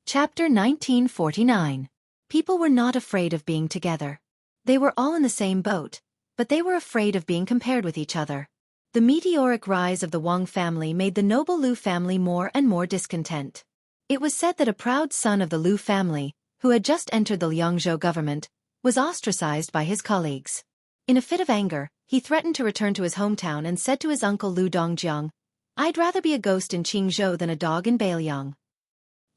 Chapter 1949. People were not afraid of being together. They were all in the same boat, but they were afraid of being compared with each other. The meteoric rise of the Wang family made the noble Lu family more and more discontent. It was said that a proud son of the Lu family, who had just entered the Liangzhou government, was ostracized by his colleagues. In a fit of anger, he threatened to return to his hometown and said to his uncle Lu Dongjiang, "I'd rather be a ghost in Qingzhou than a dog in Beiliang."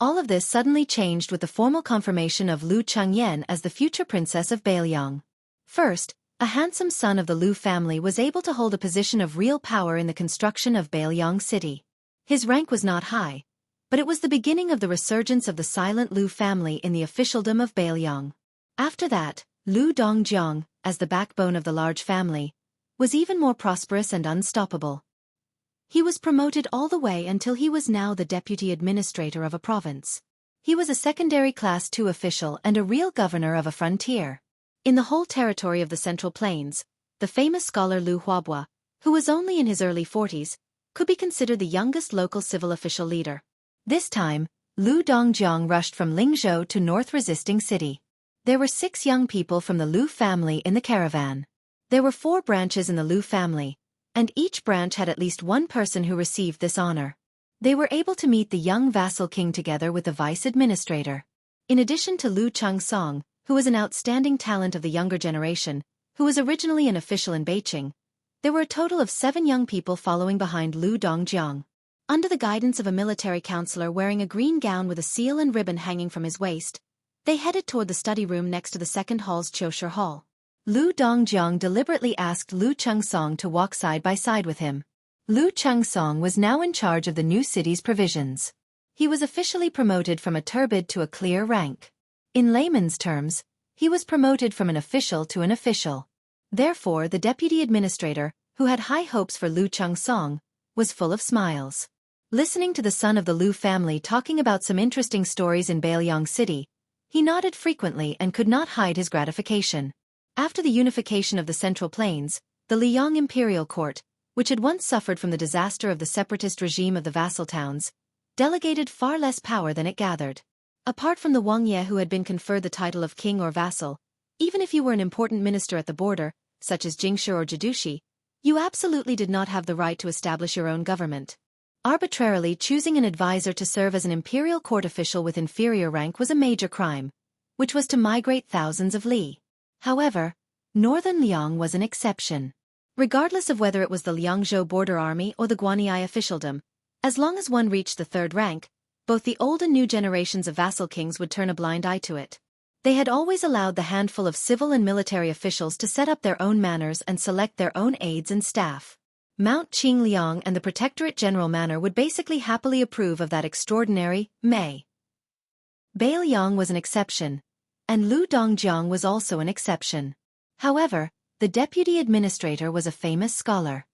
All of this suddenly changed with the formal confirmation of Lu Chengyan as the future princess of Beiliang. First, a handsome son of the Lu family was able to hold a position of real power in the construction of Beiliang city. His rank was not high, but it was the beginning of the resurgence of the silent Lu family in the officialdom of Beiliang. After that, Lu Dongjiang, as the backbone of the large family, was even more prosperous and unstoppable. He was promoted all the way until he was now the deputy administrator of a province. He was a secondary class 2 official and a real governor of a frontier. In the whole territory of the Central Plains, the famous scholar Lu Huabua, who was only in his early 40s, could be considered the youngest local civil official leader. This time, Lu Dongjiang rushed from Lingzhou to North Resisting City. There were 6 young people from the Lu family in the caravan. There were 4 branches in the Lu family, and each branch had at least one person who received this honor. They were able to meet the young vassal king together with the vice administrator. In addition to Lu Chengsong, who was an outstanding talent of the younger generation, who was originally an official in Beijing, there were a total of 7 young people following behind Lu Dongjiang. Under the guidance of a military counselor wearing a green gown with a seal and ribbon hanging from his waist, they headed toward the study room next to the second hall's Chosher Hall. Lu Dongjiang deliberately asked Lu Chengsong to walk side by side with him. Lu Chengsong was now in charge of the new city's provisions. He was officially promoted from a turbid to a clear rank. In layman's terms, he was promoted from an official to an official. Therefore, the deputy administrator, who had high hopes for Lu Chengsong, was full of smiles. Listening to the son of the Lu family talking about some interesting stories in Beiliang City, he nodded frequently and could not hide his gratification. After the unification of the Central Plains, the Liang imperial court, which had once suffered from the disaster of the separatist regime of the vassal towns, delegated far less power than it gathered. Apart from the Wangye who had been conferred the title of king or vassal, even if you were an important minister at the border, such as Jingshi or Jidushi, you absolutely did not have the right to establish your own government. Arbitrarily choosing an advisor to serve as an imperial court official with inferior rank was a major crime, which was to migrate thousands of li. However, Northern Liang was an exception. Regardless of whether it was the Liangzhou border army or the Guanyi officialdom, as long as one reached the 3rd rank, both the old and new generations of vassal kings would turn a blind eye to it. They had always allowed the handful of civil and military officials to set up their own manors and select their own aides and staff. Mount Qingliang and the Protectorate General Manor would basically happily approve of that extraordinary Mei. Beiliang was an exception, and Lu Dongjiang was also an exception. However, the deputy administrator was a famous scholar.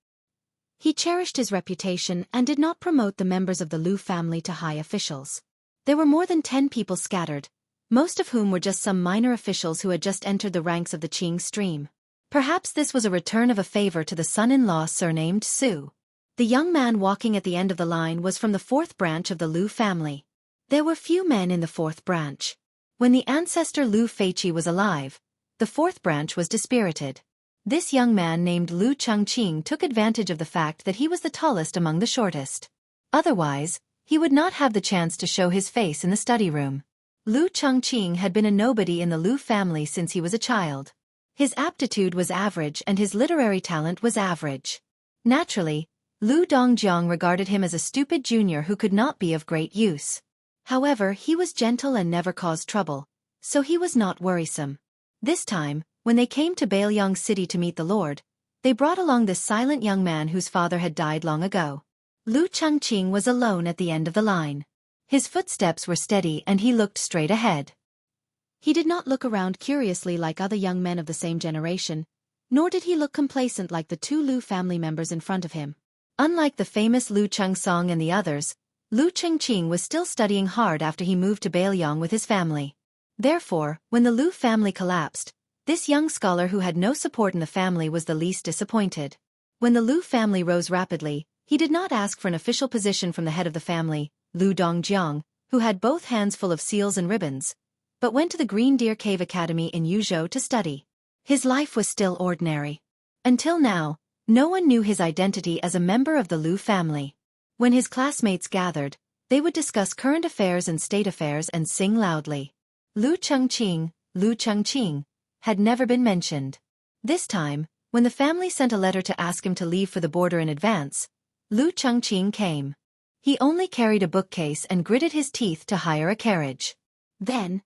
He cherished his reputation and did not promote the members of the Lu family to high officials. There were more than 10 people scattered, most of whom were just some minor officials who had just entered the ranks of the Qing stream. Perhaps this was a return of a favor to the son-in-law surnamed Su. The young man walking at the end of the line was from the 4th branch of the Lu family. There were few men in the 4th branch. When the ancestor Lu Feiqi was alive, the 4th branch was dispirited. This young man named Lu Chengqing took advantage of the fact that he was the tallest among the shortest. Otherwise, he would not have the chance to show his face in the study room. Lu Chengqing had been a nobody in the Lu family since he was a child. His aptitude was average and his literary talent was average. Naturally, Lu Dongjiang regarded him as a stupid junior who could not be of great use. However, he was gentle and never caused trouble, so he was not worrisome. This time, when they came to Beiliang City to meet the Lord, they brought along this silent young man whose father had died long ago. Lu Chengqing was alone at the end of the line. His footsteps were steady and he looked straight ahead. He did not look around curiously like other young men of the same generation, nor did he look complacent like the 2 Lu family members in front of him. Unlike the famous Lu Chengsong and the others, Lu Chengqing was still studying hard after he moved to Beiliang with his family. Therefore, when the Lu family collapsed, this young scholar who had no support in the family was the least disappointed. When the Lu family rose rapidly, he did not ask for an official position from the head of the family, Lu Dongjiang, who had both hands full of seals and ribbons, but went to the Green Deer Cave Academy in Yuzhou to study. His life was still ordinary. Until now, no one knew his identity as a member of the Lu family. When his classmates gathered, they would discuss current affairs and state affairs and sing loudly. Lu Chengqing, had never been mentioned. This time, when the family sent a letter to ask him to leave for the border in advance, Lu Chengqing came. He only carried a bookcase and gritted his teeth to hire a carriage. Then,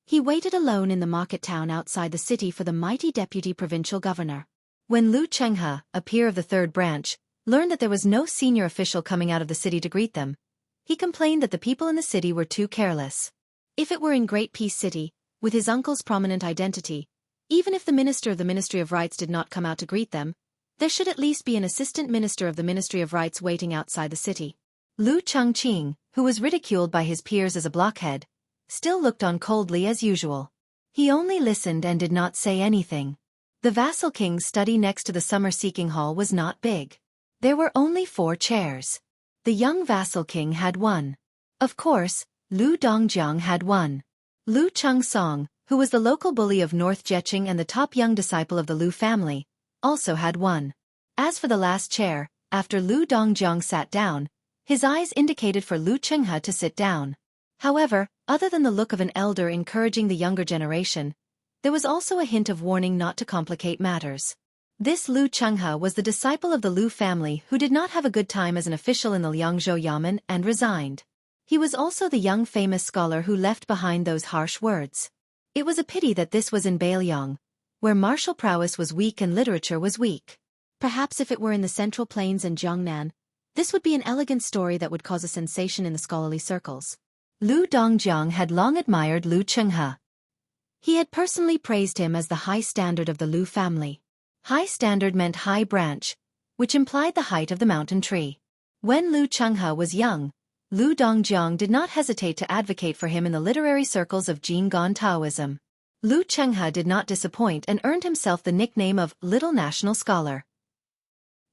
he waited alone in the market town outside the city for the mighty deputy provincial governor. When Lu Chenghe, a peer of the third branch, learned that there was no senior official coming out of the city to greet them, he complained that the people in the city were too careless. If it were in Great Peace City, with his uncle's prominent identity, even if the minister of the Ministry of Rights did not come out to greet them, there should at least be an assistant minister of the Ministry of Rights waiting outside the city. Lu Chengqing, who was ridiculed by his peers as a blockhead, still looked on coldly as usual. He only listened and did not say anything. The vassal king's study next to the summer-seeking hall was not big. There were only 4 chairs. The young vassal king had one. Of course, Lu Dongjiang had one. Lu Chengsong, who was the local bully of North Jeqing and the top young disciple of the Lu family, also had one. As for the last chair, after Lu Dongjiang sat down, his eyes indicated for Lu Chenghe to sit down. However, other than the look of an elder encouraging the younger generation, there was also a hint of warning not to complicate matters. This Lu Chenghe was the disciple of the Lu family who did not have a good time as an official in the Liangzhou Yamen and resigned. He was also the young famous scholar who left behind those harsh words. It was a pity that this was in Beiliang, where martial prowess was weak and literature was weak. Perhaps if it were in the Central Plains and Jiangnan, this would be an elegant story that would cause a sensation in the scholarly circles. Lu Dongjiang had long admired Lu Chenghe. He had personally praised him as the high standard of the Lu family. High standard meant high branch, which implied the height of the mountain tree. When Lu Chenghe was young, Lu Dongjiang did not hesitate to advocate for him in the literary circles of Jinggan Taoism. Lu Chenghe did not disappoint and earned himself the nickname of Little National Scholar.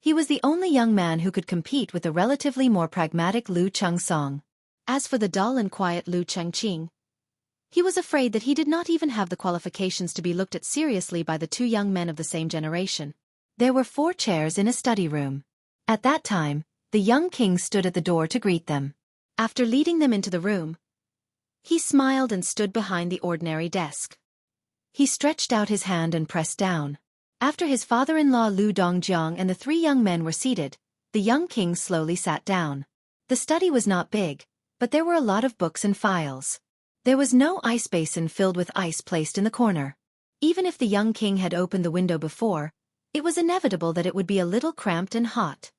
He was the only young man who could compete with the relatively more pragmatic Lu Chengsong. As for the dull and quiet Lu Chengqing, he was afraid that he did not even have the qualifications to be looked at seriously by the 2 young men of the same generation. There were 4 chairs in a study room. At that time, the young king stood at the door to greet them. After leading them into the room, he smiled and stood behind the ordinary desk. He stretched out his hand and pressed down. After his father-in-law Lu Dongjiang and the 3 young men were seated, the young king slowly sat down. The study was not big, but there were a lot of books and files. There was no ice basin filled with ice placed in the corner. Even if the young king had opened the window before, it was inevitable that it would be a little cramped and hot.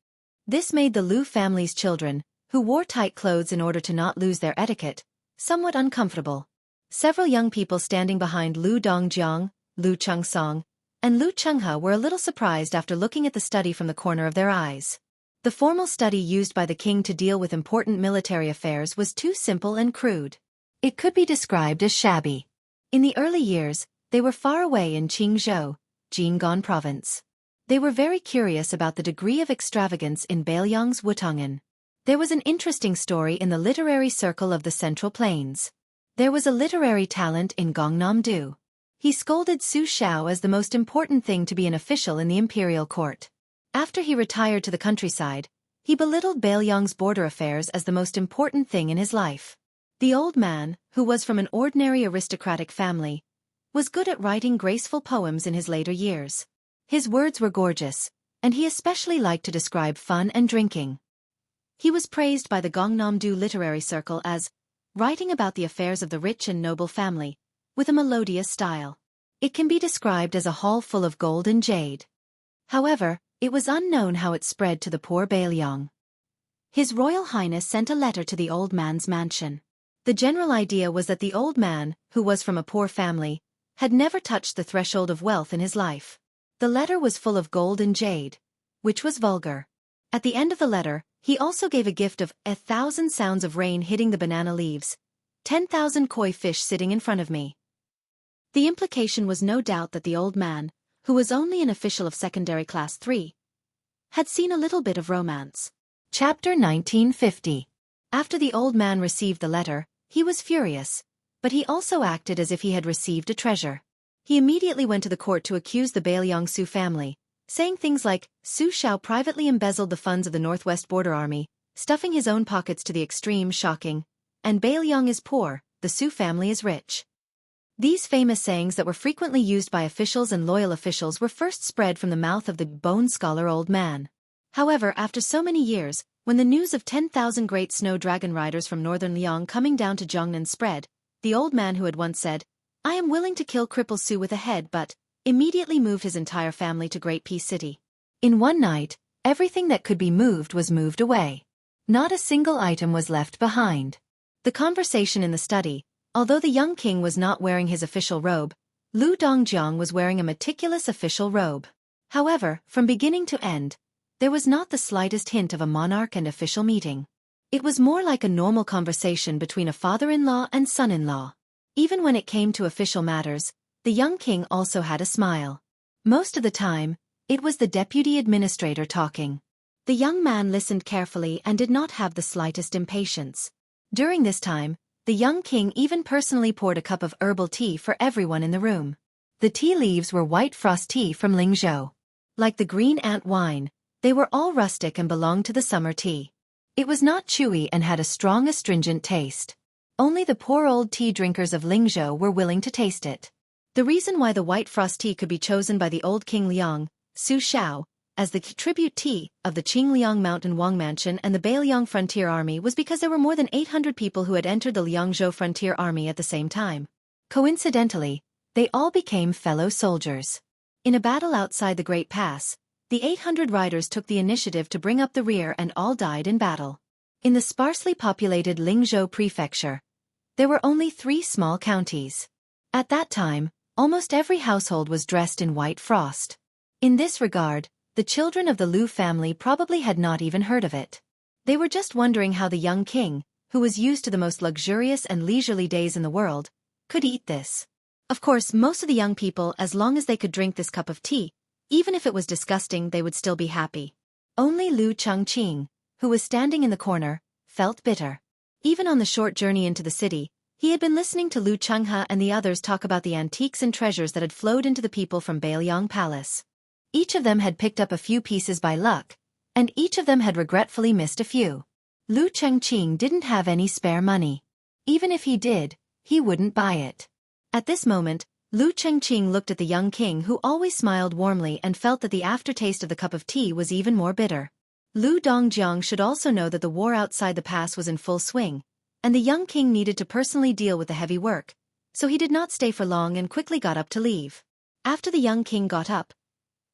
This made the Lu family's children, who wore tight clothes in order to not lose their etiquette, somewhat uncomfortable. Several young people standing behind Lu Dongjiang, Lu Chengsong, and Lu Chenghe were a little surprised after looking at the study from the corner of their eyes. The formal study used by the king to deal with important military affairs was too simple and crude. It could be described as shabby. In the early years, they were far away in Qingzhou, Jinggan province. They were very curious about the degree of extravagance in Beiliang's Wutong'an. There was an interesting story in the literary circle of the Central Plains. There was a literary talent in Gangnam-do. He scolded Su Xiao as the most important thing to be an official in the imperial court. After he retired to the countryside, he belittled Beiliang's border affairs as the most important thing in his life. The old man, who was from an ordinary aristocratic family, was good at writing graceful poems in his later years. His words were gorgeous, and he especially liked to describe fun and drinking. He was praised by the Gangnam-do literary circle as writing about the affairs of the rich and noble family, with a melodious style. It can be described as a hall full of gold and jade. However, it was unknown how it spread to the poor Beiliang. His Royal Highness sent a letter to the old man's mansion. The general idea was that the old man, who was from a poor family, had never touched the threshold of wealth in his life. The letter was full of gold and jade, which was vulgar. At the end of the letter, he also gave a gift of 1,000 sounds of rain hitting the banana leaves, 10,000 koi fish sitting in front of me. The implication was no doubt that the old man, who was only an official of secondary class 3, had seen a little bit of romance. Chapter 1950. After the old man received the letter, he was furious, but he also acted as if he had received a treasure. He immediately went to the court to accuse the Bailiang Su family, saying things like, Su Shao privately embezzled the funds of the Northwest Border Army, stuffing his own pockets to the extreme, shocking, and Bailiang is poor, the Su family is rich. These famous sayings that were frequently used by officials and loyal officials were first spread from the mouth of the bone scholar old man. However, after so many years, when the news of 10,000 great snow dragon riders from northern Liang coming down to Zhongnan spread, the old man who had once said, I am willing to kill Cripple Su with a head but, immediately moved his entire family to Great Peace City. In one night, everything that could be moved was moved away. Not a single item was left behind. The conversation in the study, although the young king was not wearing his official robe, Lu Dongjiang was wearing a meticulous official robe. However, from beginning to end, there was not the slightest hint of a monarch and official meeting. It was more like a normal conversation between a father-in-law and son-in-law. Even when it came to official matters, the young king also had a smile. Most of the time, it was the deputy administrator talking. The young man listened carefully and did not have the slightest impatience. During this time, the young king even personally poured a cup of herbal tea for everyone in the room. The tea leaves were white frost tea from Lingzhou. Like the green ant wine, they were all rustic and belonged to the summer tea. It was not chewy and had a strong astringent taste. Only the poor old tea drinkers of Lingzhou were willing to taste it. The reason why the white frost tea could be chosen by the old King Liang, Su Shao, as the tribute tea of the Qingliang Mountain Wang Mansion and the Bailiang Frontier Army was because there were more than 800 people who had entered the Liangzhou Frontier Army at the same time. Coincidentally, they all became fellow soldiers. In a battle outside the Great Pass, the 800 riders took the initiative to bring up the rear and all died in battle. In the sparsely populated Lingzhou Prefecture, there were only 3 small counties. At that time, almost every household was dressed in white frost. In this regard, the children of the Lu family probably had not even heard of it. They were just wondering how the young king, who was used to the most luxurious and leisurely days in the world, could eat this. Of course, most of the young people, as long as they could drink this cup of tea, even if it was disgusting, they would still be happy. Only Lu Chengqing, who was standing in the corner, felt bitter. Even on the short journey into the city, he had been listening to Lu Chenghe and the others talk about the antiques and treasures that had flowed into the people from Bailiang Palace. Each of them had picked up a few pieces by luck, and each of them had regretfully missed a few. Lu Chengqing didn't have any spare money. Even if he did, he wouldn't buy it. At this moment, Lu Chengqing looked at the young king who always smiled warmly and felt that the aftertaste of the cup of tea was even more bitter. Lu Dongjiang should also know that the war outside the pass was in full swing, and the young king needed to personally deal with the heavy work, so he did not stay for long and quickly got up to leave. After the young king got up,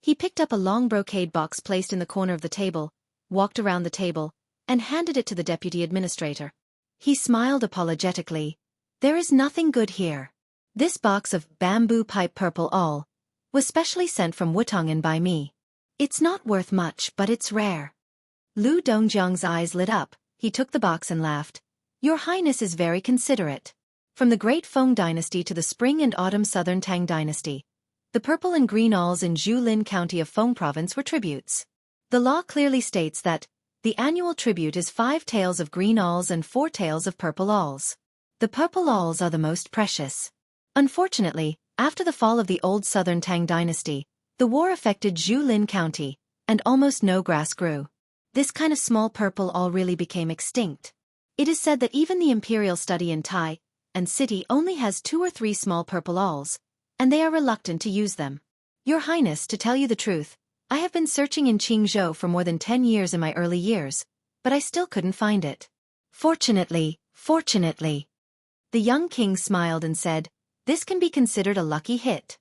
he picked up a long brocade box placed in the corner of the table, walked around the table, and handed it to the deputy administrator. He smiled apologetically. There is nothing good here. This box of bamboo pipe purple all was specially sent from Wutongan by me. It's not worth much, but it's rare. Lu Dongjiang's eyes lit up. He took the box and laughed. Your Highness is very considerate. From the Great Feng Dynasty to the Spring and Autumn Southern Tang Dynasty, the purple and green awls in Julin County of Feng Province were tributes. The law clearly states that the annual tribute is 5 taels of green awls and 4 taels of purple awls. The purple awls are the most precious. Unfortunately, after the fall of the old Southern Tang Dynasty, the war affected Julin County, and almost no grass grew. This kind of small purple awl really became extinct. It is said that even the imperial study in Tai and city only has 2 or 3 small purple awls, and they are reluctant to use them. Your Highness, to tell you the truth, I have been searching in Qingzhou for more than 10 years in my early years, but I still couldn't find it. Fortunately. The young king smiled and said, this can be considered a lucky hit.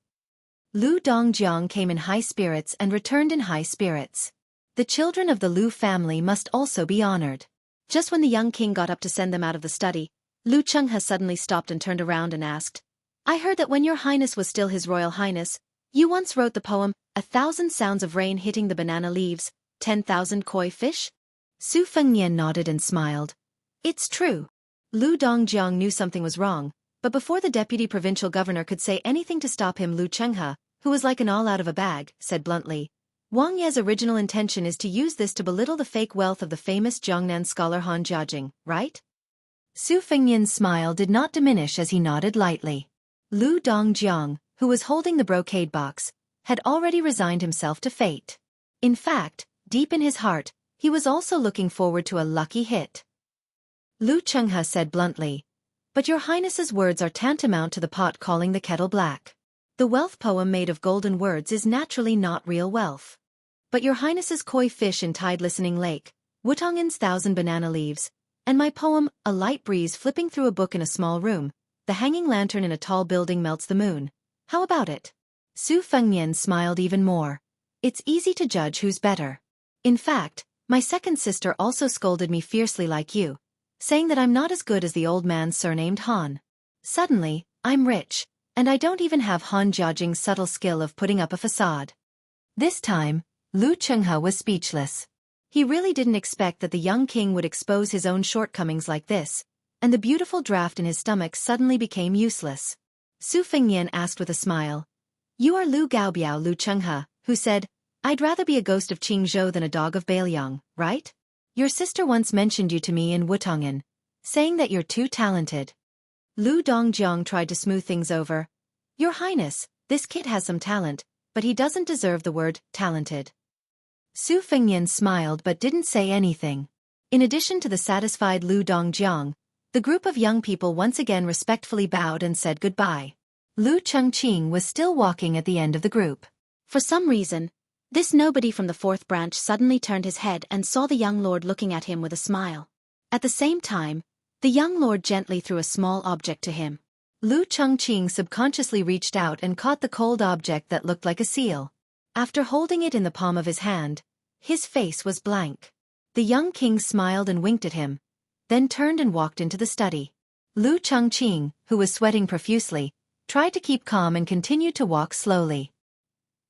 Lu Dongjiang came in high spirits and returned in high spirits. The children of the Lu family must also be honored. Just when the young king got up to send them out of the study, Lu Chenghe suddenly stopped and turned around and asked, I heard that when your Highness was still His Royal Highness, you once wrote the poem, 1,000 sounds of rain hitting the banana leaves, 10,000 koi fish? Su Fengnian nodded and smiled. It's true. Lu Dongjiang knew something was wrong, but before the deputy provincial governor could say anything to stop him, Lu Chenghe, who was like an all out of a bag, said bluntly, Wang Ye's original intention is to use this to belittle the fake wealth of the famous Jiangnan scholar Han Jiajing, right? Su Fengnian's smile did not diminish as he nodded lightly. Lu Dongjiang, who was holding the brocade box, had already resigned himself to fate. In fact, deep in his heart, he was also looking forward to a lucky hit. Lu Chenghe said bluntly, "But your highness's words are tantamount to the pot calling the kettle black. The wealth poem made of golden words is naturally not real wealth. But your highness's koi fish in tide listening lake, Wutongin's 1,000 banana leaves, and my poem, a light breeze flipping through a book in a small room, the hanging lantern in a tall building melts the moon. How about it?" Su Fengnian smiled even more. "It's easy to judge who's better. In fact, my second sister also scolded me fiercely like you, saying that I'm not as good as the old man surnamed Han. Suddenly, I'm rich, and I don't even have Han Jiajing's subtle skill of putting up a facade." This time, Lu Chenghe was speechless. He really didn't expect that the young king would expose his own shortcomings like this, and the beautiful draft in his stomach suddenly became useless. Su Fengnian asked with a smile, "You are Lu Gaobiao Lu Chenghe, who said, 'I'd rather be a ghost of Qingzhou than a dog of Bailiang,' right? Your sister once mentioned you to me in Wutongin, saying that you're too talented." Lu Dongjiang tried to smooth things over. "Your Highness, this kid has some talent, but he doesn't deserve the word talented." Su Fengnian smiled but didn't say anything. In addition to the satisfied Lu Dongjiang, the group of young people once again respectfully bowed and said goodbye. Lu Chengqing was still walking at the end of the group. For some reason, this nobody from the fourth branch suddenly turned his head and saw the young lord looking at him with a smile. At the same time, the young lord gently threw a small object to him. Lu Chengqing subconsciously reached out and caught the cold object that looked like a seal. After holding it in the palm of his hand, his face was blank. The young king smiled and winked at him, then turned and walked into the study. Lu Chengqing, who was sweating profusely, tried to keep calm and continued to walk slowly.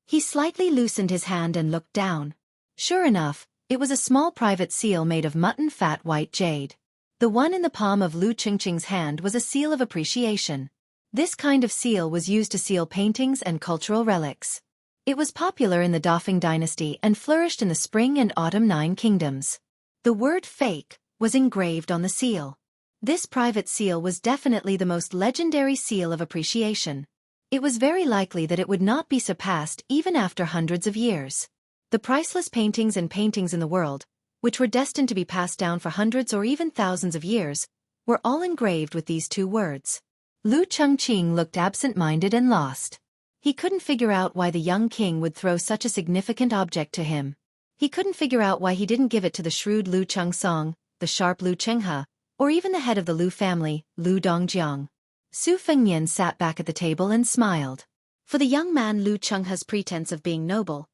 He slightly loosened his hand and looked down. Sure enough, it was a small private seal made of mutton-fat white jade. The one in the palm of Lu Chengqing's hand was a seal of appreciation. This kind of seal was used to seal paintings and cultural relics. It was popular in the Dafeng dynasty and flourished in the spring and autumn Nine Kingdoms. The word fake was engraved on the seal. This private seal was definitely the most legendary seal of appreciation. It was very likely that it would not be surpassed even after hundreds of years. The priceless paintings and paintings in the world, which were destined to be passed down for hundreds or even thousands of years, were all engraved with these two words. Lu Chengqing looked absent-minded and lost. He couldn't figure out why the young king would throw such a significant object to him. He couldn't figure out why he didn't give it to the shrewd Lu Chengsong, the sharp Lu Chenghe, or even the head of the Lu family, Lu Dongjiang. Su Fengnian sat back at the table and smiled. For the young man Lu Chenghe's pretense of being noble,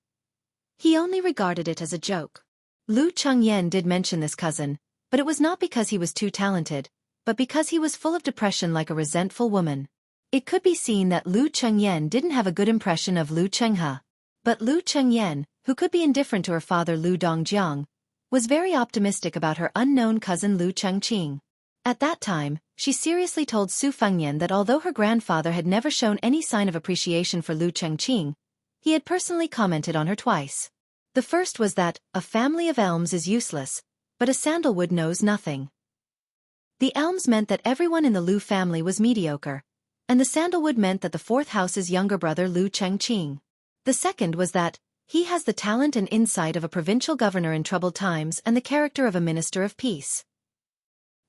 he only regarded it as a joke. Lu Chengyan did mention this cousin, but it was not because he was too talented, but because he was full of depression like a resentful woman. It could be seen that Lu Chengyan didn't have a good impression of Lu Chenghe. But Lu Chengyan, who could be indifferent to her father Lu Dongjiang, was very optimistic about her unknown cousin Lu Chengqing. At that time, she seriously told Su Fengnian that although her grandfather had never shown any sign of appreciation for Lu Chengqing, he had personally commented on her twice. The first was that, "A family of elms is useless, but a sandalwood knows nothing." The elms meant that everyone in the Lu family was mediocre, and the sandalwood meant that the fourth house's younger brother Lu Chengqing. The second was that, "He has the talent and insight of a provincial governor in troubled times and the character of a minister of peace."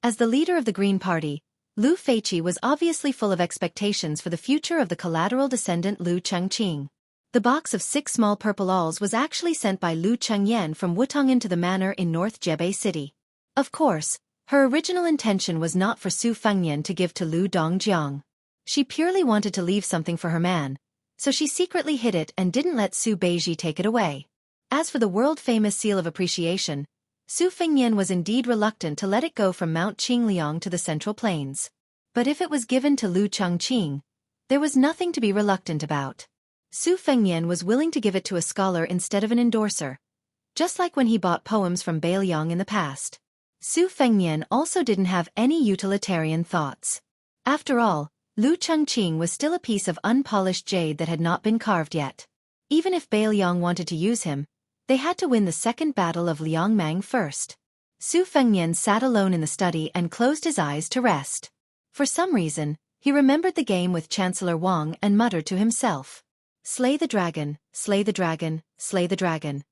As the leader of the Green Party, Lu Feiqi was obviously full of expectations for the future of the collateral descendant Lu Chengqing. The box of 6 small purple awls was actually sent by Lu Chengyan from Wutongin to the manor in North Jebei City. Of course, her original intention was not for Su Fengnian to give to Lu Dongjiang. She purely wanted to leave something for her man, so she secretly hid it and didn't let Su Beiji take it away. As for the world-famous seal of appreciation, Su Fengnian was indeed reluctant to let it go from Mount Qingliang to the Central Plains. But if it was given to Lu Chengqing, there was nothing to be reluctant about. Su Fengnian was willing to give it to a scholar instead of an endorser, just like when he bought poems from Bailiang in the past. Su Fengnian also didn't have any utilitarian thoughts. After all, Lu Chengqing was still a piece of unpolished jade that had not been carved yet. Even if Bailiang wanted to use him, they had to win the second battle of Liangmang first. Su Fengnian sat alone in the study and closed his eyes to rest. For some reason, he remembered the game with Chancellor Wang and muttered to himself. Slay the dragon, slay the dragon, slay the dragon.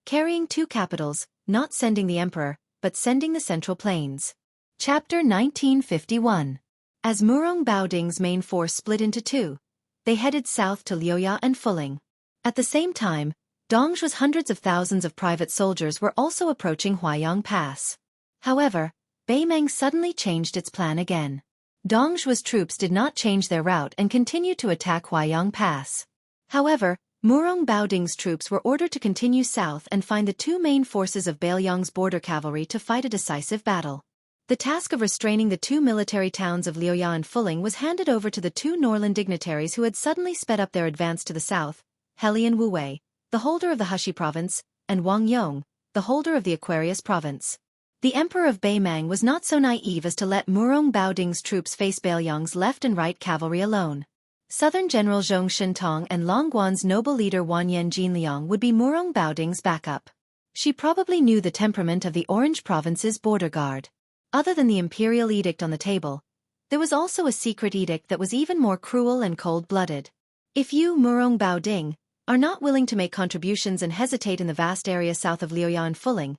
Carrying 2 capitals, not sending the emperor, but sending the Central Plains. Chapter 1951. As Murong Baoding's main force split into 2, they headed south to Liuya and Fuling. At the same time, Dongzhu's hundreds of thousands of private soldiers were also approaching Huaiyang Pass. However, Beimeng suddenly changed its plan again. Dongzhu's troops did not change their route and continued to attack Huaiyang Pass. However, Murong Baoding's troops were ordered to continue south and find the 2 main forces of Bailiang's border cavalry to fight a decisive battle. The task of restraining the 2 military towns of Liuya and Fuling was handed over to the 2 Norland dignitaries who had suddenly sped up their advance to the south, Helian Wuwei, the holder of the Hushi province, and Wang Yong, the holder of the Aquarius province. The emperor of Beimeng was not so naive as to let Murong Baoding's troops face Bailiang's left and right cavalry alone. Southern General Zhong Shintong and Longguan's noble leader Wanyan Jinliang would be Murong Baoding's backup. She probably knew the temperament of the Orange Province's border guard. Other than the imperial edict on the table, there was also a secret edict that was even more cruel and cold-blooded. If you, Murong Baoding, are not willing to make contributions and hesitate in the vast area south of Liuya and Fuling,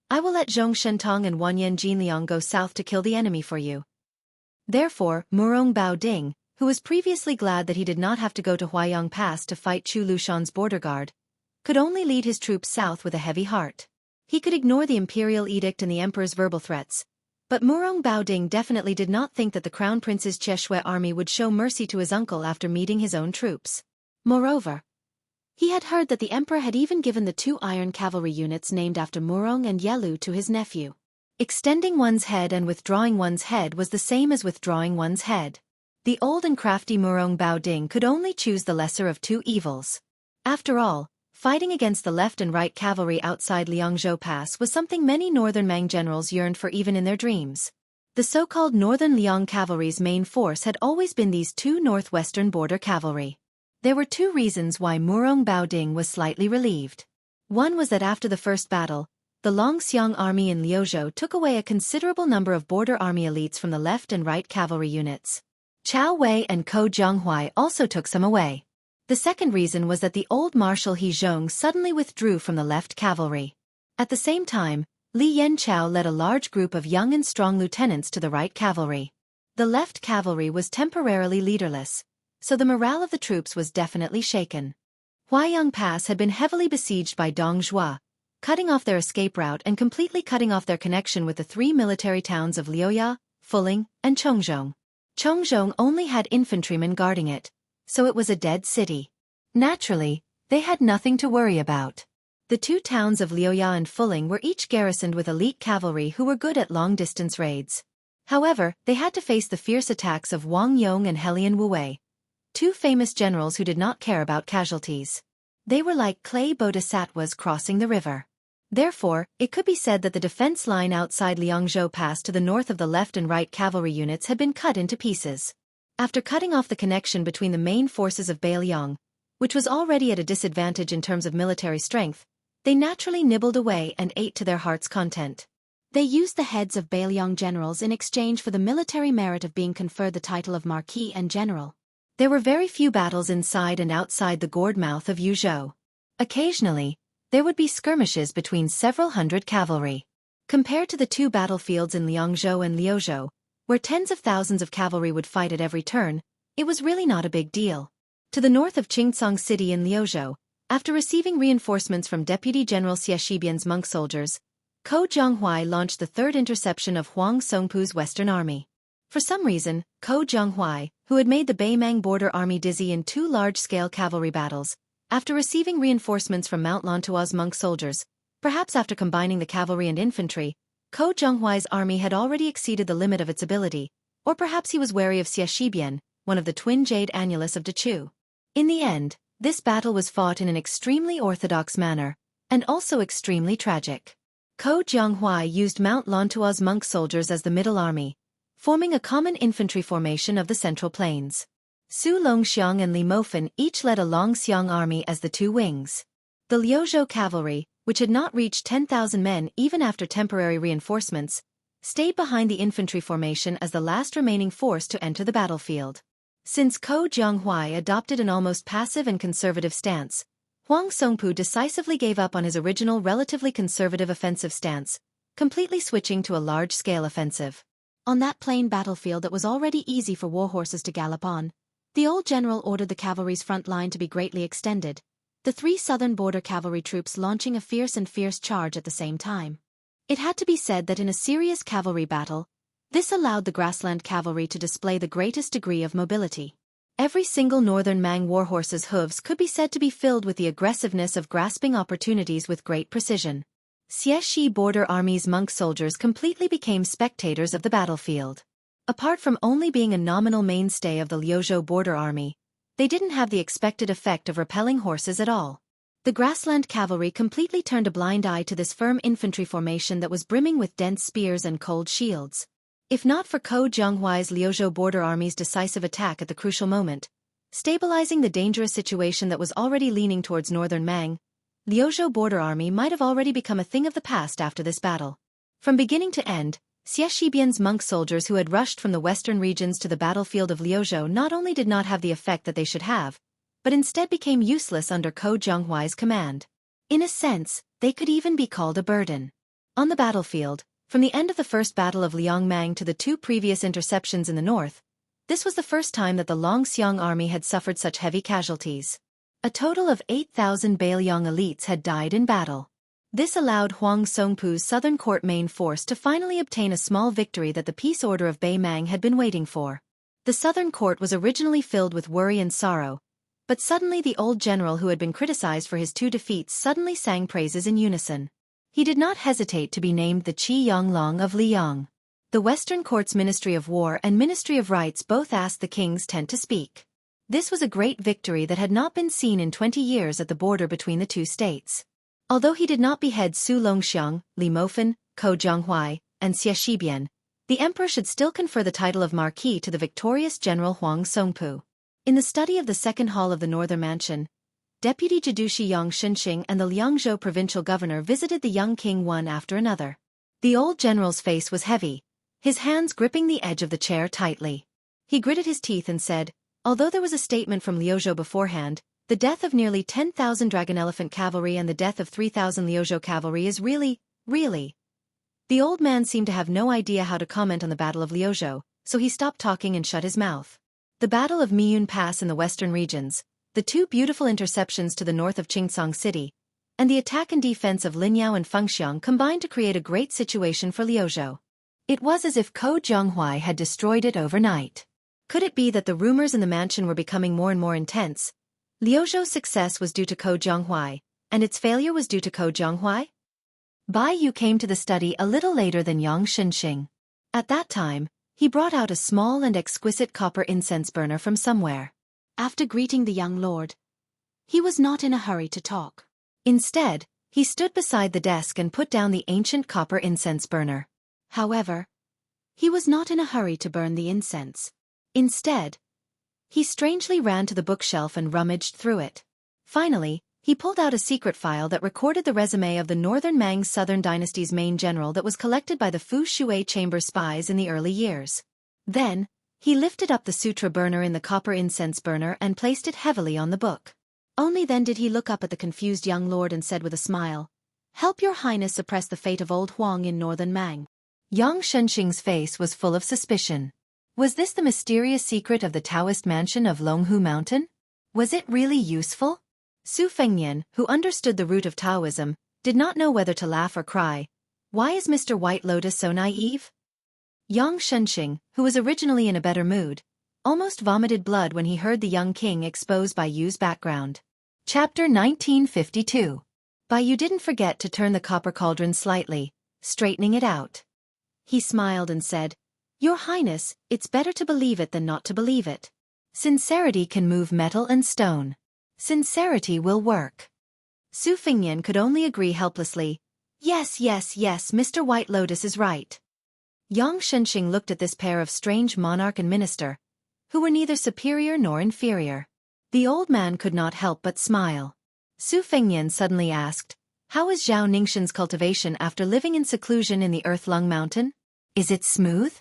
I will let Zhong Shentong and Wanyan Jinliang go south to kill the enemy for you. Therefore, Murong Baoding, who was previously glad that he did not have to go to Huaiyang Pass to fight Chu Lushan's border guard, could only lead his troops south with a heavy heart. He could ignore the imperial edict and the emperor's verbal threats, but Murong Baoding definitely did not think that the Crown Prince's Cheshui army would show mercy to his uncle after meeting his own troops. Moreover, he had heard that the emperor had even given the 2 iron cavalry units named after Murong and Yelu to his nephew. Extending one's head and withdrawing one's head was the same as withdrawing one's head. The old and crafty Murong Baoding could only choose the lesser of 2 evils. After all, fighting against the left and right cavalry outside Liangzhou Pass was something many northern Mang generals yearned for even in their dreams. The so-called Northern Liang cavalry's main force had always been these 2 northwestern border cavalry. There were 2 reasons why Murong Baoding was slightly relieved. One was that after the first battle, the Longxiang army in Liuzhou took away a considerable number of border army elites from the left and right cavalry units. Chao Wei and Ko Jianghuai also took some away. The second reason was that the old Marshal He Zhong suddenly withdrew from the left cavalry. At the same time, Li Yanchao led a large group of young and strong lieutenants to the right cavalry. The left cavalry was temporarily leaderless, so the morale of the troops was definitely shaken. Huaiyang Pass had been heavily besieged by Dongzhua, cutting off their escape route and completely cutting off their connection with the 3 military towns of Liuya, Fuling, and Chongzhong. Chongzhong only had infantrymen guarding it, so it was a dead city. Naturally, they had nothing to worry about. The 2 towns of Liuya and Fuling were each garrisoned with elite cavalry who were good at long-distance raids. However, they had to face the fierce attacks of Wang Yong and Helian Wuwei, 2 famous generals who did not care about casualties. They were like clay bodhisattvas crossing the river. Therefore, it could be said that the defense line outside Liangzhou Pass to the north of the left and right cavalry units had been cut into pieces. After cutting off the connection between the main forces of Bailiang, which was already at a disadvantage in terms of military strength, they naturally nibbled away and ate to their heart's content. They used the heads of Bailiang generals in exchange for the military merit of being conferred the title of Marquis and General. There were very few battles inside and outside the gourd mouth of Yuzhou. Occasionally, there would be skirmishes between several hundred cavalry. Compared to the 2 battlefields in Liangzhou and Liuzhou, where tens of thousands of cavalry would fight at every turn, it was really not a big deal. To the north of Qingcang City in Liuzhou, after receiving reinforcements from Deputy General Xie Shibian's monk soldiers, Ko Jianghuai launched the 3rd interception of Huang Songpu's Western Army. For some reason, Ko Jianghuai, who had made the Beimeng border army dizzy in 2 large-scale cavalry battles, after receiving reinforcements from Mount Lantua's monk soldiers, perhaps after combining the cavalry and infantry, Ko Jianghuai's army had already exceeded the limit of its ability, or perhaps he was wary of Xie Shibian, one of the twin jade annulus of Dechu. In the end, this battle was fought in an extremely orthodox manner, and also extremely tragic. Ko Jianghuai used Mount Lantua's monk soldiers as the middle army, forming a common infantry formation of the Central Plains. Su Longxiang and Li Mofen each led a Longxiang army as the two wings. The Liuzhou cavalry, which had not reached 10,000 men even after temporary reinforcements, stayed behind the infantry formation as the last remaining force to enter the battlefield. Since Ko Jianghuai adopted an almost passive and conservative stance, Huang Songpu decisively gave up on his original relatively conservative offensive stance, completely switching to a large-scale offensive. On that plain battlefield that was already easy for war horses to gallop on, the old general ordered the cavalry's front line to be greatly extended, the three southern border cavalry troops launching a fierce charge at the same time. It had to be said that in a serious cavalry battle, this allowed the grassland cavalry to display the greatest degree of mobility. Every single northern Mang warhorse's hooves could be said to be filled with the aggressiveness of grasping opportunities with great precision. Xieshi border army's monk soldiers completely became spectators of the battlefield. Apart from only being a nominal mainstay of the Liuzhou border army, they didn't have the expected effect of repelling horses at all. The grassland cavalry completely turned a blind eye to this firm infantry formation that was brimming with dense spears and cold shields. If not for Ko Jianghuai's Liuzhou border army's decisive attack at the crucial moment, stabilizing the dangerous situation that was already leaning towards northern Mang, Liuzhou border army might have already become a thing of the past after this battle. From beginning to end, Xie Shibian's monk soldiers who had rushed from the western regions to the battlefield of Liuzhou not only did not have the effect that they should have, but instead became useless under Ko Jianghuai's command. In a sense, they could even be called a burden. On the battlefield, from the end of the first battle of Liangmang to the two previous interceptions in the north, this was the first time that the Longxiang army had suffered such heavy casualties. A total of 8,000 Bailiang elites had died in battle. This allowed Huang Songpu's southern court main force to finally obtain a small victory that the peace order of Beimang had been waiting for. The southern court was originally filled with worry and sorrow, but suddenly the old general who had been criticized for his two defeats suddenly sang praises in unison. He did not hesitate to be named the Qi Yanglong of Liang. The Western Court's Ministry of War and Ministry of Rights both asked the king's tent to speak. This was a great victory that had not been seen in 20 years at the border between the two states. Although he did not behead Su Longxiang, Li Mofen, Ko Jianghuai, and Xie Shibian, the emperor should still confer the title of Marquis to the victorious General Huang Songpu. In the study of the second hall of the Northern Mansion, Deputy Jidushi Yang Shenxing and the Liangzhou provincial governor visited the young king one after another. The old general's face was heavy, his hands gripping the edge of the chair tightly. He gritted his teeth and said, although there was a statement from Liuzhou beforehand, the death of nearly 10,000 dragon elephant cavalry and the death of 3,000 Liuzhou cavalry is really. The old man seemed to have no idea how to comment on the Battle of Liuzhou, so he stopped talking and shut his mouth. The Battle of Miyun Pass in the western regions, the two beautiful interceptions to the north of Qingsong City, and the attack and defense of Linyao and Fengxiang combined to create a great situation for Liuzhou. It was as if Ko Jianghuai had destroyed it overnight. Could it be that the rumors in the mansion were becoming more and more intense? Liuzhou's success was due to Ko Jianghuai, and its failure was due to Ko Jianghuai? Bai Yu came to the study a little later than Yang Shenxing. At that time, he brought out a small and exquisite copper incense burner from somewhere. After greeting the young lord, he was not in a hurry to talk. Instead, he stood beside the desk and put down the ancient copper incense burner. However, he was not in a hurry to burn the incense. Instead, he strangely ran to the bookshelf and rummaged through it. Finally, he pulled out a secret file that recorded the resume of the Northern Mang Southern Dynasty's main general that was collected by the Fu Shui chamber spies in the early years. Then, he lifted up the sutra burner in the copper incense burner and placed it heavily on the book. Only then did he look up at the confused young lord and said with a smile, "Help your highness suppress the fate of old Huang in northern Mang." Yang Shenxing's face was full of suspicion. Was this the mysterious secret of the Taoist mansion of Longhu Mountain? Was it really useful? Su Fengnian, who understood the root of Taoism, did not know whether to laugh or cry. Why is Mr. White Lotus so naive? Yang Shenxing, who was originally in a better mood, almost vomited blood when he heard the young king expose Bai Yu's background. Chapter 1952. Bai Yu didn't forget to turn the copper cauldron slightly, straightening it out. He smiled and said, "Your Highness, it's better to believe it than not to believe it. Sincerity can move metal and stone. Sincerity will work." Su Fengnian could only agree helplessly. Yes, Mr. White Lotus is right. Yang Shenxing looked at this pair of strange monarch and minister, who were neither superior nor inferior. The old man could not help but smile. Su Fengnian suddenly asked, "How is Zhao Ningxin's cultivation after living in seclusion in the Earth-Lung Mountain? Is it smooth?"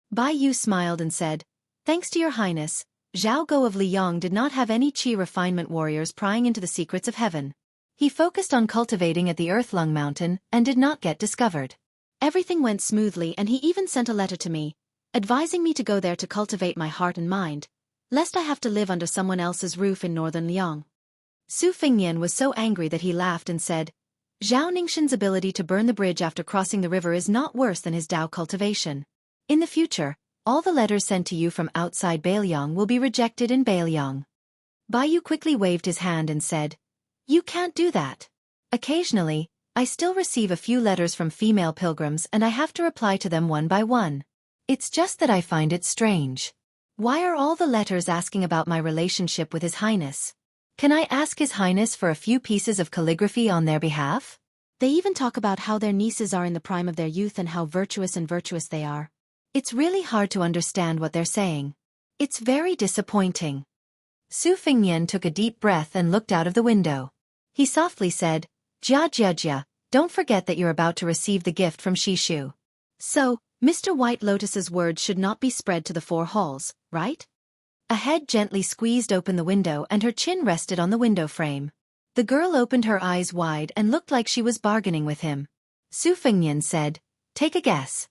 Bai Yu smiled and said, "Thanks to your highness, Zhao Go of Liyang did not have any qi refinement warriors prying into the secrets of heaven. He focused on cultivating at the Earth-Lung Mountain and did not get discovered. Everything went smoothly, and he even sent a letter to me, advising me to go there to cultivate my heart and mind, lest I have to live under someone else's roof in northern Liang." Su Fengnian was so angry that he laughed and said, "Zhao Ningxin's ability to burn the bridge after crossing the river is not worse than his Dao cultivation. In the future, all the letters sent to you from outside Beiliang will be rejected in Beiliang." Bai Yu quickly waved his hand and said, "You can't do that. Occasionally, I still receive a few letters from female pilgrims and I have to reply to them one by one. It's just that I find it strange. Why are all the letters asking about my relationship with His Highness? Can I ask His Highness for a few pieces of calligraphy on their behalf? They even talk about how their nieces are in the prime of their youth and how virtuous they are. It's really hard to understand what they're saying. It's very disappointing." Su Fengnian took a deep breath and looked out of the window. He softly said, "Jia Jia Jia, don't forget that you're about to receive the gift from Shishu. So, Mr. White Lotus's words should not be spread to the four halls, right?" A head gently squeezed open the window and her chin rested on the window frame. The girl opened her eyes wide and looked like she was bargaining with him. Su Fengnian said, "Take a guess."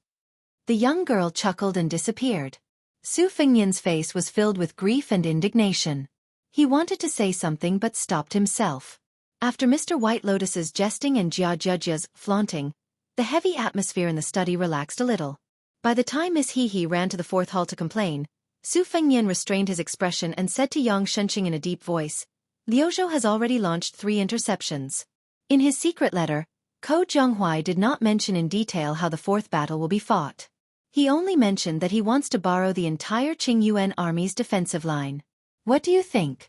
The young girl chuckled and disappeared. Su Fengnian's face was filled with grief and indignation. He wanted to say something but stopped himself. After Mr. White Lotus's jesting and Jia Jia's flaunting, the heavy atmosphere in the study relaxed a little. By the time Miss He ran to the fourth hall to complain, Su Fengnian restrained his expression and said to Yang Shenxing in a deep voice, "Liuzhou has already launched 3 interceptions. In his secret letter, Ko Jianghuai did not mention in detail how the 4th battle will be fought. He only mentioned that he wants to borrow the entire Qingyuan army's defensive line. What do you think?"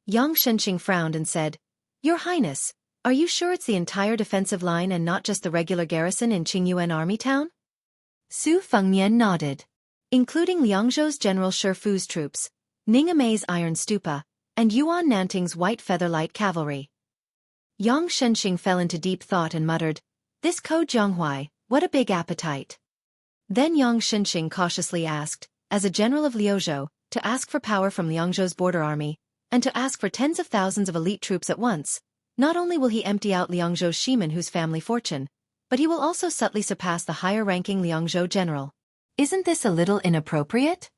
Yang Shenxing frowned and said, "Your Highness, are you sure it's the entire defensive line and not just the regular garrison in Qingyuan Army Town?" Su Fengnian nodded. "Including Liangzhou's General Shifu's troops, Ningamei's Iron Stupa, and Yuan Nanting's White Feather Light Cavalry." Yang Shenxing fell into deep thought and muttered, "This Ko Jianghuai, what a big appetite." Then Yang Shenxing cautiously asked, as a general of Liuzhou, to ask for power from Liangzhou's border army, and to ask for tens of thousands of elite troops at once. Not only will he empty out Liangzhou's Shimen whose family fortune, but he will also subtly surpass the higher-ranking Liangzhou general. Isn't this a little inappropriate?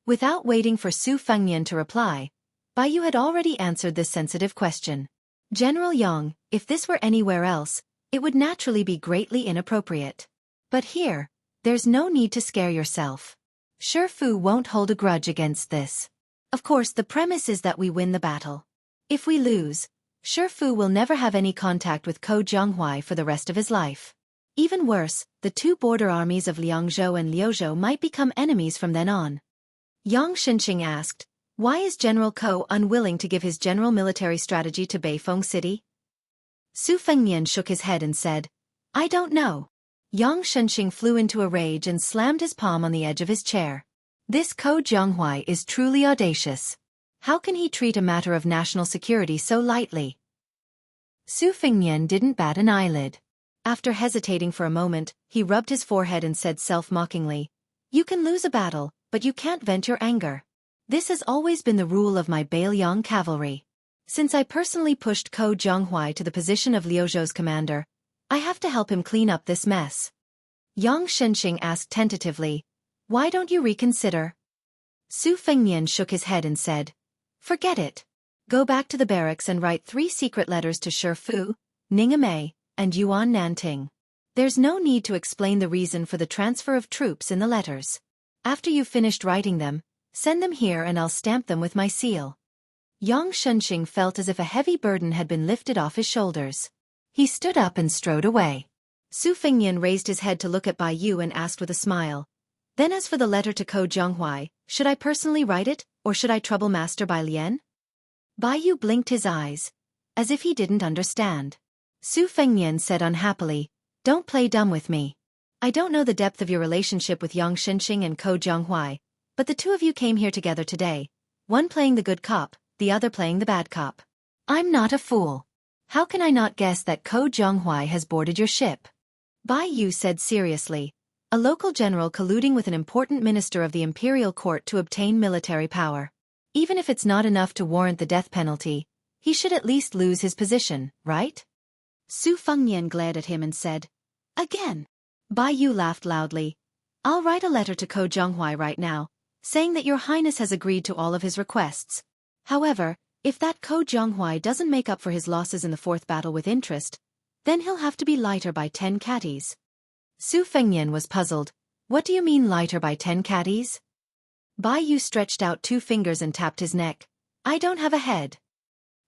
Without waiting for Su Fengnian to reply, Bai Yu had already answered this sensitive question. "General Yang, if this were anywhere else, it would naturally be greatly inappropriate. But here, there's no need to scare yourself. Shifu won't hold a grudge against this. Of course, the premise is that we win the battle. If we lose, Shifu will never have any contact with Ko Jianghuai for the rest of his life. Even worse, the 2 border armies of Liangzhou and Liuzhou might become enemies from then on." Yang Shenxing asked, "Why is General Ko unwilling to give his general military strategy to Beifeng City?" Su Fengnian shook his head and said, "I don't know." Yang Shenxing flew into a rage and slammed his palm on the edge of his chair. This Ko Jianghuai is truly audacious. How can he treat a matter of national security so lightly? Su Fengnian didn't bat an eyelid. After hesitating for a moment, he rubbed his forehead and said self-mockingly, "You can lose a battle, but you can't vent your anger. This has always been the rule of my Beiliang cavalry. Since I personally pushed Ko Jianghuai to the position of Liuzhou's commander, I have to help him clean up this mess." Yang Shenxing asked tentatively, "Why don't you reconsider?" Su Fengnian shook his head and said, "Forget it. Go back to the barracks and write 3 secret letters to Shifu, Ningamei, and Yuan Nanting. There's no need to explain the reason for the transfer of troops in the letters. After you've finished writing them, send them here and I'll stamp them with my seal." Yang Shenxing felt as if a heavy burden had been lifted off his shoulders. He stood up and strode away. Su Fengnian raised his head to look at Bai Yu and asked with a smile, "Then as for the letter to Ko Jianghuai, should I personally write it, or should I trouble Master Bai Lian?" Bai Yu blinked his eyes, as if he didn't understand. Su Fengnian said unhappily, "Don't play dumb with me. I don't know the depth of your relationship with Yang Shenxing and Ko Jianghuai, But the two of you came here together today, one playing the good cop, the other playing the bad cop. I'm not a fool. How can I not guess that Ko Jonghui has boarded your ship? Bai Yu said seriously, a local general colluding with an important minister of the imperial court to obtain military power. Even if it's not enough to warrant the death penalty, he should at least lose his position, right? Su Fengnian glared at him and said, again. Bai Yu laughed loudly. I'll write a letter to Ko Jonghui right now, saying that your highness has agreed to all of his requests. However, if that Ko Jonghui doesn't make up for his losses in the fourth battle with interest, then he'll have to be lighter by 10 catties. Su Fengnian was puzzled. What do you mean lighter by 10 catties? Bai Yu stretched out 2 fingers and tapped his neck. I don't have a head.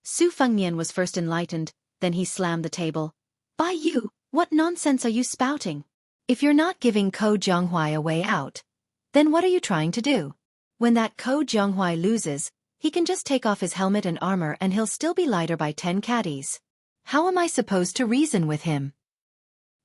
Su Fengnian was first enlightened, then he slammed the table. Bai Yu, what nonsense are you spouting? If you're not giving Ko Jonghui a way out, then what are you trying to do? When that Ko Jonghui loses, he can just take off his helmet and armor and he'll still be lighter by 10 catties. How am I supposed to reason with him?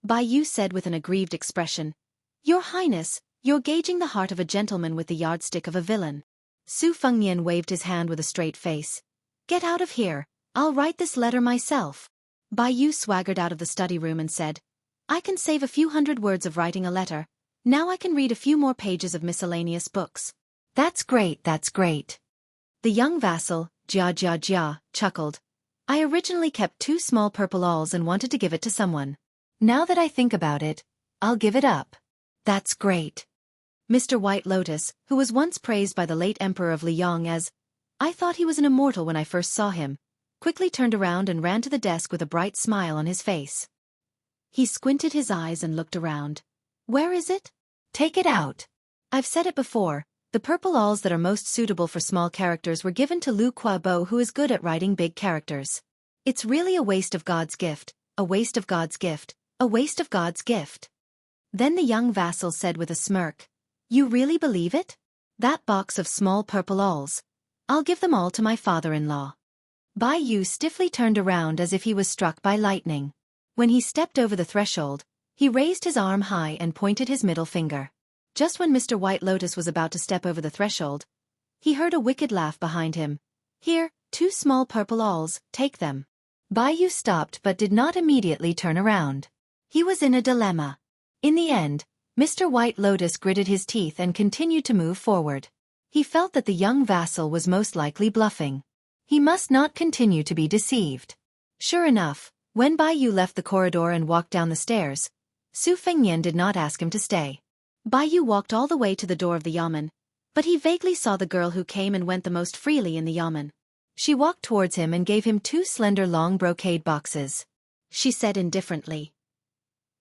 Bai Yu said with an aggrieved expression. Your Highness, you're gauging the heart of a gentleman with the yardstick of a villain. Su Fengnian waved his hand with a straight face. Get out of here, I'll write this letter myself. Bai Yu swaggered out of the study room and said, I can save a few hundred words of writing a letter. Now I can read a few more pages of miscellaneous books. That's great, that's great. The young vassal, Jia, chuckled. I originally kept 2 small purple awls and wanted to give it to someone. Now that I think about it, I'll give it up. That's great. Mr. White Lotus, who was once praised by the late Emperor of Liang as, I thought he was an immortal when I first saw him, quickly turned around and ran to the desk with a bright smile on his face. He squinted his eyes and looked around. Where is it? Take it out. I've said it before, the purple awls that are most suitable for small characters were given to Lu Kuo, who is good at writing big characters. It's really a waste of God's gift, a waste of God's gift, a waste of God's gift. Then the young vassal said with a smirk, You really believe it? That box of small purple awls. I'll give them all to my father-in-law. Bai Yu stiffly turned around as if he was struck by lightning. When he stepped over the threshold, he raised his arm high and pointed his middle finger. Just when Mr. White Lotus was about to step over the threshold, he heard a wicked laugh behind him. Here, 2 small purple awls, take them. Bai Yu stopped but did not immediately turn around. He was in a dilemma. In the end, Mr. White Lotus gritted his teeth and continued to move forward. He felt that the young vassal was most likely bluffing. He must not continue to be deceived. Sure enough, when Bai Yu left the corridor and walked down the stairs, Su Fengnian did not ask him to stay. Bai Yu walked all the way to the door of the yamen, but he vaguely saw the girl who came and went the most freely in the yamen. She walked towards him and gave him 2 slender long brocade boxes. She said indifferently,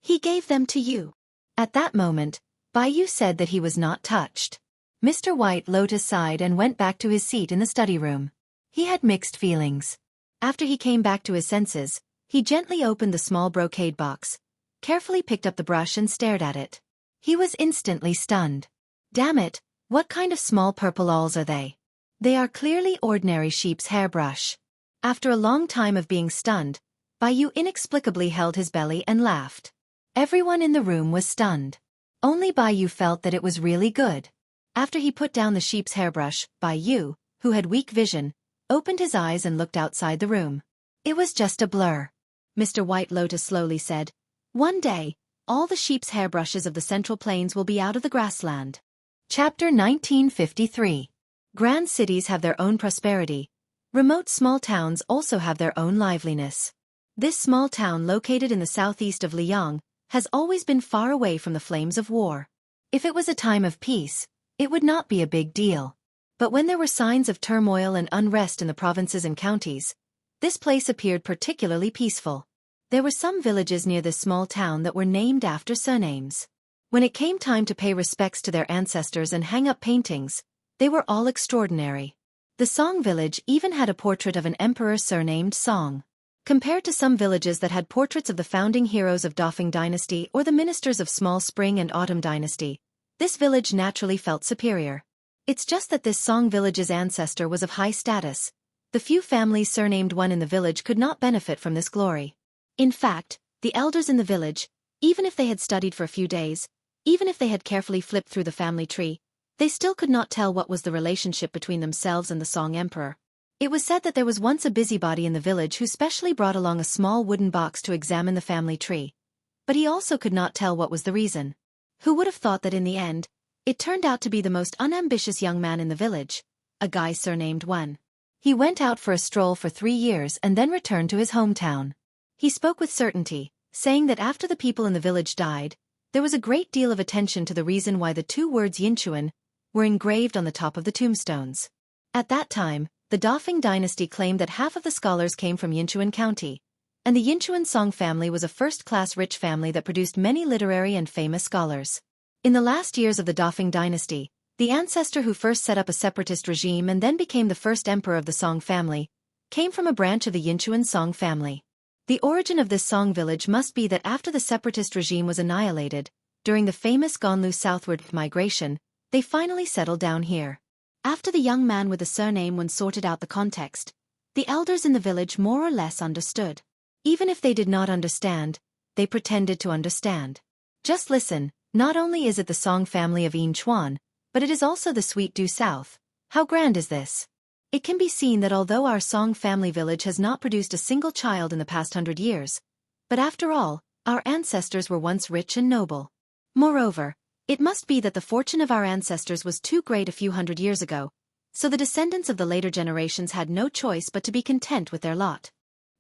He gave them to you. At that moment, Bai Yu said that he was not touched. Mr. White Lotus sighed and went back to his seat in the study room. He had mixed feelings. After he came back to his senses, he gently opened the small brocade box, carefully picked up the brush and stared at it. He was instantly stunned. Damn it, what kind of small purple awls are they? They are clearly ordinary sheep's hairbrush. After a long time of being stunned, Bai Yu inexplicably held his belly and laughed. Everyone in the room was stunned. Only Bai Yu felt that it was really good. After he put down the sheep's hairbrush, Bai Yu, who had weak vision, opened his eyes and looked outside the room. It was just a blur. Mr. White Lotus slowly said, One day, all the sheep's hairbrushes of the Central Plains will be out of the grassland. Chapter 1953. Grand cities have their own prosperity. Remote small towns also have their own liveliness. This small town located in the southeast of Liang has always been far away from the flames of war. If it was a time of peace, it would not be a big deal. But when there were signs of turmoil and unrest in the provinces and counties, this place appeared particularly peaceful. There were some villages near this small town that were named after surnames. When it came time to pay respects to their ancestors and hang up paintings, they were all extraordinary. The Song village even had a portrait of an emperor surnamed Song. Compared to some villages that had portraits of the founding heroes of Dafeng dynasty or the ministers of Small Spring and Autumn dynasty, this village naturally felt superior. It's just that this Song village's ancestor was of high status. The few families surnamed one in the village could not benefit from this glory. In fact, the elders in the village, even if they had studied for a few days, even if they had carefully flipped through the family tree, They still could not tell what was the relationship between themselves and the Song Emperor. It was said that there was once a busybody in the village who specially brought along a small wooden box to examine the family tree. But he also could not tell what was the reason. Who would have thought that in the end, it turned out to be the most unambitious young man in the village, a guy surnamed Wen. He went out for a stroll for 3 years and then returned to his hometown. He spoke with certainty, saying that after the people in the village died, there was a great deal of attention to the reason why the 2 words Yinchuan were engraved on the top of the tombstones. At that time, the Dafeng dynasty claimed that half of the scholars came from Yinchuan County, and the Yinchuan Song family was a first-class rich family that produced many literary and famous scholars. In the last years of the Dafeng dynasty, the ancestor who first set up a separatist regime and then became the first emperor of the Song family came from a branch of the Yinchuan Song family. The origin of this Song village must be that after the separatist regime was annihilated, during the famous Ganlu southward migration, they finally settled down here. After the young man with the surname Wen sorted out the context, the elders in the village more or less understood. Even if they did not understand, they pretended to understand. Just listen, not only is it the Song family of Yin Chuan, but it is also the Sweet Due South. How grand is this? It can be seen that although our Song family village has not produced a single child in the past 100 years, but after all, our ancestors were once rich and noble. Moreover, it must be that the fortune of our ancestors was too great a few hundred years ago, so the descendants of the later generations had no choice but to be content with their lot.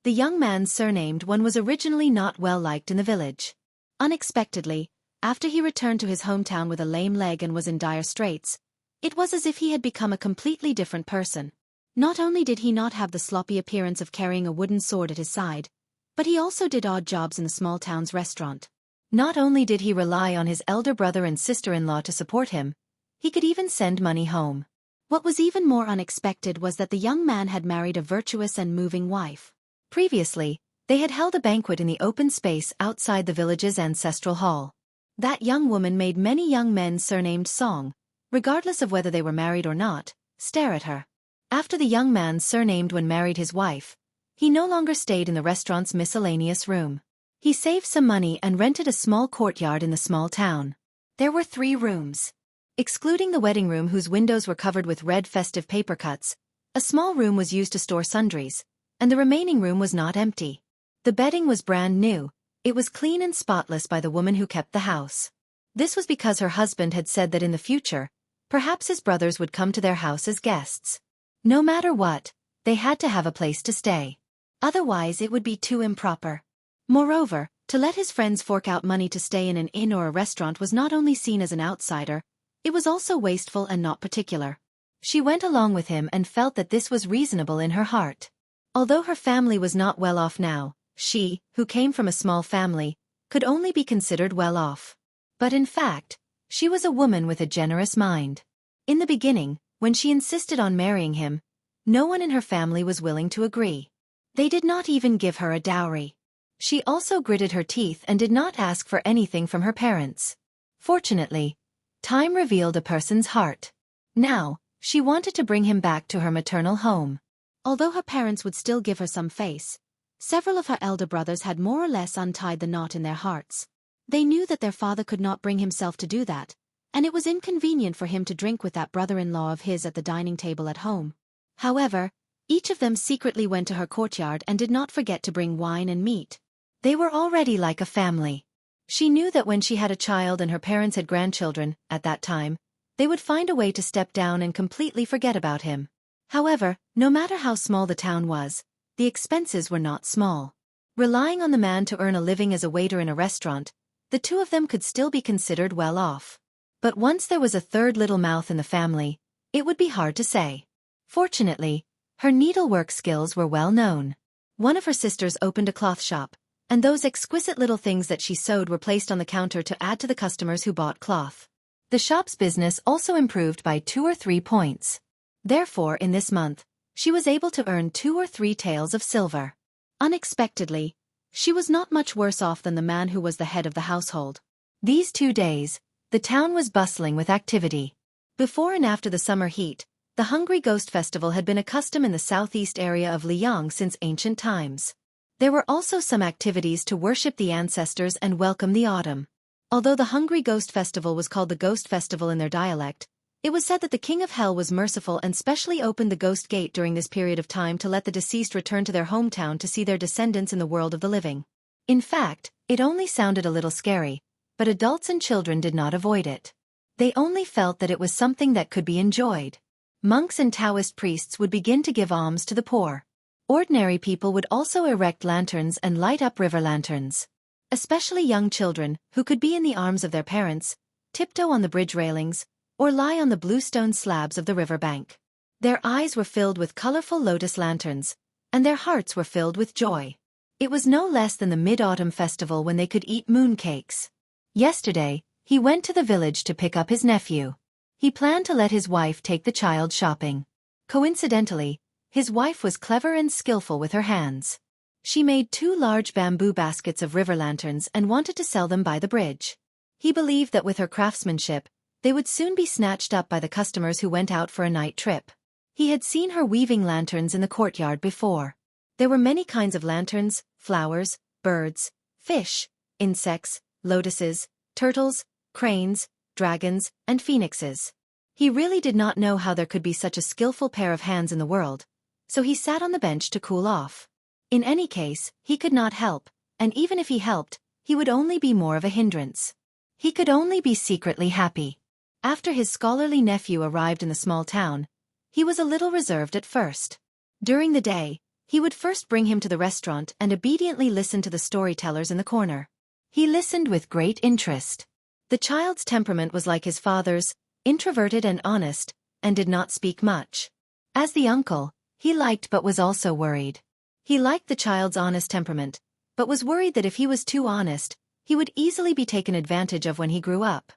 The young man surnamed Wen was originally not well liked in the village. Unexpectedly, after he returned to his hometown with a lame leg and was in dire straits, it was as if he had become a completely different person. Not only did he not have the sloppy appearance of carrying a wooden sword at his side, but he also did odd jobs in the small town's restaurant. Not only did he rely on his elder brother and sister-in-law to support him, he could even send money home. What was even more unexpected was that the young man had married a virtuous and moving wife. Previously, they had held a banquet in the open space outside the village's ancestral hall. That young woman made many young men surnamed Song, regardless of whether they were married or not, stare at her. After the young man surnamed Wen married his wife, he no longer stayed in the restaurant's miscellaneous room. He saved some money and rented a small courtyard in the small town. There were 3 rooms. Excluding the wedding room whose windows were covered with red festive paper cuts, a small room was used to store sundries, and the remaining room was not empty. The bedding was brand new, it was clean and spotless by the woman who kept the house. This was because her husband had said that in the future, perhaps his brothers would come to their house as guests. No matter what, they had to have a place to stay. Otherwise it would be too improper. Moreover, to let his friends fork out money to stay in an inn or a restaurant was not only seen as an outsider, it was also wasteful and not particular. She went along with him and felt that this was reasonable in her heart. Although her family was not well off now, she, who came from a small family, could only be considered well off. But in fact, she was a woman with a generous mind. In the beginning, when she insisted on marrying him, no one in her family was willing to agree. They did not even give her a dowry. She also gritted her teeth and did not ask for anything from her parents. Fortunately, time revealed a person's heart. Now, she wanted to bring him back to her maternal home. Although her parents would still give her some face, several of her elder brothers had more or less untied the knot in their hearts. They knew that their father could not bring himself to do that, and it was inconvenient for him to drink with that brother-in-law of his at the dining table at home. However, each of them secretly went to her courtyard and did not forget to bring wine and meat. They were already like a family. She knew that when she had a child and her parents had grandchildren, at that time, they would find a way to step down and completely forget about him. However, no matter how small the town was, the expenses were not small. Relying on the man to earn a living as a waiter in a restaurant, the 2 of them could still be considered well off. But once there was a 3rd little mouth in the family, it would be hard to say. Fortunately, her needlework skills were well known. One of her sisters opened a cloth shop, and those exquisite little things that she sewed were placed on the counter to add to the customers who bought cloth. The shop's business also improved by 2 or 3 points. Therefore, in this month, she was able to earn 2 or 3 taels of silver. Unexpectedly, she was not much worse off than the man who was the head of the household. These 2 days, the town was bustling with activity. Before and after the summer heat, the Hungry Ghost Festival had been a custom in the southeast area of Liang since ancient times. There were also some activities to worship the ancestors and welcome the autumn. Although the Hungry Ghost Festival was called the Ghost Festival in their dialect, It was said that the king of hell was merciful and specially opened the ghost gate during this period of time to let the deceased return to their hometown to see their descendants in the world of the living. In fact, it only sounded a little scary, but adults and children did not avoid it. They only felt that it was something that could be enjoyed. Monks and Taoist priests would begin to give alms to the poor. Ordinary people would also erect lanterns and light up river lanterns. Especially young children, who could be in the arms of their parents, tiptoe on the bridge railings, or lie on the blue stone slabs of the riverbank. Their eyes were filled with colorful lotus lanterns, and their hearts were filled with joy. It was no less than the Mid-Autumn Festival when they could eat mooncakes. Yesterday, he went to the village to pick up his nephew. He planned to let his wife take the child shopping. Coincidentally, his wife was clever and skillful with her hands. She made 2 large bamboo baskets of river lanterns and wanted to sell them by the bridge. He believed that with her craftsmanship, they would soon be snatched up by the customers who went out for a night trip. He had seen her weaving lanterns in the courtyard before. There were many kinds of lanterns, flowers, birds, fish, insects, lotuses, turtles, cranes, dragons, and phoenixes. He really did not know how there could be such a skillful pair of hands in the world, so he sat on the bench to cool off. In any case, he could not help, and even if he helped, he would only be more of a hindrance. He could only be secretly happy. After his scholarly nephew arrived in the small town, he was a little reserved at first. During the day, he would first bring him to the restaurant and obediently listen to the storytellers in the corner. He listened with great interest. The child's temperament was like his father's, introverted and honest, and did not speak much. As the uncle, he liked but was also worried. He liked the child's honest temperament, but was worried that if he was too honest, he would easily be taken advantage of when he grew up.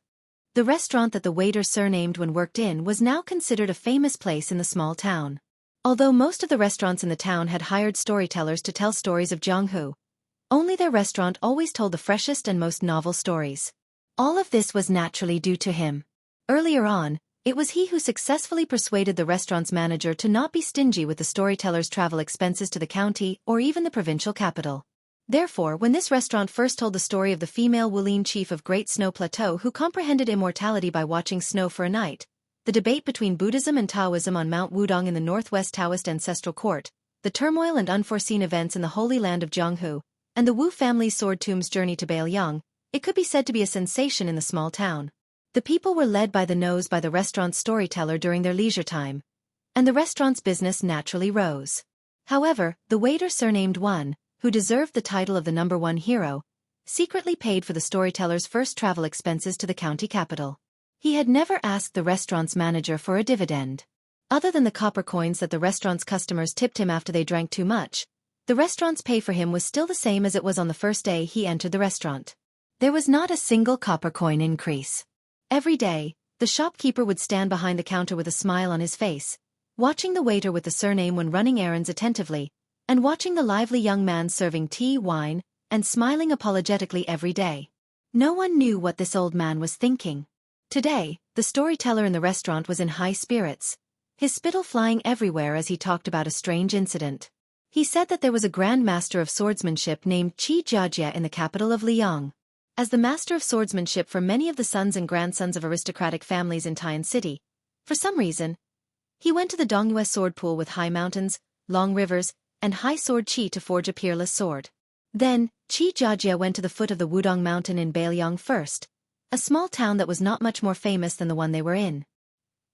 The restaurant that the waiter surnamed when worked in was now considered a famous place in the small town. Although most of the restaurants in the town had hired storytellers to tell stories of Jianghu, only their restaurant always told the freshest and most novel stories. All of this was naturally due to him. Earlier on, it was he who successfully persuaded the restaurant's manager to not be stingy with the storyteller's travel expenses to the county or even the provincial capital. Therefore, when this restaurant first told the story of the female Wulin chief of Great Snow Plateau who comprehended immortality by watching snow for a night, the debate between Buddhism and Taoism on Mount Wudong in the northwest Taoist ancestral court, the turmoil and unforeseen events in the holy land of Jianghu, and the Wu family's sword tomb's journey to Bailiang, it could be said to be a sensation in the small town. The people were led by the nose by the restaurant's storyteller during their leisure time, and the restaurant's business naturally rose. However, the waiter surnamed One, who deserved the title of the #1 hero, secretly paid for the storyteller's first travel expenses to the county capital. He had never asked the restaurant's manager for a dividend. Other than the copper coins that the restaurant's customers tipped him after they drank too much, the restaurant's pay for him was still the same as it was on the first day he entered the restaurant. There was not a single copper coin increase. Every day, the shopkeeper would stand behind the counter with a smile on his face, watching the waiter with the surname when running errands attentively, and watching the lively young man serving tea, wine, and smiling apologetically every day. No one knew what this old man was thinking. Today, the storyteller in the restaurant was in high spirits, his spittle flying everywhere as he talked about a strange incident. He said that there was a grand master of swordsmanship named Qi Jiajia in the capital of Liang. As the master of swordsmanship for many of the sons and grandsons of aristocratic families in Tian City, for some reason, he went to the Dongyue sword pool with high mountains, long rivers, and high sword Qi to forge a peerless sword. Then, Qi Jiajia went to the foot of the Wudong mountain in Bailiang first, a small town that was not much more famous than the one they were in.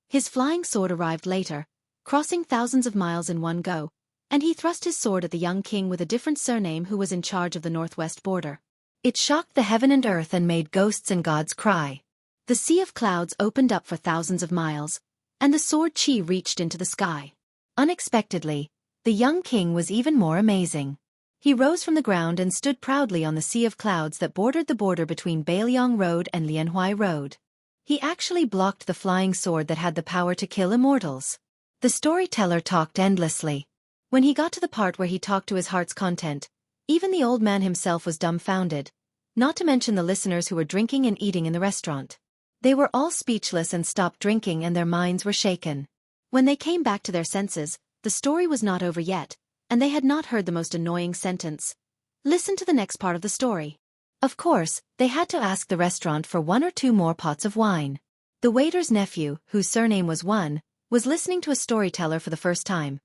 His flying sword arrived later, crossing thousands of miles in one go, and he thrust his sword at the young king with a different surname who was in charge of the northwest border. It shocked the heaven and earth and made ghosts and gods cry. The sea of clouds opened up for thousands of miles, and the sword Qi reached into the sky. Unexpectedly, the young king was even more amazing. He rose from the ground and stood proudly on the sea of clouds that bordered the border between Bailiang Road and Lianhuai Road. He actually blocked the flying sword that had the power to kill immortals. The storyteller talked endlessly. When he got to the part where he talked to his heart's content, even the old man himself was dumbfounded, not to mention the listeners who were drinking and eating in the restaurant. They were all speechless and stopped drinking and their minds were shaken. When they came back to their senses, the story was not over yet, and they had not heard the most annoying sentence. Listen to the next part of the story. Of course, they had to ask the restaurant for 1 or 2 more pots of wine. The waiter's nephew, whose surname was One, was listening to a storyteller for the first time.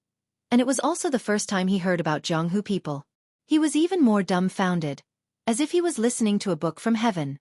And it was also the first time he heard about Jianghu people. He was even more dumbfounded, as if he was listening to a book from heaven.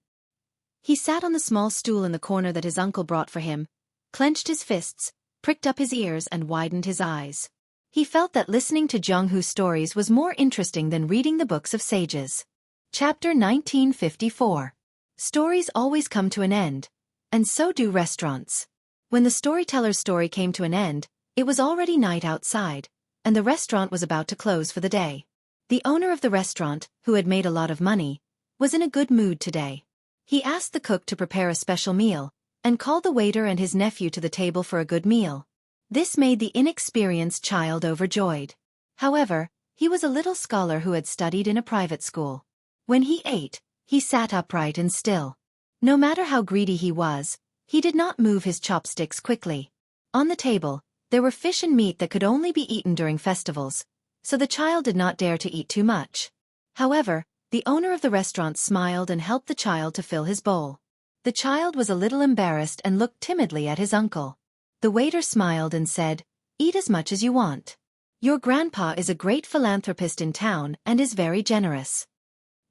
He sat on the small stool in the corner that his uncle brought for him, clenched his fists, pricked up his ears and widened his eyes. He felt that listening to Jianghu stories was more interesting than reading the books of sages. Chapter 1954. Stories always come to an end, and so do restaurants. When the storyteller's story came to an end, it was already night outside, and the restaurant was about to close for the day. The owner of the restaurant, who had made a lot of money, was in a good mood today. He asked the cook to prepare a special meal, and called the waiter and his nephew to the table for a good meal. This made the inexperienced child overjoyed. However, he was a little scholar who had studied in a private school. When he ate, he sat upright and still. No matter how greedy he was, he did not move his chopsticks quickly. On the table, there were fish and meat that could only be eaten during festivals, so the child did not dare to eat too much. However, the owner of the restaurant smiled and helped the child to fill his bowl. The child was a little embarrassed and looked timidly at his uncle. The waiter smiled and said, "Eat as much as you want. Your grandpa is a great philanthropist in town and is very generous."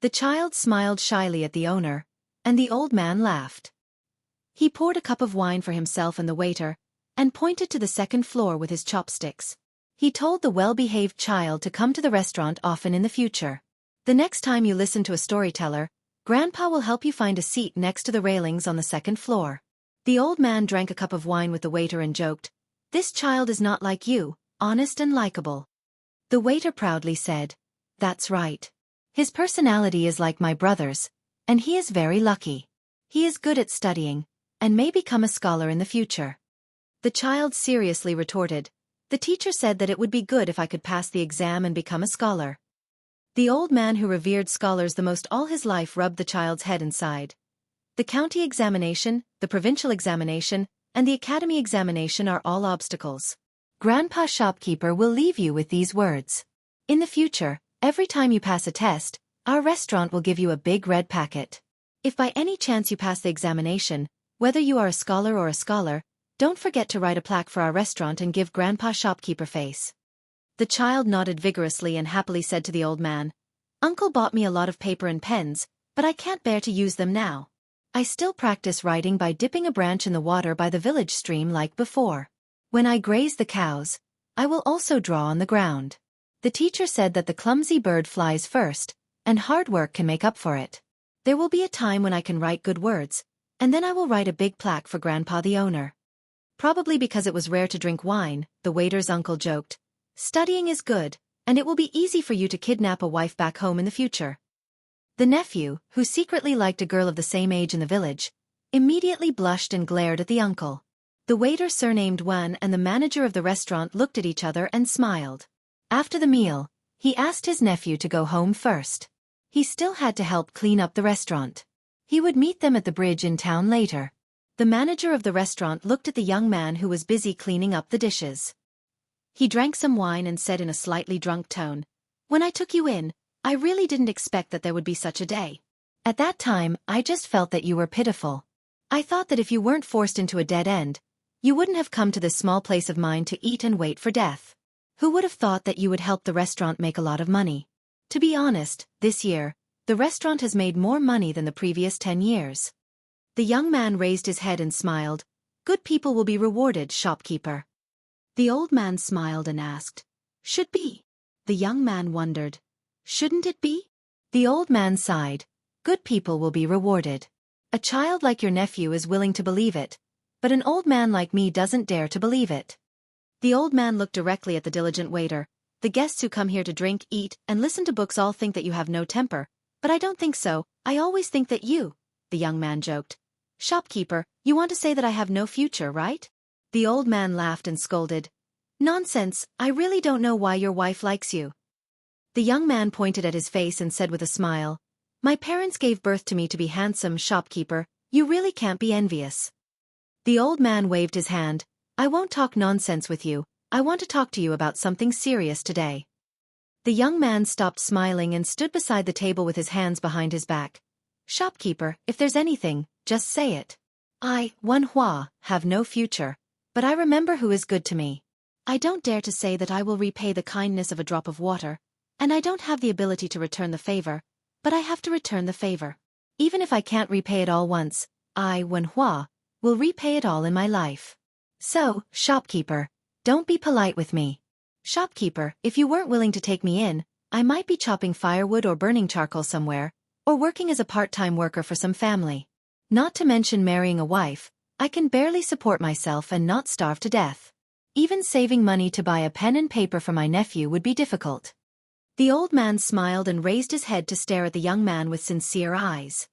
The child smiled shyly at the owner, and the old man laughed. He poured a cup of wine for himself and the waiter, and pointed to the second floor with his chopsticks. He told the well-behaved child to come to the restaurant often in the future. The next time you listen to a storyteller, Grandpa will help you find a seat next to the railings on the second floor. The old man drank a cup of wine with the waiter and joked, "This child is not like you, honest and likable." The waiter proudly said, "That's right. His personality is like my brother's, and he is very lucky. He is good at studying, and may become a scholar in the future." The child seriously retorted, "The teacher said that it would be good if I could pass the exam and become a scholar." The old man who revered scholars the most all his life rubbed the child's head and sighed. "The county examination, the provincial examination, and the academy examination are all obstacles. Grandpa Shopkeeper will leave you with these words. In the future, every time you pass a test, our restaurant will give you a big red packet. If by any chance you pass the examination, whether you are a scholar or a scholar, don't forget to write a plaque for our restaurant and give Grandpa Shopkeeper face." The child nodded vigorously and happily said to the old man, "Uncle bought me a lot of paper and pens, but I can't bear to use them now. I still practice writing by dipping a branch in the water by the village stream like before. When I graze the cows, I will also draw on the ground. The teacher said that the clumsy bird flies first, and hard work can make up for it. There will be a time when I can write good words, and then I will write a big plaque for Grandpa the owner." Probably because it was rare to drink wine, the waiter's uncle joked, "Studying is good, and it will be easy for you to kidnap a wife back home in the future." The nephew, who secretly liked a girl of the same age in the village, immediately blushed and glared at the uncle. The waiter surnamed Wan and the manager of the restaurant looked at each other and smiled. After the meal, he asked his nephew to go home first. He still had to help clean up the restaurant. He would meet them at the bridge in town later. The manager of the restaurant looked at the young man who was busy cleaning up the dishes. He drank some wine and said in a slightly drunk tone, "When I took you in, I really didn't expect that there would be such a day. At that time, I just felt that you were pitiful. I thought that if you weren't forced into a dead end, you wouldn't have come to this small place of mine to eat and wait for death. Who would have thought that you would help the restaurant make a lot of money? To be honest, this year, the restaurant has made more money than the previous 10 years. The young man raised his head and smiled, "Good people will be rewarded, shopkeeper." The old man smiled and asked, "Should be?" The young man wondered, "Shouldn't it be?" The old man sighed, "Good people will be rewarded. A child like your nephew is willing to believe it, but an old man like me doesn't dare to believe it." The old man looked directly at the diligent waiter. "The guests who come here to drink, eat, and listen to books all think that you have no temper, but I don't think so. I always think that you," the young man joked. "Shopkeeper, you want to say that I have no future, right?" The old man laughed and scolded, "Nonsense, I really don't know why your wife likes you." The young man pointed at his face and said with a smile, "My parents gave birth to me to be handsome, shopkeeper. You really can't be envious." The old man waved his hand, "I won't talk nonsense with you. I want to talk to you about something serious today." The young man stopped smiling and stood beside the table with his hands behind his back. "Shopkeeper, if there's anything, just say it." I, Wen Hua, have no future, but I remember who is good to me. I don't dare to say that I will repay the kindness of a drop of water, and I don't have the ability to return the favor, but I have to return the favor. Even if I can't repay it all once, I, Wen Hua, will repay it all in my life. So, shopkeeper, don't be polite with me. Shopkeeper, if you weren't willing to take me in, I might be chopping firewood or burning charcoal somewhere, or working as a part-time worker for some family. Not to mention marrying a wife, I can barely support myself and not starve to death. Even saving money to buy a pen and paper for my nephew would be difficult. The old man smiled and raised his head to stare at the young man with sincere eyes.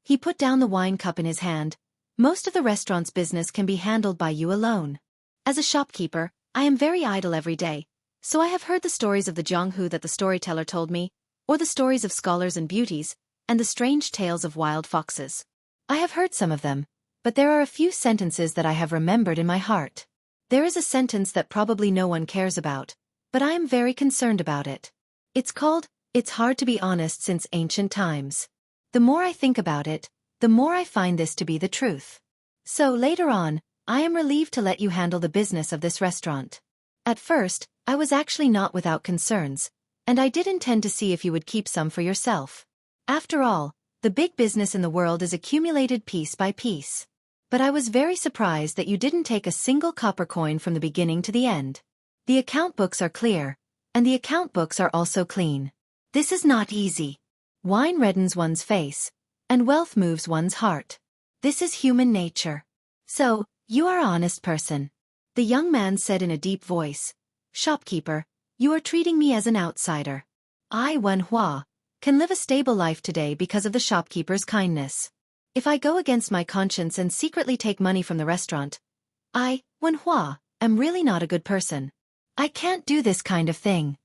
He put down the wine cup in his hand. Most of the restaurant's business can be handled by you alone. As a shopkeeper, I am very idle every day, so I have heard the stories of the Jianghu that the storyteller told me, or the stories of scholars and beauties, and the strange tales of wild foxes. I have heard some of them, but there are a few sentences that I have remembered in my heart. There is a sentence that probably no one cares about, but I am very concerned about it. It's called, "It's hard to be honest since ancient times." The more I think about it, the more I find this to be the truth. So later on, I am relieved to let you handle the business of this restaurant. At first, I was actually not without concerns, and I did intend to see if you would keep some for yourself. After all, the big business in the world is accumulated piece by piece. But I was very surprised that you didn't take a single copper coin from the beginning to the end. The account books are clear, and the account books are also clean. This is not easy. Wine reddens one's face, and wealth moves one's heart. This is human nature. So, you are an honest person. The young man said in a deep voice. Shopkeeper, you are treating me as an outsider. I, Wen Hua, can live a stable life today because of the shopkeeper's kindness. If I go against my conscience and secretly take money from the restaurant, I, Wen Hua, am really not a good person. I can't do this kind of thing.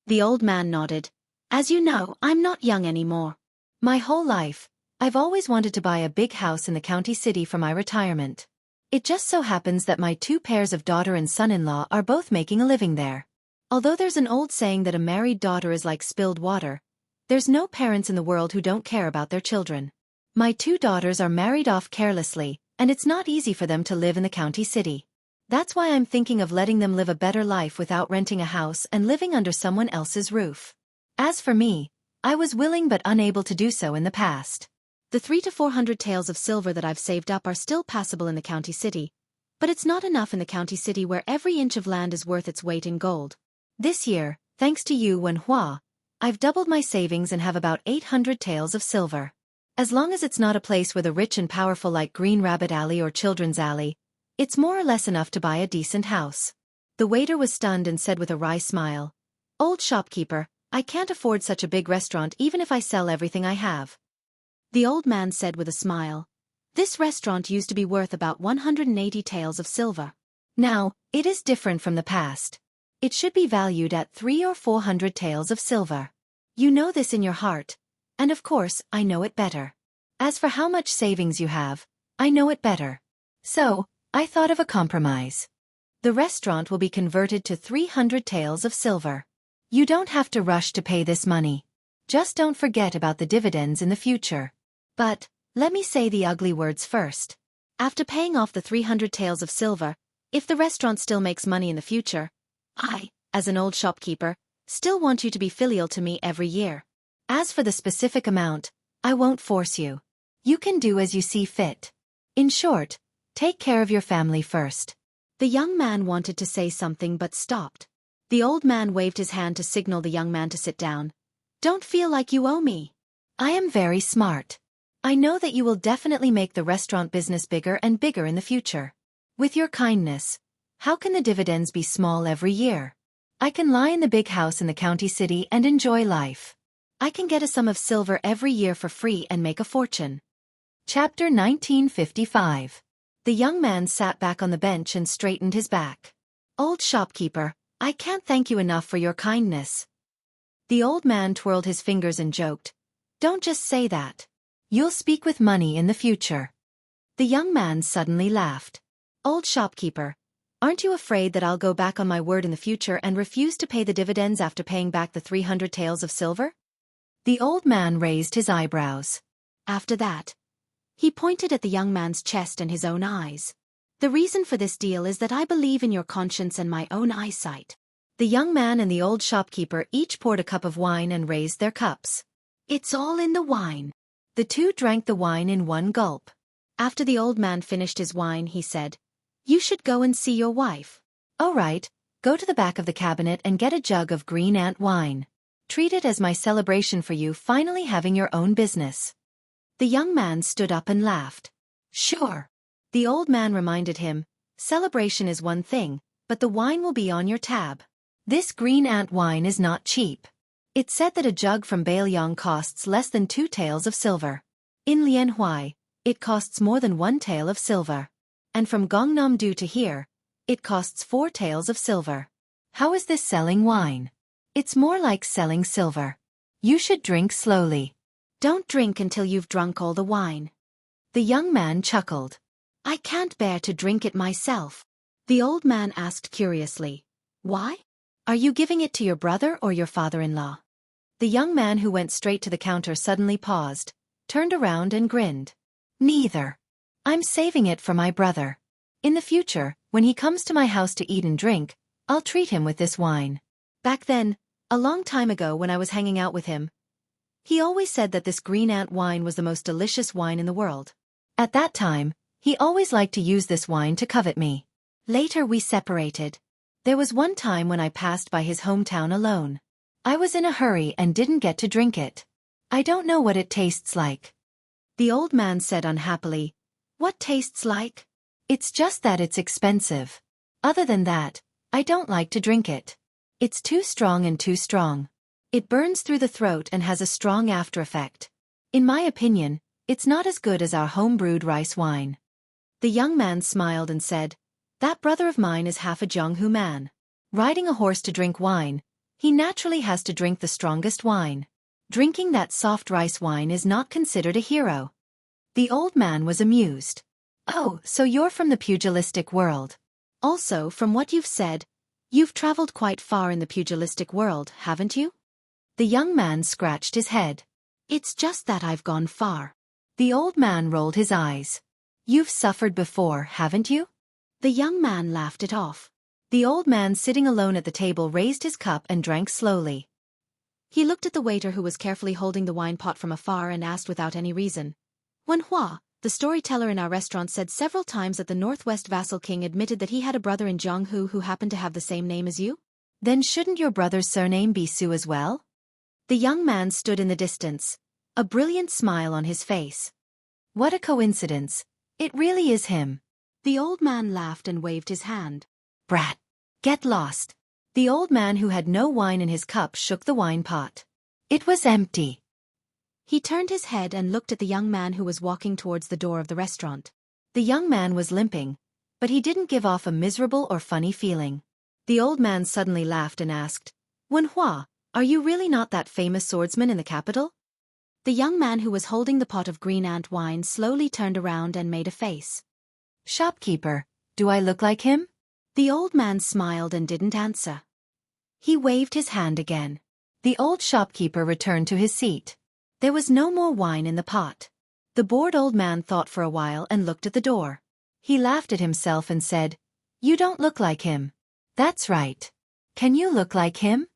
The old man nodded. As you know, I'm not young anymore. My whole life, I've always wanted to buy a big house in the county city for my retirement. It just so happens that my 2 pairs of daughter and son-in-law are both making a living there. Although there's an old saying that a married daughter is like spilled water, there's no parents in the world who don't care about their children. My 2 daughters are married off carelessly, and it's not easy for them to live in the county city. That's why I'm thinking of letting them live a better life without renting a house and living under someone else's roof. As for me, I was willing but unable to do so in the past. The 300 to 400 taels of silver that I've saved up are still passable in the county city, but it's not enough in the county city where every inch of land is worth its weight in gold. This year, thanks to you, Wen Hua, I've doubled my savings and have about 800 taels of silver. As long as it's not a place where the rich and powerful like Green Rabbit Alley or Children's Alley, it's more or less enough to buy a decent house. The waiter was stunned and said with a wry smile, Old shopkeeper, I can't afford such a big restaurant even if I sell everything I have. The old man said with a smile, This restaurant used to be worth about 180 taels of silver. Now, it is different from the past. It should be valued at 300 or 400 taels of silver. You know this in your heart, and of course, I know it better. As for how much savings you have, I know it better. So, I thought of a compromise. The restaurant will be converted to 300 taels of silver. You don't have to rush to pay this money. Just don't forget about the dividends in the future. But, let me say the ugly words first. After paying off the 300 taels of silver, if the restaurant still makes money in the future, I, as an old shopkeeper, still want you to be filial to me every year. As for the specific amount, I won't force you. You can do as you see fit. In short, take care of your family first. The young man wanted to say something but stopped. The old man waved his hand to signal the young man to sit down. Don't feel like you owe me. I am very smart. I know that you will definitely make the restaurant business bigger and bigger in the future. With your kindness, how can the dividends be small every year? I can lie in the big house in the county city and enjoy life. I can get a sum of silver every year for free and make a fortune. Chapter 1955. The young man sat back on the bench and straightened his back. Old shopkeeper, I can't thank you enough for your kindness. The old man twirled his fingers and joked. Don't just say that. You'll speak with money in the future. The young man suddenly laughed. Old shopkeeper, aren't you afraid that I'll go back on my word in the future and refuse to pay the dividends after paying back the 300 taels of silver? The old man raised his eyebrows. After that, He pointed at the young man's chest and his own eyes. "The reason for this deal is that I believe in your conscience and my own eyesight." The young man and the old shopkeeper each poured a cup of wine and raised their cups. "It's all in the wine." The two drank the wine in one gulp. After the old man finished his wine, he said, "You should go and see your wife." "All right, go to the back of the cabinet and get a jug of green ant wine. Treat it as my celebration for you finally having your own business." The young man stood up and laughed. "Sure." The old man reminded him, "Celebration is one thing, but the wine will be on your tab. This green ant wine is not cheap. It's said that a jug from Baelyong costs less than 2 taels of silver. In Lianhuai, it costs more than 1 tael of silver. And from Gongnam-do to here, it costs 4 taels of silver. How is this selling wine? It's more like selling silver. You should drink slowly. Don't drink until you've drunk all the wine." The young man chuckled. "I can't bear to drink it myself." The old man asked curiously, "Why? Are you giving it to your brother or your father-in-law?" The young man who went straight to the counter suddenly paused, turned around and grinned. "Neither. I'm saving it for my brother. In the future, when he comes to my house to eat and drink, I'll treat him with this wine. Back then, a long time ago when I was hanging out with him, he always said that this green ant wine was the most delicious wine in the world. At that time, he always liked to use this wine to covet me. Later we separated. There was one time when I passed by his hometown alone. I was in a hurry and didn't get to drink it. I don't know what it tastes like." The old man said unhappily, "What tastes like? It's just that it's expensive. Other than that, I don't like to drink it. It's too strong and too strong. It burns through the throat and has a strong after effect. In my opinion, it's not as good as our home-brewed rice wine." The young man smiled and said, "That brother of mine is half a Jianghu man. Riding a horse to drink wine, he naturally has to drink the strongest wine. Drinking that soft rice wine is not considered a hero." The old man was amused. "Oh, so you're from the pugilistic world. Also, from what you've said, you've traveled quite far in the pugilistic world, haven't you?" The young man scratched his head. "It's just that I've gone far." The old man rolled his eyes. "You've suffered before, haven't you?" The young man laughed it off. The old man sitting alone at the table raised his cup and drank slowly. He looked at the waiter who was carefully holding the wine pot from afar and asked without any reason, "Wen Hua, the storyteller in our restaurant, said several times that the Northwest Vassal King admitted that he had a brother in Jianghu who happened to have the same name as you? Then shouldn't your brother's surname be Su as well?" The young man stood in the distance, a brilliant smile on his face. "What a coincidence. It really is him." The old man laughed and waved his hand. "Brat! Get lost." The old man who had no wine in his cup shook the wine pot. It was empty. He turned his head and looked at the young man who was walking towards the door of the restaurant. The young man was limping, but he didn't give off a miserable or funny feeling. The old man suddenly laughed and asked, "Wen Hua, are you really not that famous swordsman in the capital?" The young man who was holding the pot of green ant wine slowly turned around and made a face. "Shopkeeper, do I look like him?" The old man smiled and didn't answer. He waved his hand again. The old shopkeeper returned to his seat. There was no more wine in the pot. The bored old man thought for a while and looked at the door. He laughed at himself and said, "You don't look like him." "That's right. Can you look like him?"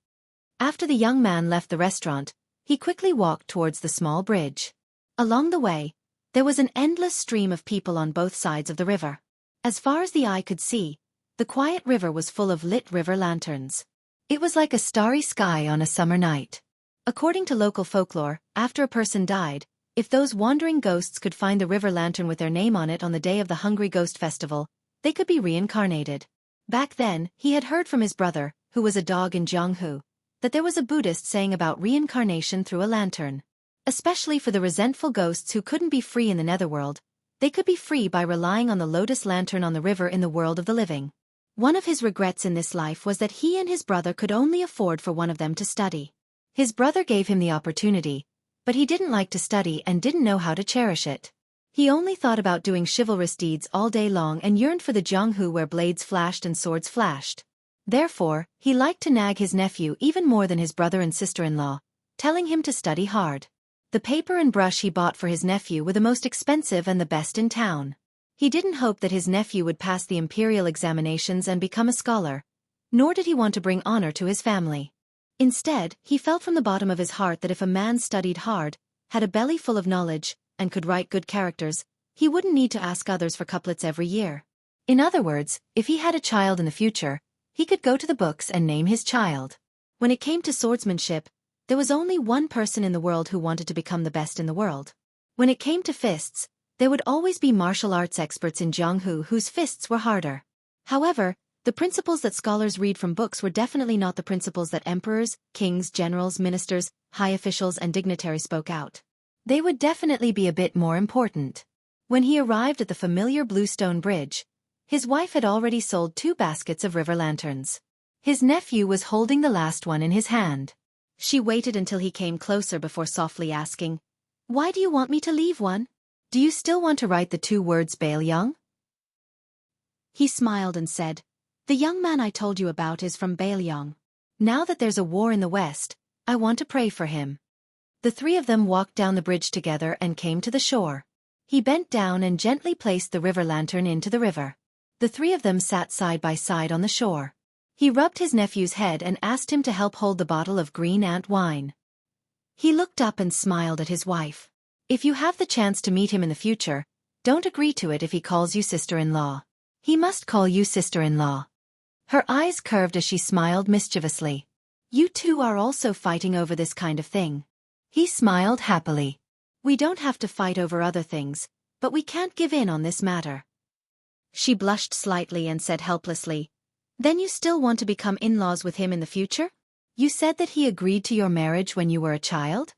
After the young man left the restaurant, he quickly walked towards the small bridge. Along the way, there was an endless stream of people on both sides of the river. As far as the eye could see, the quiet river was full of lit river lanterns. It was like a starry sky on a summer night. According to local folklore, after a person died, if those wandering ghosts could find the river lantern with their name on it on the day of the Hungry Ghost Festival, they could be reincarnated. Back then, he had heard from his brother, who was a dog in Jianghu, that there was a Buddhist saying about reincarnation through a lantern. Especially for the resentful ghosts who couldn't be free in the netherworld, they could be free by relying on the lotus lantern on the river in the world of the living. One of his regrets in this life was that he and his brother could only afford for one of them to study. His brother gave him the opportunity, but he didn't like to study and didn't know how to cherish it. He only thought about doing chivalrous deeds all day long and yearned for the Jianghu where blades flashed and swords flashed. Therefore, he liked to nag his nephew even more than his brother and sister-in-law, telling him to study hard. The paper and brush he bought for his nephew were the most expensive and the best in town. He didn't hope that his nephew would pass the imperial examinations and become a scholar, nor did he want to bring honor to his family. Instead, he felt from the bottom of his heart that if a man studied hard, had a belly full of knowledge, and could write good characters, he wouldn't need to ask others for couplets every year. In other words, if he had a child in the future, he could go to the books and name his child. When it came to swordsmanship, there was only one person in the world who wanted to become the best in the world. When it came to fists, there would always be martial arts experts in Jianghu whose fists were harder. However, the principles that scholars read from books were definitely not the principles that emperors, kings, generals, ministers, high officials and dignitaries spoke out. They would definitely be a bit more important. When he arrived at the familiar Bluestone Bridge, his wife had already sold 2 baskets of river lanterns. His nephew was holding the last one in his hand. She waited until he came closer before softly asking, "Why do you want me to leave one? Do you still want to write the 2 words Baelyang?" He smiled and said, "The young man I told you about is from Baelyang. Now that there's a war in the west, I want to pray for him." The 3 of them walked down the bridge together and came to the shore. He bent down and gently placed the river lantern into the river. The 3 of them sat side by side on the shore. He rubbed his nephew's head and asked him to help hold the bottle of green ant wine. He looked up and smiled at his wife. "If you have the chance to meet him in the future, don't agree to it if he calls you sister-in-law. He must call you sister-in-law." Her eyes curved as she smiled mischievously. "You 2 are also fighting over this kind of thing." He smiled happily. "We don't have to fight over other things, but we can't give in on this matter." She blushed slightly and said helplessly, "Then you still want to become in-laws with him in the future? You said that he agreed to your marriage when you were a child?"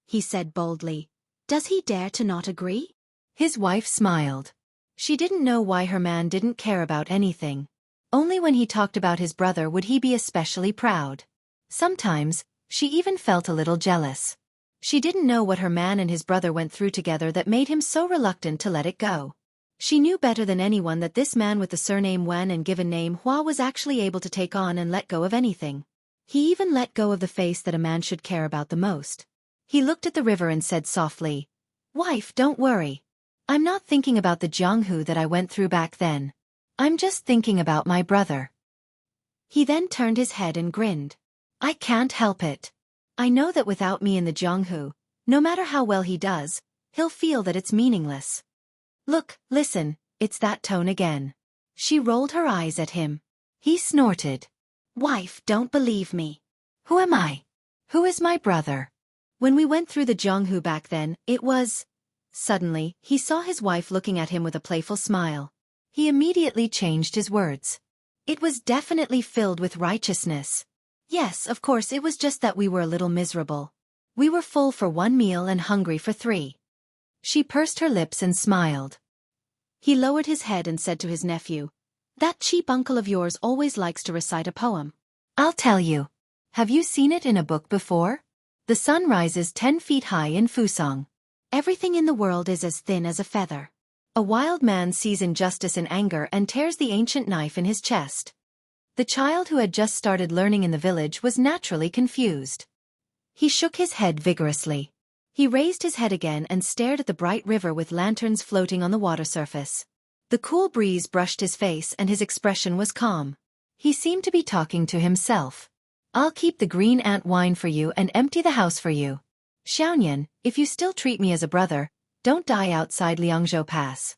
He said boldly, "Does he dare to not agree?" His wife smiled. She didn't know why her man didn't care about anything. Only when he talked about his brother would he be especially proud. Sometimes, she even felt a little jealous. She didn't know what her man and his brother went through together that made him so reluctant to let it go. She knew better than anyone that this man with the surname Wen and given name Hua was actually able to take on and let go of anything. He even let go of the face that a man should care about the most. He looked at the river and said softly, "Wife, don't worry. I'm not thinking about the Jianghu that I went through back then. I'm just thinking about my brother." He then turned his head and grinned. "I can't help it. I know that without me in the Jianghu, no matter how well he does, he'll feel that it's meaningless." "Look, listen, it's that tone again." She rolled her eyes at him. He snorted. "Wife, don't believe me." "Who am I? Who is my brother?" "When we went through the Jianghu back then, it was—" Suddenly, he saw his wife looking at him with a playful smile. He immediately changed his words. "It was definitely filled with righteousness. Yes, of course it was just that we were a little miserable. We were full for 1 meal and hungry for 3. She pursed her lips and smiled. He lowered his head and said to his nephew, "That cheap uncle of yours always likes to recite a poem. I'll tell you. Have you seen it in a book before? The sun rises 10 feet high in Fusang. Everything in the world is as thin as a feather. A wild man sees injustice in anger and tears the ancient knife in his chest." The child who had just started learning in the village was naturally confused. He shook his head vigorously. He raised his head again and stared at the bright river with lanterns floating on the water surface. The cool breeze brushed his face and his expression was calm. He seemed to be talking to himself. "I'll keep the green ant wine for you and empty the house for you. Xiaoyan, if you still treat me as a brother, don't die outside Liangzhou Pass."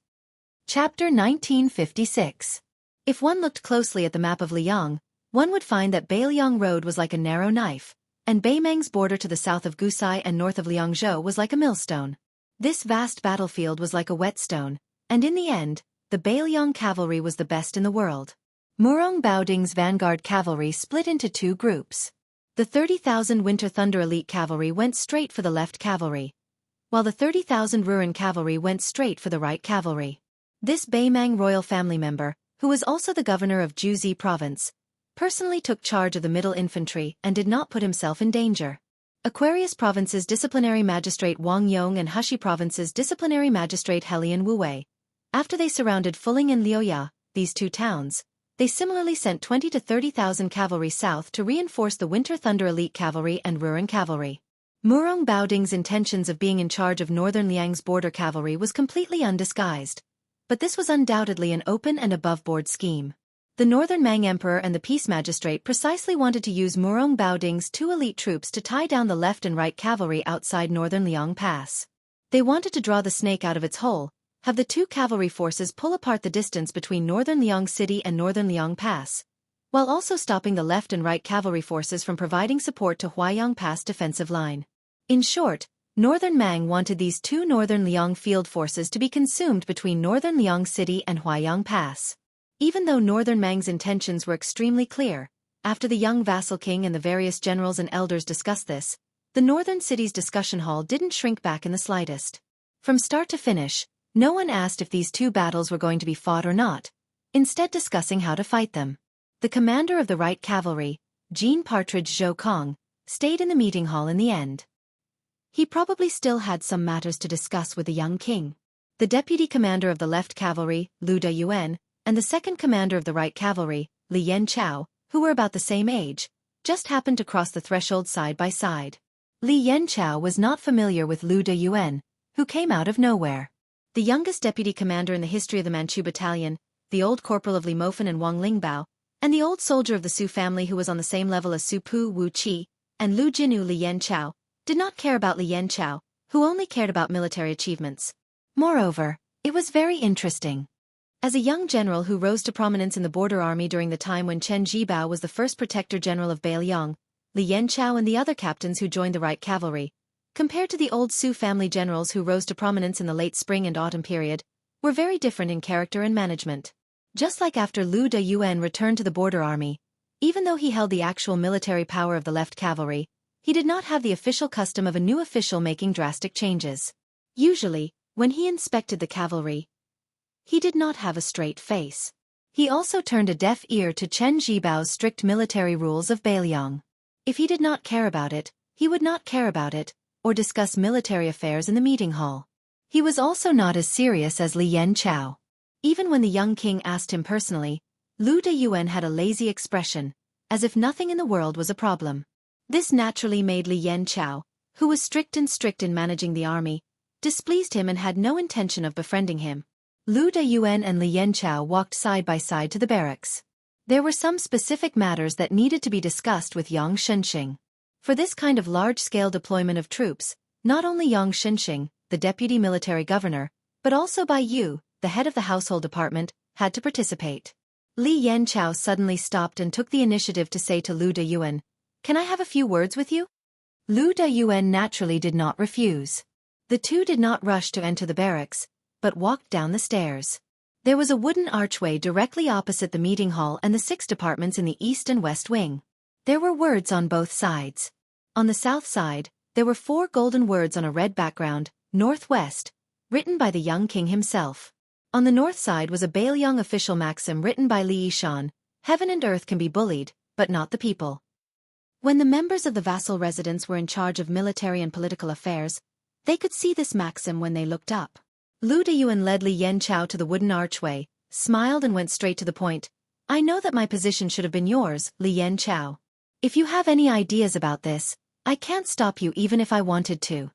Chapter 1956. If one looked closely at the map of Liang, one would find that Bailiang Road was like a narrow knife, and Beimang's border to the south of Gusai and north of Liangzhou was like a millstone. This vast battlefield was like a whetstone, and in the end, the Bailiang cavalry was the best in the world. Murong Baoding's vanguard cavalry split into 2 groups. The 30,000 Winter Thunder Elite Cavalry went straight for the left cavalry, while the 30,000 Ruren Cavalry went straight for the right cavalry. This Beimang royal family member, who was also the governor of Juzi province, personally took charge of the middle infantry and did not put himself in danger. Aquarius province's disciplinary magistrate Wang Yong and Hushi province's disciplinary magistrate Helian Wuwei. After they surrounded Fuling and Liuya, these 2 towns, they similarly sent 20 to 30,000 cavalry south to reinforce the Winter Thunder Elite Cavalry and Ruren Cavalry. Murong Baoding's intentions of being in charge of Northern Liang's border cavalry was completely undisguised. But this was undoubtedly an open and above-board scheme. The Northern Mang Emperor and the Peace Magistrate precisely wanted to use Murong Baoding's 2 elite troops to tie down the left and right cavalry outside Northern Liang Pass. They wanted to draw the snake out of its hole, have the 2 cavalry forces pull apart the distance between Northern Liang City and Northern Liang Pass, while also stopping the left and right cavalry forces from providing support to Huaiyang Pass defensive line. In short, Northern Mang wanted these 2 Northern Liang field forces to be consumed between Northern Liang City and Huaiyang Pass. Even though Northern Mang's intentions were extremely clear, after the young vassal king and the various generals and elders discussed this, the Northern City's discussion hall didn't shrink back in the slightest. From start to finish, no one asked if these 2 battles were going to be fought or not, instead discussing how to fight them. The commander of the right cavalry, Jean Partridge Zhou Kong, stayed in the meeting hall in the end. He probably still had some matters to discuss with the young king. The deputy commander of the left cavalry, Lu Dayuan, and the second commander of the right cavalry, Li Yanchao, who were about the same age, just happened to cross the threshold side by side. Li Yanchao was not familiar with Lu Dayuan, who came out of nowhere. The youngest deputy commander in the history of the Manchu battalion, the old corporal of Li Mofan and Wang Lingbao, and the old soldier of the Su family who was on the same level as Su Pu Wu Qi, and Lu Jinu Li Yanchao, did not care about Li Yanchao, who only cared about military achievements. Moreover, it was very interesting. As a young general who rose to prominence in the border army during the time when Chen Jibao was the first protector general of Beiliang, Li Yanchao and the other captains who joined the right cavalry, compared to the old Su family generals who rose to prominence in the late spring and autumn period, were very different in character and management. Just like after Lu Dayuan returned to the border army, even though he held the actual military power of the left cavalry, he did not have the official custom of a new official making drastic changes. Usually, when he inspected the cavalry, he did not have a straight face. He also turned a deaf ear to Chen Jibao's strict military rules of Beiliang. If he did not care about it, he would not care about it, or discuss military affairs in the meeting hall. He was also not as serious as Li Yanchao. Even when the young king asked him personally, Lu Dayuan had a lazy expression, as if nothing in the world was a problem. This naturally made Li Yanchao, who was strict in managing the army, displeased him and had no intention of befriending him. Lu Dayuan and Li Yanchao walked side by side to the barracks. There were some specific matters that needed to be discussed with Yang Shenxing. For this kind of large-scale deployment of troops, not only Yang Shenxing, the deputy military governor, but also Bai Yu, the head of the household department, had to participate. Li Yanchao suddenly stopped and took the initiative to say to Lu Dayuan, "Can I have a few words with you?" Lu Dayuan naturally did not refuse. The 2 did not rush to enter the barracks, but walked down the stairs. There was a wooden archway directly opposite the meeting hall and the 6 departments in the east and west wing. There were words on both sides. On the south side, there were 4 golden words on a red background, Northwest, written by the young king himself. On the north side was a Beiliang official maxim written by Li Yishan, "Heaven and earth can be bullied, but not the people." When the members of the vassal residence were in charge of military and political affairs, they could see this maxim when they looked up. Lu Dayuan led Li Yanchao to the wooden archway, smiled and went straight to the point. "I know that my position should have been yours, Li Yanchao. If you have any ideas about this, I can't stop you even if I wanted to."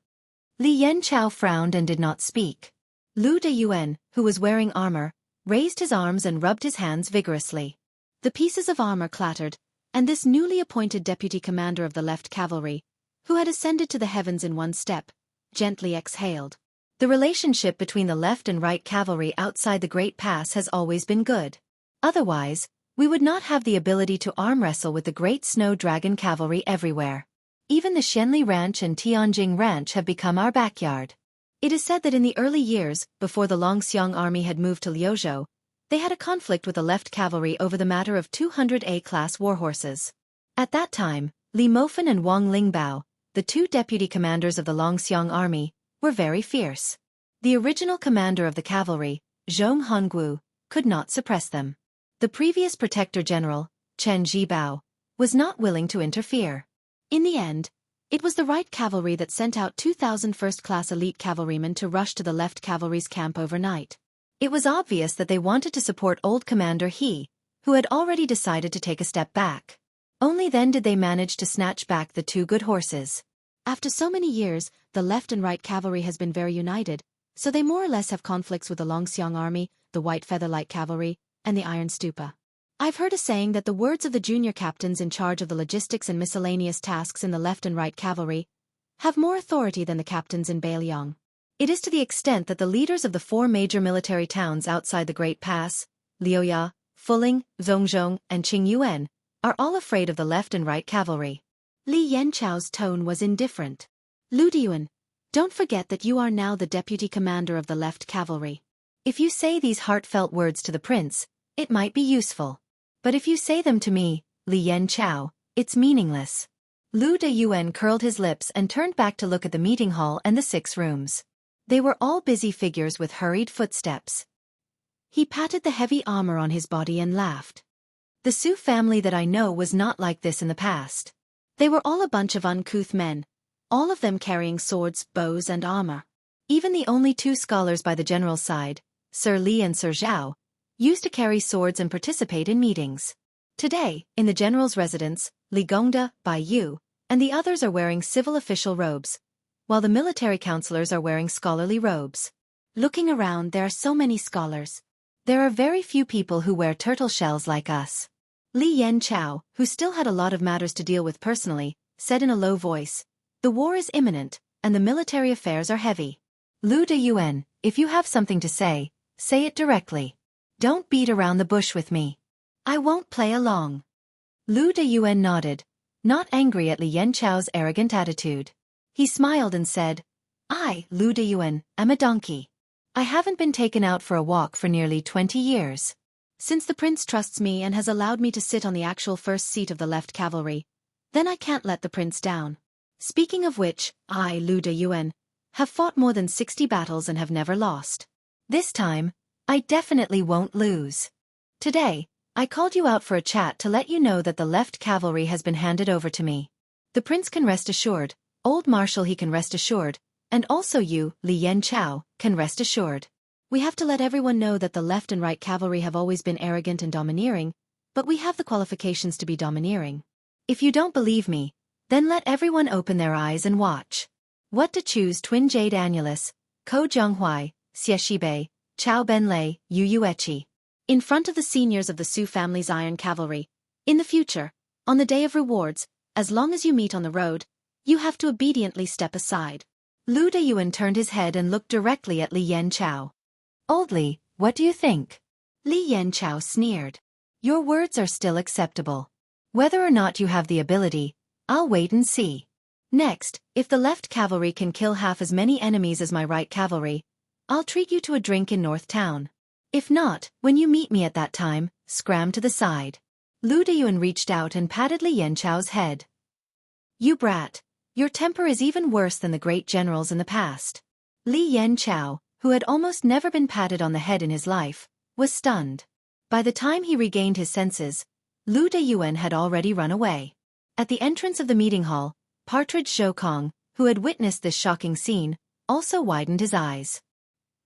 Li Yanchao frowned and did not speak. Lu Dayuan, who was wearing armor, raised his arms and rubbed his hands vigorously. The pieces of armor clattered, and this newly appointed deputy commander of the left cavalry, who had ascended to the heavens in one step, gently exhaled. The relationship between the left and right cavalry outside the Great Pass has always been good. Otherwise, we would not have the ability to arm wrestle with the Great Snow Dragon cavalry everywhere. Even the Shenli Ranch and Tianjing Ranch have become our backyard. It is said that in the early years, before the Longxiang army had moved to Liuzhou, they had a conflict with the left cavalry over the matter of 200 A-class warhorses. At that time, Li Mofan and Wang Lingbao, the 2 deputy commanders of the Longxiang army, were very fierce. The original commander of the cavalry, Zhong Hongguo, could not suppress them. The previous protector general, Chen Jibao, was not willing to interfere. In the end, it was the right cavalry that sent out 2,000 first-class elite cavalrymen to rush to the left cavalry's camp overnight. It was obvious that they wanted to support old Commander He, who had already decided to take a step back. Only then did they manage to snatch back the 2 good horses. After so many years, the left and right cavalry has been very united, so they more or less have conflicts with the Longxiang army, the White Feather Light Cavalry, and the Iron Stupa. I've heard a saying that the words of the junior captains in charge of the logistics and miscellaneous tasks in the left and right cavalry have more authority than the captains in Bailiang. It is to the extent that the leaders of the 4 major military towns outside the Great Pass, Liuya, Fuling, Zhongzhong, and Qingyuan, are all afraid of the left and right cavalry. Li Yanchao's tone was indifferent. Lu Diyuan, don't forget that you are now the deputy commander of the left cavalry. If you say these heartfelt words to the prince, it might be useful. But if you say them to me, Li Yanchao, it's meaningless. Lu Diyuan curled his lips and turned back to look at the meeting hall and the 6 rooms. They were all busy figures with hurried footsteps. He patted the heavy armor on his body and laughed. The Su family that I know was not like this in the past. They were all a bunch of uncouth men, all of them carrying swords, bows, and armor. Even the only 2 scholars by the general's side, Sir Li and Sir Zhao, used to carry swords and participate in meetings. Today, in the general's residence, Li Gongda, Bai Yu, and the others are wearing civil official robes, while the military counselors are wearing scholarly robes. Looking around, there are so many scholars. There are very few people who wear turtle shells like us. Li Yanchao, who still had a lot of matters to deal with personally, said in a low voice, "The war is imminent, and the military affairs are heavy. Lu Diyuan, if you have something to say it directly. Don't beat around the bush with me. I won't play along." Lu Diyuan nodded, not angry at Li Yanchao's arrogant attitude. He smiled and said, "I, Lu Diyuan, am a donkey. I haven't been taken out for a walk for nearly 20 years. Since the prince trusts me and has allowed me to sit on the actual first seat of the left cavalry, then I can't let the prince down. Speaking of which, I, Lu Diyuan, have fought more than 60 battles and have never lost. This time, I definitely won't lose. Today, I called you out for a chat to let you know that the left cavalry has been handed over to me. The prince can rest assured, Old Marshal he can rest assured, and also you, Li Yanchao, can rest assured. We have to let everyone know that the left and right cavalry have always been arrogant and domineering, but we have the qualifications to be domineering. If you don't believe me, then let everyone open their eyes and watch. What to choose Twin Jade Annulus, Ko Zhonghuai, Xie Shibei, Chao Benlei, Yu Yuechi. In front of the seniors of the Su family's Iron Cavalry. In the future, on the day of rewards, as long as you meet on the road, you have to obediently step aside. Lu Diyuan turned his head and looked directly at Li Yanchao. Old Li, what do you think? Li Yanchao sneered. Your words are still acceptable. Whether or not you have the ability, I'll wait and see. Next, if the left cavalry can kill half as many enemies as my right cavalry, I'll treat you to a drink in North Town. If not, when you meet me at that time, scram to the side. Lu Diyuan reached out and patted Li Yanchao's head. You brat, your temper is even worse than the great generals in the past. Li Yanchao, who had almost never been patted on the head in his life, was stunned. By the time he regained his senses, Lu Diyuan had already run away. At the entrance of the meeting hall, Partridge Zhoukong, who had witnessed this shocking scene, also widened his eyes.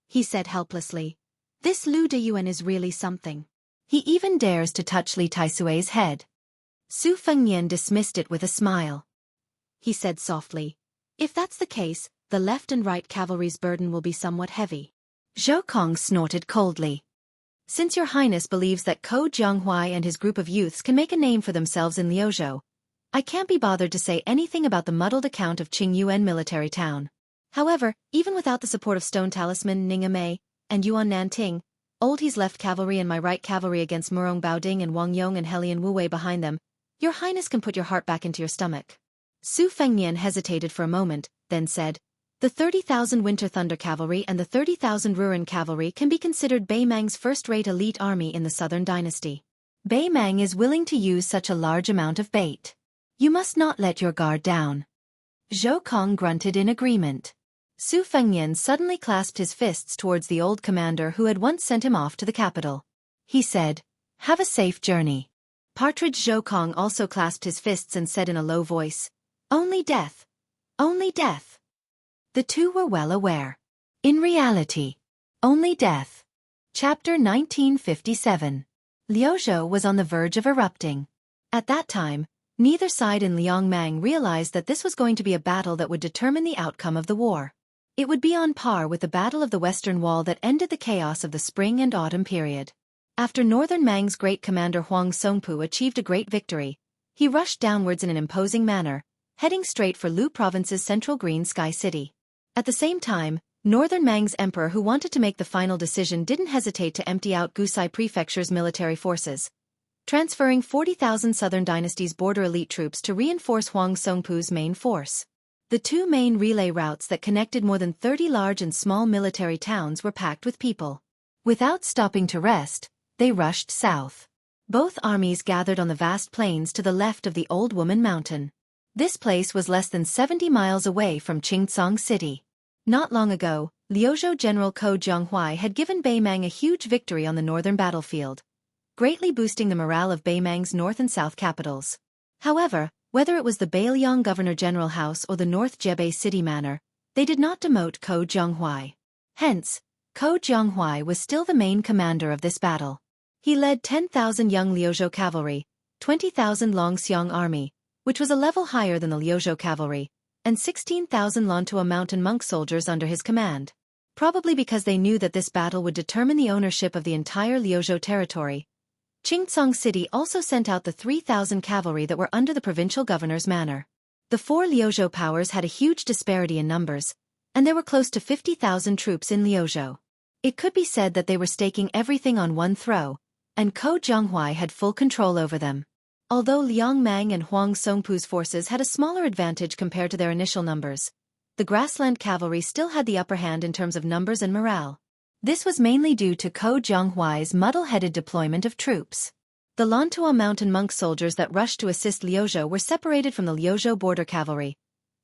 He said helplessly, "This Lu Diyuan is really something. He even dares to touch Li Taisui's head." Su Fengnian dismissed it with a smile. He said softly, "If that's the case, the left and right cavalry's burden will be somewhat heavy." Zhoukong snorted coldly. "Since your highness believes that Ko Zhonghuai and his group of youths can make a name for themselves in Liuzhou, I can't be bothered to say anything about the muddled account of Qingyuan military town. However, even without the support of Stone Talisman Ning Amei and Yuan Nanting, Old He's left cavalry and my right cavalry against Murong Baoding and Wang Yong and Helian Wuwei behind them, your highness can put your heart back into your stomach." Su Fengnian hesitated for a moment, then said, "The 30,000 Winter Thunder Cavalry and the 30,000 Ruren Cavalry can be considered Bei Mang's first-rate elite army in the Southern Dynasty. Bei Mang is willing to use such a large amount of bait. You must not let your guard down." Zhoukong grunted in agreement. Su Fengnian suddenly clasped his fists towards the old commander who had once sent him off to the capital. He said, "Have a safe journey." Partridge Zhoukong also clasped his fists and said in a low voice, "Only death. Only death." The two were well aware. In reality, only death. Chapter 1957. Liuzhou was on the verge of erupting. At that time, Neither side in Liangmang realized that this was going to be a battle that would determine the outcome of the war. It would be on par with the Battle of the Western Wall that ended the chaos of the spring and autumn period. After Northern Mang's great commander Huang Songpu achieved a great victory, he rushed downwards in an imposing manner, heading straight for Lu Province's central Green Sky City. At the same time, Northern Mang's emperor, who wanted to make the final decision, didn't hesitate to empty out Gusai Prefecture's military forces, transferring 40,000 Southern Dynasty's border elite troops to reinforce Huang Songpu's main force. The two main relay routes that connected more than 30 large and small military towns were packed with people. Without stopping to rest, they rushed south. Both armies gathered on the vast plains to the left of the Old Woman Mountain. This place was less than 70 miles away from Qingcang City. Not long ago, Liuzhou General Ko Jianghuai had given Beimang a huge victory on the northern battlefield, greatly boosting the morale of Beimang's north and south capitals. However, whether it was the Beiliang Governor-General House or the North Jebei City Manor, they did not demote Ko Jianghuai. Hence, Ko Jianghuai was still the main commander of this battle. He led 10,000 young Liuzhou cavalry, 20,000 Longxiang army, which was a level higher than the Liuzhou cavalry, and 16,000 Lantua mountain monk soldiers under his command. Probably because they knew that this battle would determine the ownership of the entire Liuzhou territory, Qingcang City also sent out the 3,000 cavalry that were under the provincial governor's manor. The four Liuzhou powers had a huge disparity in numbers, and there were close to 50,000 troops in Liuzhou. It could be said that they were staking everything on one throw, and Ko Jianghuai had full control over them. Although Liang Mang and Huang Songpu's forces had a smaller advantage compared to their initial numbers, the grassland cavalry still had the upper hand in terms of numbers and morale. This was mainly due to Ko Jianghuai's muddle-headed deployment of troops. The Lantua mountain monk soldiers that rushed to assist Liuzhou were separated from the Liuzhou border cavalry,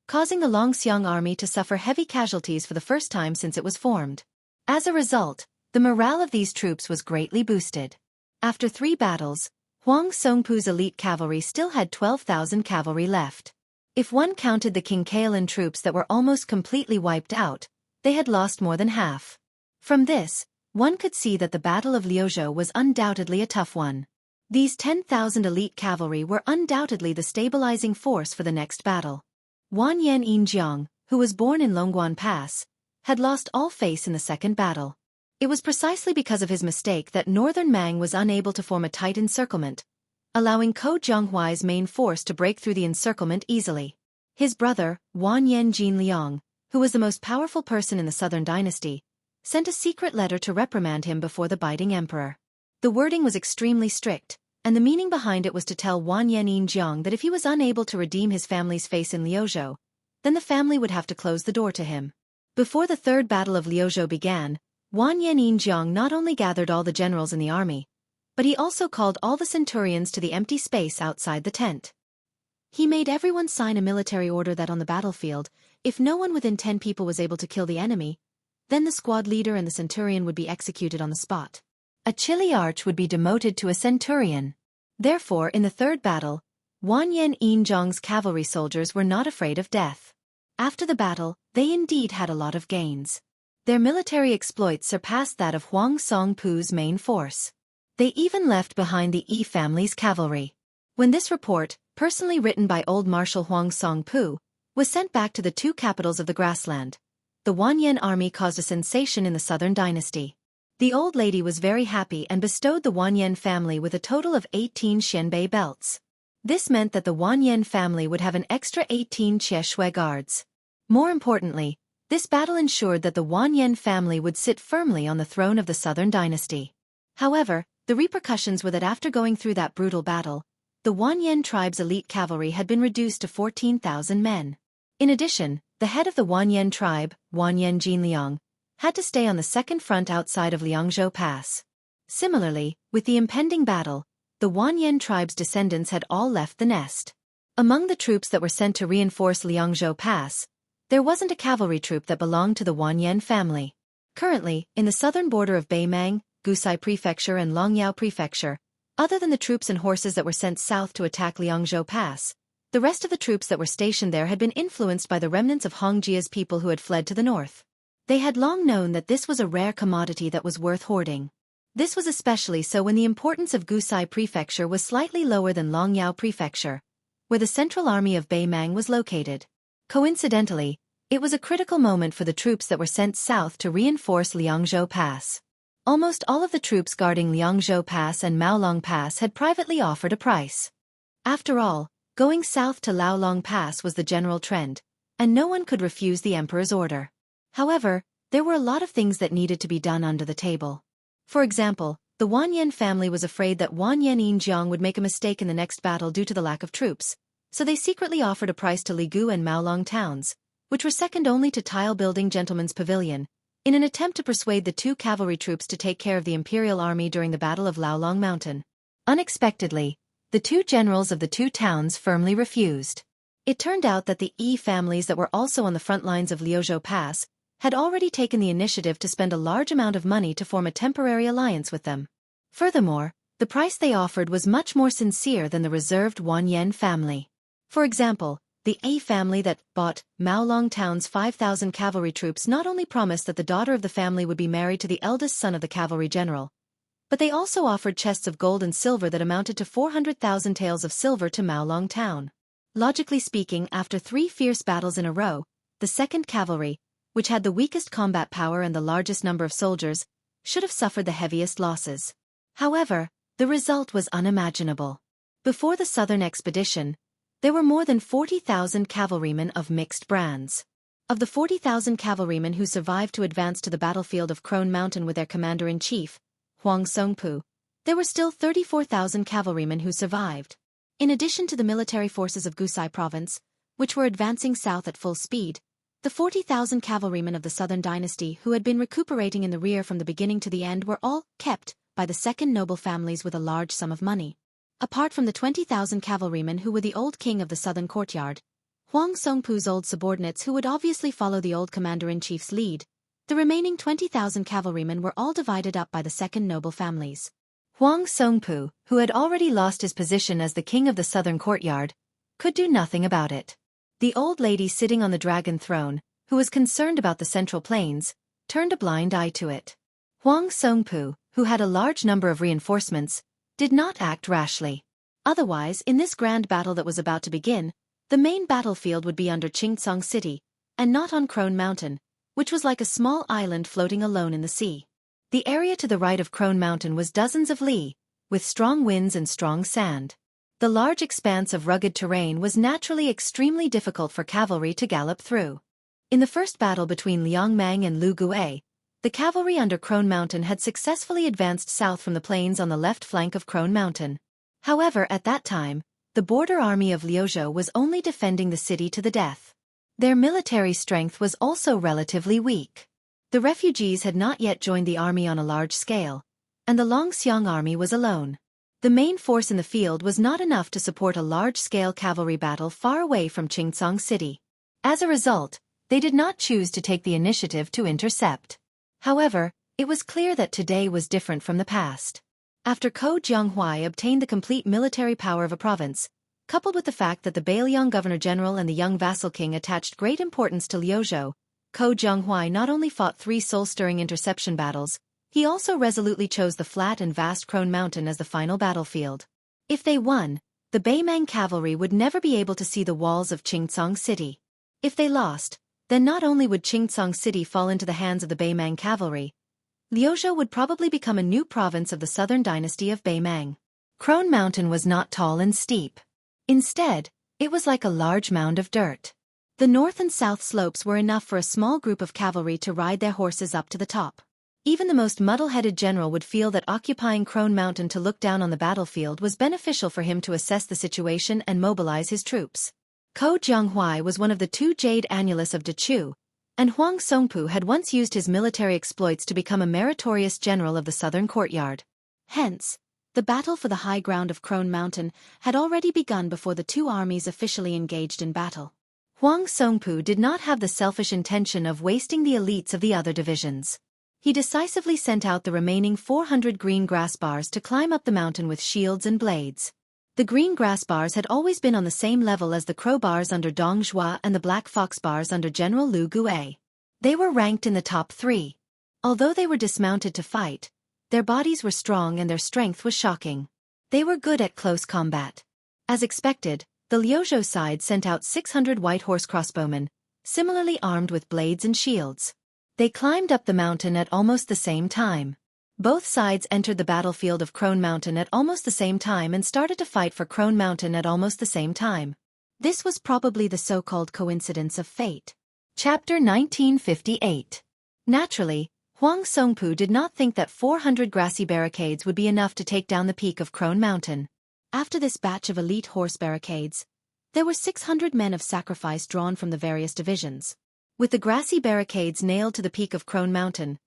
causing the Longxiang army to suffer heavy casualties for the first time since it was formed. As a result, the morale of these troops was greatly boosted. After 3 battles, Huang Songpu's elite cavalry still had 12,000 cavalry left. If one counted the King Kaolin troops that were almost completely wiped out, they had lost more than half. From this, one could see that the Battle of Liuzhou was undoubtedly a tough one. These 10,000 elite cavalry were undoubtedly the stabilizing force for the next battle. Wanyan Yinjiang, who was born in Longguan Pass, had lost all face in the second battle. It was precisely because of his mistake that Northern Mang was unable to form a tight encirclement, allowing Ko Jianghuai's main force to break through the encirclement easily. His brother, Wanyan Jinliang, who was the most powerful person in the Southern Dynasty, sent a secret letter to reprimand him before the biting emperor. The wording was extremely strict, and the meaning behind it was to tell Wanyan Yinjiang that if he was unable to redeem his family's face in Liuzhou, then the family would have to close the door to him. Before the third battle of Liuzhou began, Wanyan Yinjiang not only gathered all the generals in the army, but he also called all the centurions to the empty space outside the tent. He made everyone sign a military order that on the battlefield, if no one within 10 people was able to kill the enemy, then the squad leader and the centurion would be executed on the spot. A chilly arch would be demoted to a centurion. Therefore, in the third battle, Wanyan Yinjiang's cavalry soldiers were not afraid of death. After the battle, they indeed had a lot of gains. Their military exploits surpassed that of Huang Songpu's main force. They even left behind the Yi family's cavalry. When this report, personally written by old Marshal Huang Songpu, was sent back to the 2 capitals of the grassland, the Wanyan army caused a sensation in the Southern Dynasty. The old lady was very happy and bestowed the Wanyan family with a total of 18 Xianbei belts. This meant that the Wanyan family would have an extra 18 Xie Shui guards. More importantly, this battle ensured that the Wanyan family would sit firmly on the throne of the Southern Dynasty. However, the repercussions were that after going through that brutal battle, the Wanyan tribe's elite cavalry had been reduced to 14,000 men. In addition, the head of the Wanyan tribe, Wanyan Jinliang, had to stay on the second front outside of Liangzhou Pass. Similarly, with the impending battle, the Wanyan tribe's descendants had all left the nest. Among the troops that were sent to reinforce Liangzhou Pass, there wasn't a cavalry troop that belonged to the Wanyan family. Currently, in the southern border of Beimang, Gusai Prefecture and Longyao Prefecture, other than the troops and horses that were sent south to attack Liangzhou Pass, the rest of the troops that were stationed there had been influenced by the remnants of Hongjia's people who had fled to the north. They had long known that this was a rare commodity that was worth hoarding. This was especially so when the importance of Gusai Prefecture was slightly lower than Longyao Prefecture, where the central army of Beimang was located. Coincidentally, it was a critical moment for the troops that were sent south to reinforce Liangzhou Pass. Almost all of the troops guarding Liangzhou Pass and Maolong Pass had privately offered a price. After all, going south to Laolong Pass was the general trend, and no one could refuse the emperor's order. However, there were a lot of things that needed to be done under the table. For example, the Wanyan family was afraid that Wanyan Yinjiang would make a mistake in the next battle due to the lack of troops, so they secretly offered a price to Ligu and Maolong towns, which were second only to tile-building Gentleman's Pavilion, in an attempt to persuade the two cavalry troops to take care of the imperial army during the Battle of Laolong Mountain. Unexpectedly, the two generals of the two towns firmly refused. It turned out that the Yi families that were also on the front lines of Liuzhou Pass had already taken the initiative to spend a large amount of money to form a temporary alliance with them. Furthermore, the price they offered was much more sincere than the reserved Wanyan family. For example, the A family that bought Maolong Town's 5,000 cavalry troops not only promised that the daughter of the family would be married to the eldest son of the cavalry general, but they also offered chests of gold and silver that amounted to 400,000 taels of silver to Maolong Town. Logically speaking, after 3 fierce battles in a row, the 2nd Cavalry, which had the weakest combat power and the largest number of soldiers, should have suffered the heaviest losses. However, the result was unimaginable. Before the southern expedition, there were more than 40,000 cavalrymen of mixed brands. Of the 40,000 cavalrymen who survived to advance to the battlefield of Crone Mountain with their commander-in-chief, Huang Songpu, there were still 34,000 cavalrymen who survived. In addition to the military forces of Gusai province, which were advancing south at full speed, the 40,000 cavalrymen of the Southern Dynasty who had been recuperating in the rear from the beginning to the end were all kept by the second noble families with a large sum of money. Apart from the 20,000 cavalrymen who were the old king of the southern courtyard, Huang Songpu's old subordinates who would obviously follow the old commander-in-chief's lead, the remaining 20,000 cavalrymen were all divided up by the second noble families. Huang Songpu, who had already lost his position as the king of the southern courtyard, could do nothing about it. The old lady sitting on the dragon throne, who was concerned about the central plains, turned a blind eye to it. Huang Songpu, who had a large number of reinforcements, did not act rashly. Otherwise, in this grand battle that was about to begin, the main battlefield would be under Qingcang City, and not on Crone Mountain, which was like a small island floating alone in the sea. The area to the right of Crone Mountain was dozens of li, with strong winds and strong sand. The large expanse of rugged terrain was naturally extremely difficult for cavalry to gallop through. In the first battle between Liang Mang and Lu Guai, the cavalry under Crone Mountain had successfully advanced south from the plains on the left flank of Crone Mountain. However, at that time, the border army of Liuzhou was only defending the city to the death. Their military strength was also relatively weak. The refugees had not yet joined the army on a large scale, and the Longxiang army was alone. The main force in the field was not enough to support a large-scale cavalry battle far away from Qingcang City. As a result, they did not choose to take the initiative to intercept. However, it was clear that today was different from the past. After Ko Jianghuai obtained the complete military power of a province, coupled with the fact that the Bailiang governor-general and the young vassal king attached great importance to Liuzhou, Ko Jianghuai not only fought 3 soul-stirring interception battles, he also resolutely chose the flat and vast Crone Mountain as the final battlefield. If they won, the Beimang cavalry would never be able to see the walls of Qingcang City. If they lost, then not only would Qingcang City fall into the hands of the Beimang cavalry, Liuzhou would probably become a new province of the southern dynasty of Beimang. Crone Mountain was not tall and steep. Instead, it was like a large mound of dirt. The north and south slopes were enough for a small group of cavalry to ride their horses up to the top. Even the most muddle-headed general would feel that occupying Crone Mountain to look down on the battlefield was beneficial for him to assess the situation and mobilize his troops. Ko Jianghuai was one of the 2 Jade Annulus of Dechu, and Huang Songpu had once used his military exploits to become a meritorious general of the southern courtyard. Hence, the battle for the high ground of Crone Mountain had already begun before the 2 armies officially engaged in battle. Huang Songpu did not have the selfish intention of wasting the elites of the other divisions. He decisively sent out the remaining 400 green grass bars to climb up the mountain with shields and blades. The green grass bars had always been on the same level as the crow bars under Dong Zhuo and the black fox bars under General Lu Guai. They were ranked in the top 3. Although they were dismounted to fight, their bodies were strong and their strength was shocking. They were good at close combat. As expected, the Liuzhou side sent out 600 white horse crossbowmen, similarly armed with blades and shields. They climbed up the mountain at almost the same time. Both sides entered the battlefield of Crone Mountain at almost the same time and started to fight for Crone Mountain at almost the same time. This was probably the so-called coincidence of fate. Chapter 1958. Naturally, Huang Songpu did not think that 400 grassy barricades would be enough to take down the peak of Crone Mountain. After this batch of elite horse barricades, there were 600 men of sacrifice drawn from the various divisions. With the grassy barricades nailed to the peak of Crone Mountain,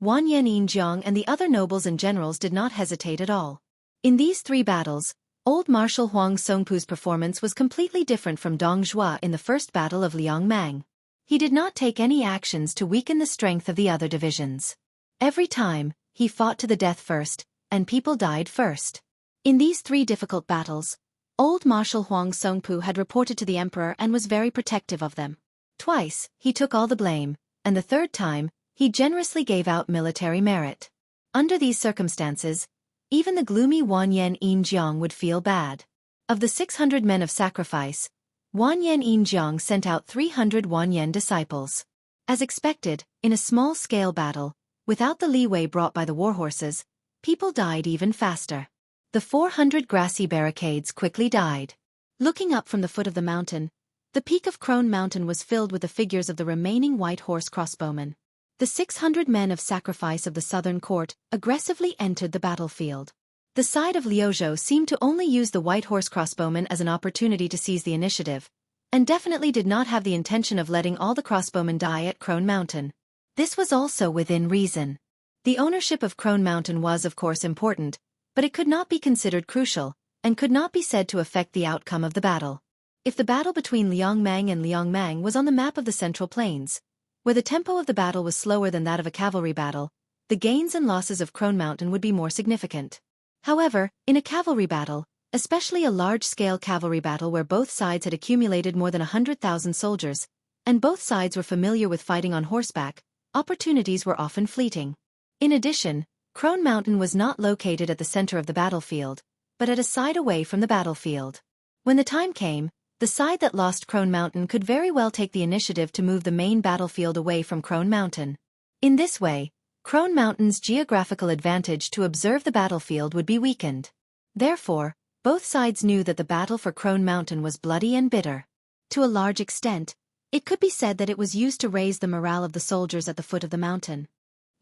Wanyan Yinjiang and the other nobles and generals did not hesitate at all. In these 3 battles, Old Marshal Huang Songpu's performance was completely different from Dong Zhuo in the first battle of Liangmang. He did not take any actions to weaken the strength of the other divisions. Every time, he fought to the death first, and people died first. In these 3 difficult battles, Old Marshal Huang Songpu had reported to the emperor and was very protective of them. Twice, he took all the blame, and the 3rd time, he generously gave out military merit. Under these circumstances, even the gloomy Wanyan Yinjiang would feel bad. Of the 600 men of sacrifice, Wanyan Yinjiang sent out 300 Wanyan disciples. As expected, in a small-scale battle, without the leeway brought by the warhorses, people died even faster. The 400 grassy barricades quickly died. Looking up from the foot of the mountain, the peak of Crone Mountain was filled with the figures of the remaining white horse crossbowmen. The 600 men of sacrifice of the southern court aggressively entered the battlefield. The side of Liuzhou seemed to only use the white horse crossbowmen as an opportunity to seize the initiative, and definitely did not have the intention of letting all the crossbowmen die at Crone Mountain. This was also within reason. The ownership of Crone Mountain was of course important, but it could not be considered crucial, and could not be said to affect the outcome of the battle. If the battle between Liangmang and Liangmang was on the map of the Central Plains, where the tempo of the battle was slower than that of a cavalry battle, the gains and losses of Crone Mountain would be more significant. However, in a cavalry battle, especially a large-scale cavalry battle where both sides had accumulated more than 100,000 soldiers, and both sides were familiar with fighting on horseback, opportunities were often fleeting. In addition, Crone Mountain was not located at the center of the battlefield, but at a side away from the battlefield. When the time came, the side that lost Crone Mountain could very well take the initiative to move the main battlefield away from Crone Mountain. In this way, Crone Mountain's geographical advantage to observe the battlefield would be weakened. Therefore, both sides knew that the battle for Crone Mountain was bloody and bitter. To a large extent, it could be said that it was used to raise the morale of the soldiers at the foot of the mountain.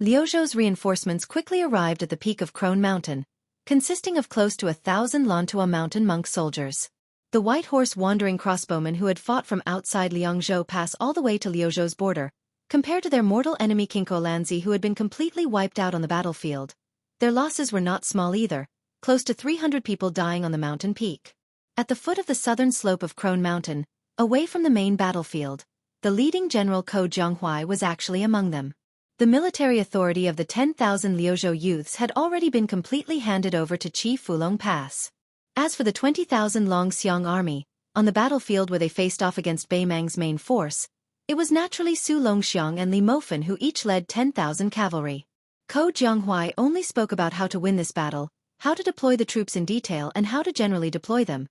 Liuzhou's reinforcements quickly arrived at the peak of Crone Mountain, consisting of close to 1,000 Lantua mountain monk soldiers. The white horse wandering crossbowmen who had fought from outside Liangzhou Pass all the way to Liuzhou's border, compared to their mortal enemy Kinko Lanzi who had been completely wiped out on the battlefield, their losses were not small either, close to 300 people dying on the mountain peak. At the foot of the southern slope of Crone Mountain, away from the main battlefield, the leading general Ko Jianghuai was actually among them. The military authority of the 10,000 Liuzhou youths had already been completely handed over to Chief Fulong Pass. As for the 20,000 Longxiang army, on the battlefield where they faced off against Beimang's main force, it was naturally Su Longxiang and Li Mofen who each led 10,000 cavalry. Ko Jianghuai only spoke about how to win this battle, how to deploy the troops in detail and how to generally deploy them.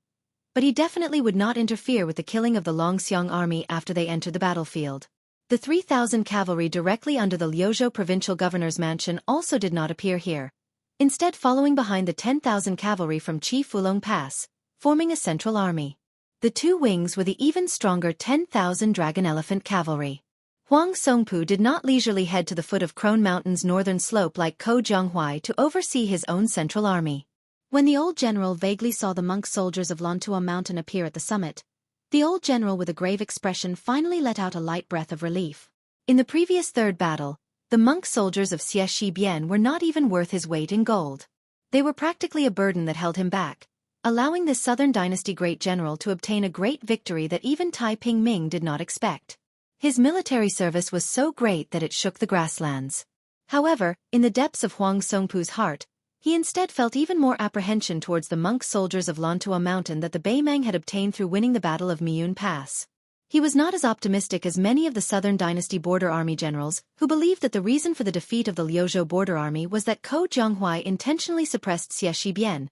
But he definitely would not interfere with the killing of the Longxiang army after they entered the battlefield. The 3,000 cavalry directly under the Liuzhou provincial governor's mansion also did not appear here, instead following behind the 10,000 cavalry from Chief Fulong Pass, forming a central army. The 2 wings were the even stronger 10,000 Dragon Elephant cavalry. Huang Songpu did not leisurely head to the foot of Crone Mountain's northern slope like Ko Jianghuai to oversee his own central army. When the old general vaguely saw the monk soldiers of Lantua Mountain appear at the summit, the old general with a grave expression finally let out a light breath of relief. In the previous 3rd battle, the monk soldiers of Xie Shibian were not even worth his weight in gold. They were practically a burden that held him back, allowing this Southern Dynasty great general to obtain a great victory that even Tai Ping-ming did not expect. His military service was so great that it shook the grasslands. However, in the depths of Huang Songpu's heart, he instead felt even more apprehension towards the monk soldiers of Lantua Mountain that the Beimang had obtained through winning the Battle of Miyun Pass. He was not as optimistic as many of the Southern Dynasty border army generals, who believed that the reason for the defeat of the Liuzhou border army was that Ko Jianghuai intentionally suppressed Xie Shibian,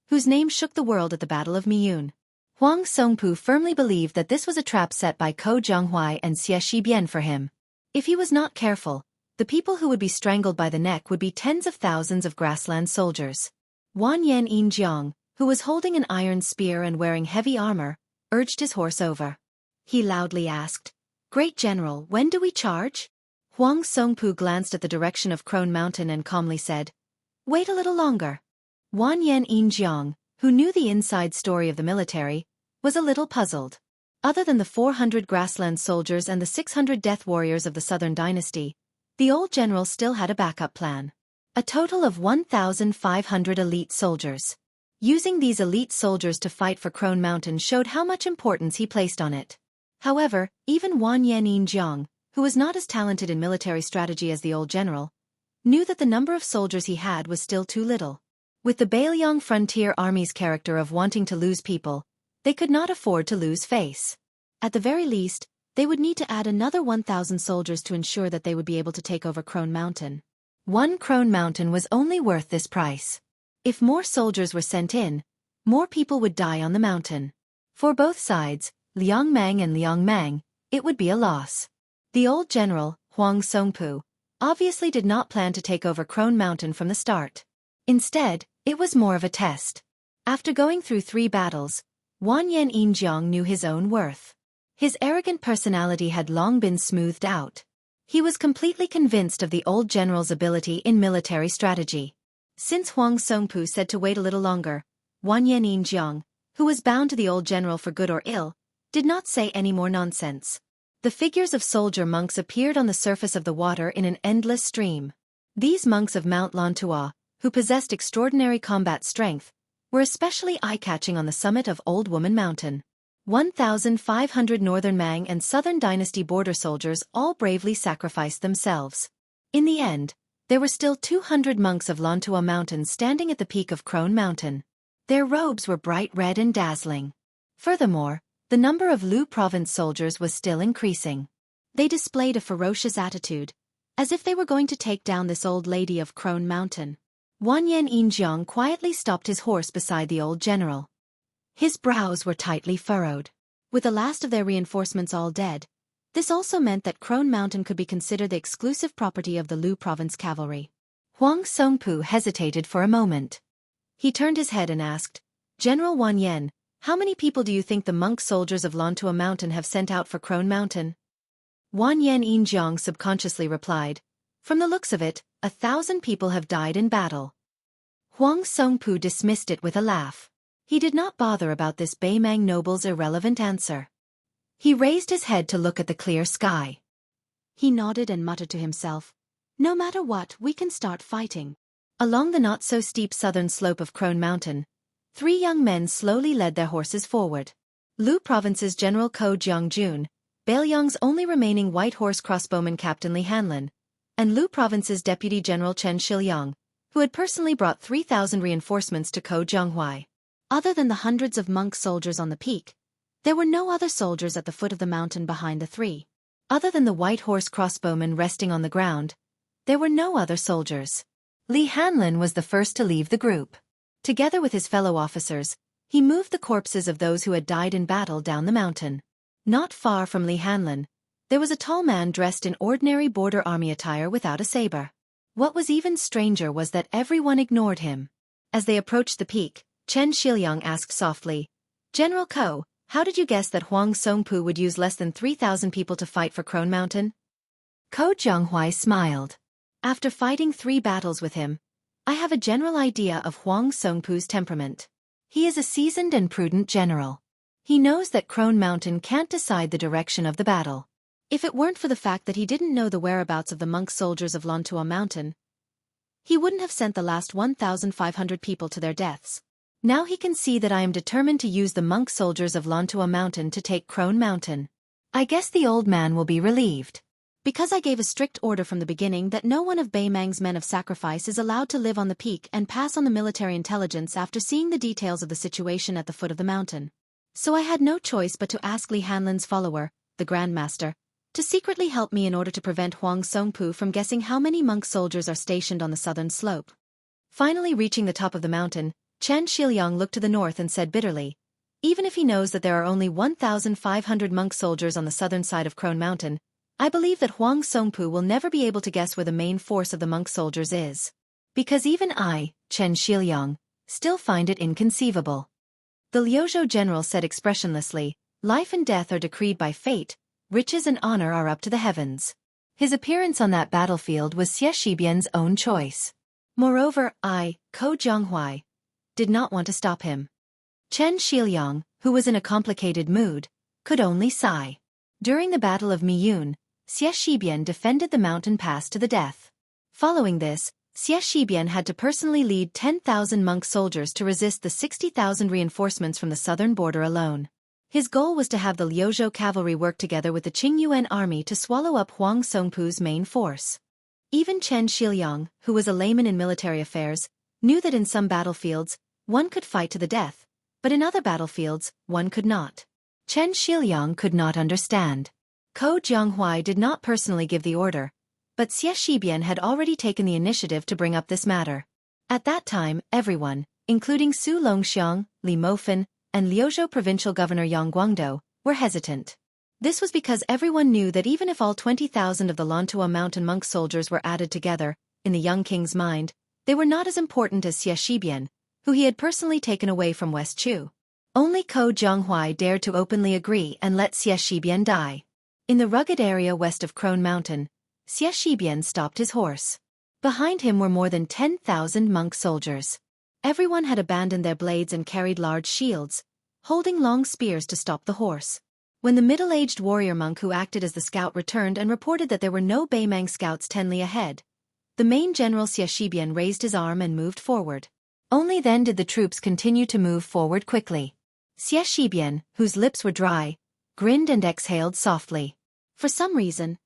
whose name shook the world at the Battle of Miyun. Huang Songpu firmly believed that this was a trap set by Ko Jianghuai and Xie Shibian for him. If he was not careful, the people who would be strangled by the neck would be tens of thousands of grassland soldiers. Wanyan Yinjiang, who was holding an iron spear and wearing heavy armor, urged his horse over. He loudly asked, "Great General, when do we charge?" Huang Songpu glanced at the direction of Crone Mountain and calmly said, "Wait a little longer." Wanyan Yinjiang, who knew the inside story of the military, was a little puzzled. Other than the 400 grassland soldiers and the 600 death warriors of the Southern Dynasty, the old general still had a backup plan. A total of 1,500 elite soldiers. Using these elite soldiers to fight for Crone Mountain showed how much importance he placed on it. However, even Wanyan Yinjiang, who was not as talented in military strategy as the old general, knew that the number of soldiers he had was still too little. With the Bailiang Frontier Army's character of wanting to lose people, they could not afford to lose face. At the very least, they would need to add another 1,000 soldiers to ensure that they would be able to take over Crone Mountain. One Crone Mountain was only worth this price. If more soldiers were sent in, more people would die on the mountain. For both sides, Liang Mang and Liang Mang, it would be a loss. The old general, Huang Songpu, obviously did not plan to take over Crone Mountain from the start. Instead, it was more of a test. After going through 3 battles, Wanyan Yinjiang knew his own worth. His arrogant personality had long been smoothed out. He was completely convinced of the old general's ability in military strategy. Since Huang Songpu said to wait a little longer, Wanyan Yinjiang, who was bound to the old general for good or ill, did not say any more nonsense. The figures of soldier monks appeared on the surface of the water in an endless stream. These monks of Mount Lantua, who possessed extraordinary combat strength, were especially eye-catching on the summit of Old Woman Mountain. 1,500 Northern Mang and Southern Dynasty border soldiers all bravely sacrificed themselves. In the end, there were still 200 monks of Lantua Mountain standing at the peak of Crone Mountain. Their robes were bright red and dazzling. Furthermore, the number of Lu Province soldiers was still increasing. They displayed a ferocious attitude, as if they were going to take down this old lady of Crone Mountain. Wanyan Yinjiang quietly stopped his horse beside the old general. His brows were tightly furrowed. With the last of their reinforcements all dead, this also meant that Crone Mountain could be considered the exclusive property of the Lu Province cavalry. Huang Songpu hesitated for a moment. He turned his head and asked, "General Wanyan, how many people do you think the monk soldiers of Lantua Mountain have sent out for Crone Mountain?" Wanyan Yinjiang subconsciously replied, "From the looks of it, 1,000 people have died in battle." Huang Songpu dismissed it with a laugh. He did not bother about this Baimang noble's irrelevant answer. He raised his head to look at the clear sky. He nodded and muttered to himself, "No matter what, we can start fighting." Along the not-so-steep southern slope of Crone Mountain, 3 young men slowly led their horses forward. Lu Province's General Ko Jiangjun, Bailiang's only remaining white horse crossbowman Captain Li Hanlin, and Lu Province's Deputy General Chen Shiliang, who had personally brought 3,000 reinforcements to Ko Jianghuai. Other than the hundreds of monk soldiers on the peak, there were no other soldiers at the foot of the mountain behind the 3. Other than the white horse crossbowmen resting on the ground, there were no other soldiers. Li Hanlin was the first to leave the group. Together with his fellow officers, he moved the corpses of those who had died in battle down the mountain. Not far from Li Hanlin, there was a tall man dressed in ordinary border army attire without a saber. What was even stranger was that everyone ignored him. As they approached the peak, Chen Shiliang asked softly, "General Ko, how did you guess that Huang Songpu would use less than 3,000 people to fight for Crone Mountain?" Ko Jianghuai smiled. "After fighting 3 battles with him, I have a general idea of Huang Songpu's temperament. He is a seasoned and prudent general. He knows that Crone Mountain can't decide the direction of the battle. If it weren't for the fact that he didn't know the whereabouts of the monk soldiers of Lantua Mountain, he wouldn't have sent the last 1,500 people to their deaths. Now he can see that I am determined to use the monk soldiers of Lantua Mountain to take Crone Mountain. I guess the old man will be relieved. Because I gave a strict order from the beginning that no one of Baimang's men of sacrifice is allowed to live on the peak and pass on the military intelligence after seeing the details of the situation at the foot of the mountain. So I had no choice but to ask Li Hanlin's follower, the Grand Master, to secretly help me in order to prevent Huang Songpu from guessing how many monk soldiers are stationed on the southern slope." Finally reaching the top of the mountain, Chen Shiliang looked to the north and said bitterly, Even if he knows that there are only 1,500 monk soldiers on the southern side of Crone Mountain, I believe that Huang Songpu will never be able to guess where the main force of the monk soldiers is. Because even I, Chen Shiliang, still find it inconceivable. The Liuzhou general said expressionlessly, life and death are decreed by fate, riches and honor are up to the heavens. His appearance on that battlefield was Xie Shibian's own choice. Moreover, I, Ko Jianghuai, did not want to stop him. Chen Shiliang, who was in a complicated mood, could only sigh. During the Battle of Miyun, Xie Shibian defended the mountain pass to the death. Following this, Xie Shibian had to personally lead 10,000 monk soldiers to resist the 60,000 reinforcements from the southern border alone. His goal was to have the Liuzhou cavalry work together with the Qingyuan army to swallow up Huang Songpu's main force. Even Chen Shiliang, who was a layman in military affairs, knew that in some battlefields, one could fight to the death, but in other battlefields, one could not. Chen Shiliang could not understand. Ko Jianghuai did not personally give the order, but Xie Shibian had already taken the initiative to bring up this matter. At that time, everyone, including Su Longxiang, Li Mofan, and Liuzhou provincial governor Yang Guangdou, were hesitant. This was because everyone knew that even if all 20,000 of the Lantua mountain monk soldiers were added together, in the young king's mind, they were not as important as Xie Shibian, who he had personally taken away from West Chu. Only Ko Jianghuai dared to openly agree and let Xie Shibian die. In the rugged area west of Crone Mountain, Xie Shibian stopped his horse. Behind him were more than 10,000 monk soldiers. Everyone had abandoned their blades and carried large shields, holding long spears to stop the horse. When the middle-aged warrior monk who acted as the scout returned and reported that there were no Beimang scouts 10 li ahead, the main general Xie Shibian raised his arm and moved forward. Only then did the troops continue to move forward quickly. Xie Shibian, whose lips were dry, grinned and exhaled softly. For some reason,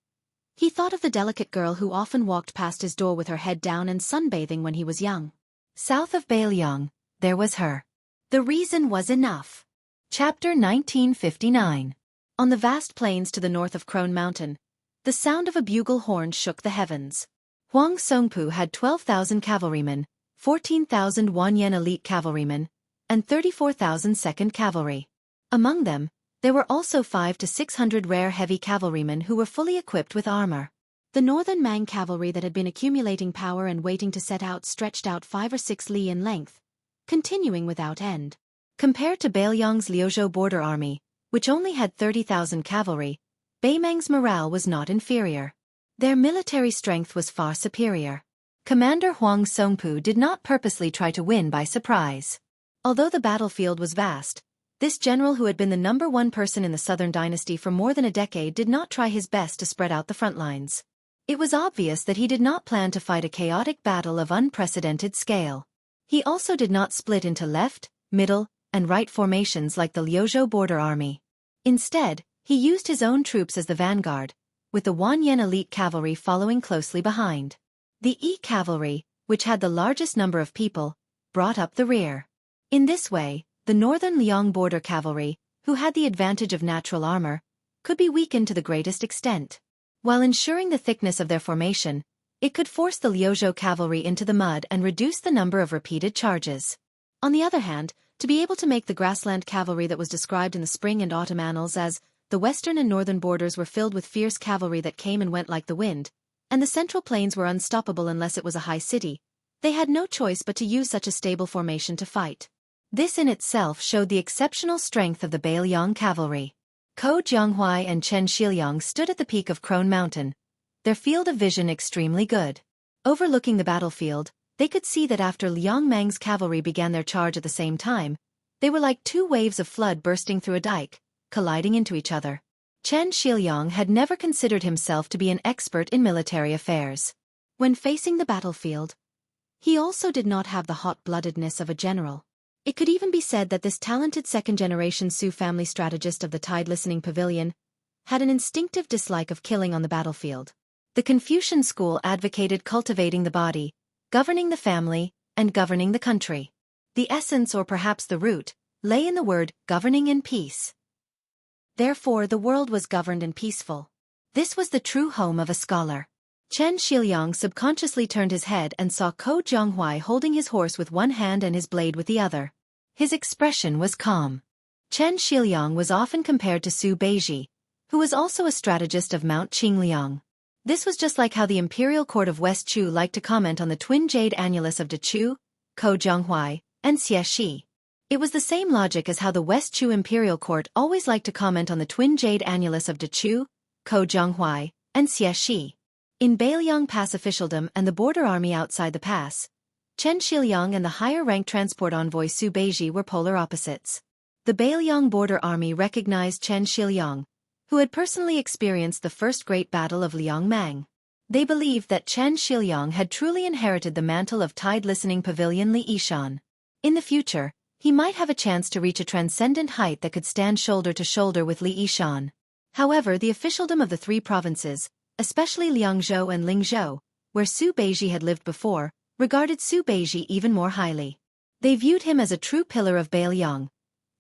he thought of the delicate girl who often walked past his door with her head down and sunbathing when he was young. South of Bailiang, there was her. The reason was enough. Chapter 1959. On the vast plains to the north of Crone Mountain, the sound of a bugle horn shook the heavens. Huang Songpu had 12,000 cavalrymen, 14,000 Wanyan elite cavalrymen, and 34,000 second cavalry. Among them, there were also 500 to 600 rare heavy cavalrymen who were fully equipped with armor. The northern Mang cavalry that had been accumulating power and waiting to set out stretched out 5 or 6 li in length, continuing without end. Compared to Bailiang's Liuzhou border army, which only had 30,000 cavalry, Beimang's morale was not inferior. Their military strength was far superior. Commander Huang Songpu did not purposely try to win by surprise. Although the battlefield was vast, this general who had been the #1 person in the Southern dynasty for more than a decade did not try his best to spread out the front lines. It was obvious that he did not plan to fight a chaotic battle of unprecedented scale. He also did not split into left, middle, and right formations like the Liuzhou border army. Instead, he used his own troops as the vanguard, with the Wanyan elite cavalry following closely behind. The E cavalry, which had the largest number of people, brought up the rear. In this way, the northern Liang border cavalry, who had the advantage of natural armor, could be weakened to the greatest extent. While ensuring the thickness of their formation, it could force the Liuzhou cavalry into the mud and reduce the number of repeated charges. On the other hand, to be able to make the grassland cavalry that was described in the spring and autumn annals as the western and northern borders were filled with fierce cavalry that came and went like the wind, and the central plains were unstoppable unless it was a high city, they had no choice but to use such a stable formation to fight. This in itself showed the exceptional strength of the Bailiang cavalry. Ko Jianghuai and Chen Shiliang stood at the peak of Crone Mountain, their field of vision extremely good. Overlooking the battlefield, they could see that after Liang Mang's cavalry began their charge at the same time, they were like two waves of flood bursting through a dike, colliding into each other. Chen Shiliang had never considered himself to be an expert in military affairs. When facing the battlefield, he also did not have the hot-bloodedness of a general. It could even be said that this talented second-generation Su family strategist of the tide-listening pavilion had an instinctive dislike of killing on the battlefield. The Confucian school advocated cultivating the body, governing the family, and governing the country. The essence, or perhaps the root, lay in the word governing in peace. Therefore the world was governed and peaceful. This was the true home of a scholar. Chen Shiliang subconsciously turned his head and saw Ko Jianghuai holding his horse with one hand and his blade with the other. His expression was calm. Chen Shiliang was often compared to Su Beiji, who was also a strategist of Mount Qingliang. This was just like how the imperial court of West Chu liked to comment on the twin jade annulus of Dechu, Ko Jianghuai, and Xie Shi. It was the same logic as how the West Chu imperial court always liked to comment on the twin jade annulus of Dechu, Ko Jianghuai, and Xie Shi. In Beiliang Pass officialdom and the border army outside the pass, Chen Shiliang and the higher-ranked transport envoy Su Beiji were polar opposites. The Beiliang border army recognized Chen Shiliang, who had personally experienced the first great battle of Liangmang. They believed that Chen Shiliang had truly inherited the mantle of tide-listening pavilion Li Yishan. In the future, he might have a chance to reach a transcendent height that could stand shoulder to shoulder with Li Yishan. However, the officialdom of the three provinces, especially Liangzhou and Lingzhou, where Su Beiji had lived before, regarded Su Beiji even more highly. They viewed him as a true pillar of Beiliang,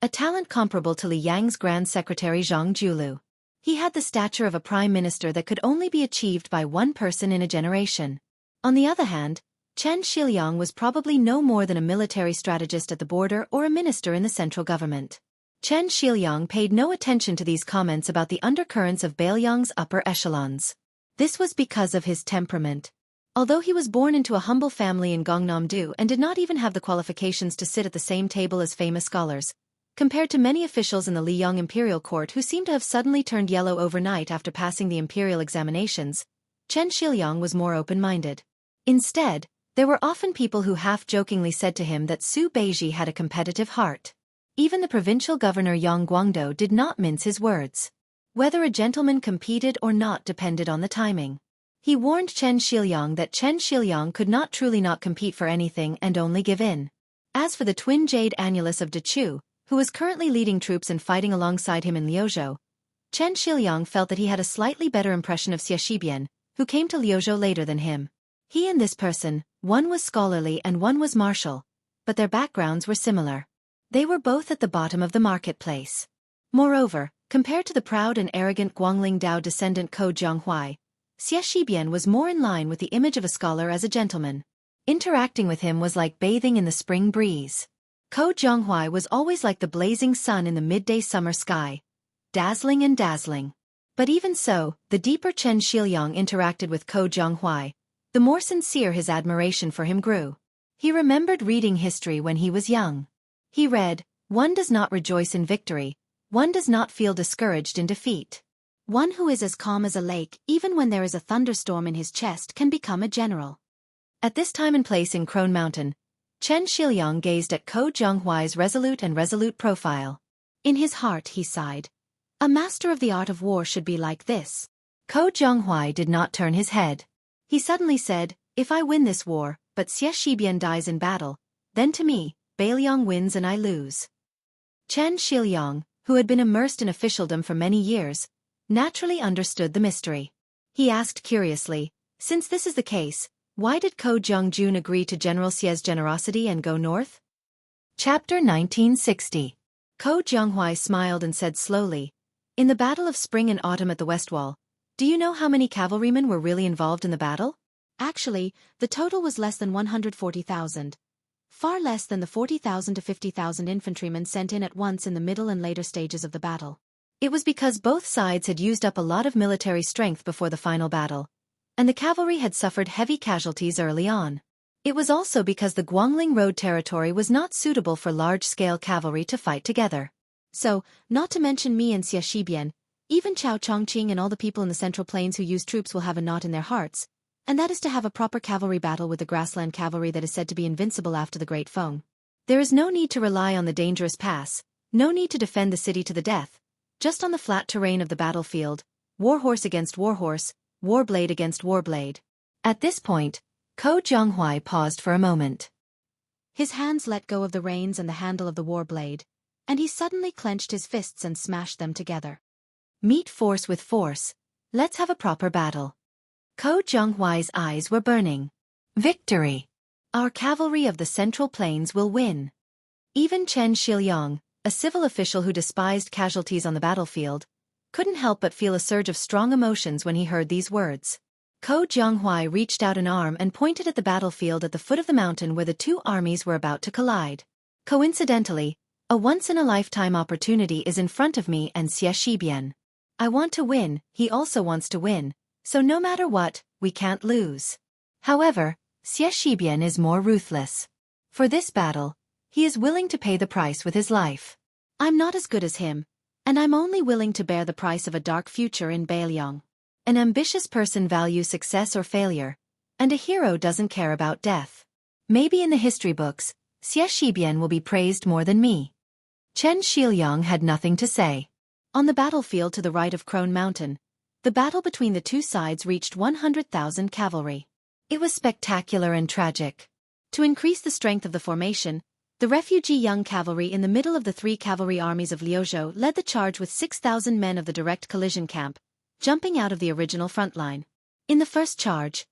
a talent comparable to Li Yang's Grand Secretary Zhang Julu. He had the stature of a prime minister that could only be achieved by one person in a generation. On the other hand, Chen Shiliang was probably no more than a military strategist at the border or a minister in the central government. Chen Shiliang paid no attention to these comments about the undercurrents of Beiliang's upper echelons. This was because of his temperament. Although he was born into a humble family in Gangnam-do and did not even have the qualifications to sit at the same table as famous scholars, compared to many officials in the Liyang imperial court who seemed to have suddenly turned yellow overnight after passing the imperial examinations, Chen Shiliang was more open-minded. Instead, there were often people who half-jokingly said to him that Su Beiji had a competitive heart. Even the provincial governor Yang Guangdo did not mince his words. Whether a gentleman competed or not depended on the timing. He warned Chen Shiliang that Chen Shiliang could not truly not compete for anything and only give in. As for the twin jade annulus of Dechu, who was currently leading troops and fighting alongside him in Liuzhou, Chen Shiliang felt that he had a slightly better impression of Xie Shibian, who came to Liuzhou later than him. He and this person, one was scholarly and one was martial, but their backgrounds were similar. They were both at the bottom of the marketplace. Moreover, compared to the proud and arrogant Guangling Dao descendant Ko Jianghuai, Xie Shibian was more in line with the image of a scholar as a gentleman. Interacting with him was like bathing in the spring breeze. Ko Jianghuai was always like the blazing sun in the midday summer sky, dazzling and dazzling. But even so, the deeper Chen Shiliang interacted with Ko Jianghuai, the more sincere his admiration for him grew. He remembered reading history when he was young. He read, "One does not rejoice in victory, one does not feel discouraged in defeat. One who is as calm as a lake even when there is a thunderstorm in his chest can become a general." At this time and place in Crone Mountain, Chen Shiliang gazed at Ko Jianghuai's resolute profile. In his heart he sighed. A master of the art of war should be like this. Ko Jianghuai did not turn his head. He suddenly said, "If I win this war, but Xie Shibian dies in battle, then to me, Beiliang wins and I lose." Chen Shiliang, who had been immersed in officialdom for many years, naturally understood the mystery. He asked curiously, "Since this is the case, why did Ko Jiangjun agree to General Xie's generosity and go north?" Chapter 1960. Ko Jianghuai smiled and said slowly, "In the battle of spring and autumn at the West Wall, do you know how many cavalrymen were really involved in the battle? Actually, the total was less than 140,000. Far less than the 40,000 to 50,000 infantrymen sent in at once in the middle and later stages of the battle. It was because both sides had used up a lot of military strength before the final battle, and the cavalry had suffered heavy casualties early on. It was also because the Guangling Road territory was not suitable for large-scale cavalry to fight together. So, not to mention me and Xie Shibian, even Chao Chongqing and all the people in the Central Plains who use troops will have a knot in their hearts, and that is to have a proper cavalry battle with the grassland cavalry that is said to be invincible after the Great Feng. There is no need to rely on the dangerous pass, no need to defend the city to the death, just on the flat terrain of the battlefield, warhorse against warhorse, warblade against warblade." At this point, Ko Jianghuai paused for a moment. His hands let go of the reins and the handle of the warblade, and he suddenly clenched his fists and smashed them together. "Meet force with force, let's have a proper battle." Ko Jianghuai's eyes were burning. "Victory! Our cavalry of the Central Plains will win." Even Chen Shiliang, a civil official who despised casualties on the battlefield, couldn't help but feel a surge of strong emotions when he heard these words. Ko Jianghuai reached out an arm and pointed at the battlefield at the foot of the mountain where the two armies were about to collide. Coincidentally, A once-in-a-lifetime opportunity is in front of me and Xie Shibian. I want to win, he also wants to win, so no matter what, we can't lose. However, Xie Shibian is more ruthless. For this battle, he is willing to pay the price with his life. I'm not as good as him, and I'm only willing to bear the price of a dark future in Bailiang. An ambitious person values success or failure, and a hero doesn't care about death. Maybe in the history books, Xie Shibian will be praised more than me. Chen Shiliang had nothing to say. On the battlefield to the right of Crone Mountain, the battle between the two sides reached 100,000 cavalry. It was spectacular and tragic. To increase the strength of the formation, the refugee young cavalry in the middle of the three cavalry armies of Liuzhou led the charge with 6,000 men of the direct collision camp, jumping out of the original front line. In the first charge,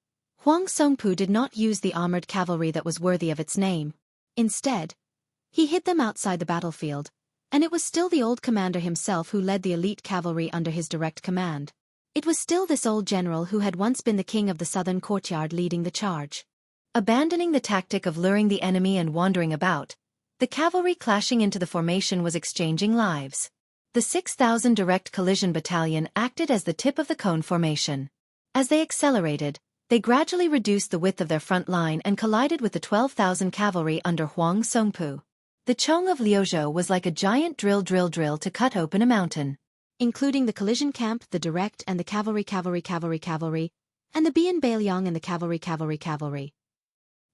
Huang Songpu did not use the armored cavalry that was worthy of its name. Instead, he hid them outside the battlefield, and it was still the old commander himself who led the elite cavalry under his direct command. It was still this old general who had once been the king of the southern courtyard leading the charge. Abandoning the tactic of luring the enemy and wandering about, the cavalry clashing into the formation was exchanging lives. The 6,000 direct collision battalion acted as the tip of the cone formation. As they accelerated, they gradually reduced the width of their front line and collided with the 12,000 cavalry under Huang Songpu. The Chong of Liuzhou was like a giant drill to cut open a mountain. Including the collision camp, the direct and the cavalry, and the Bian Bailiang and the cavalry.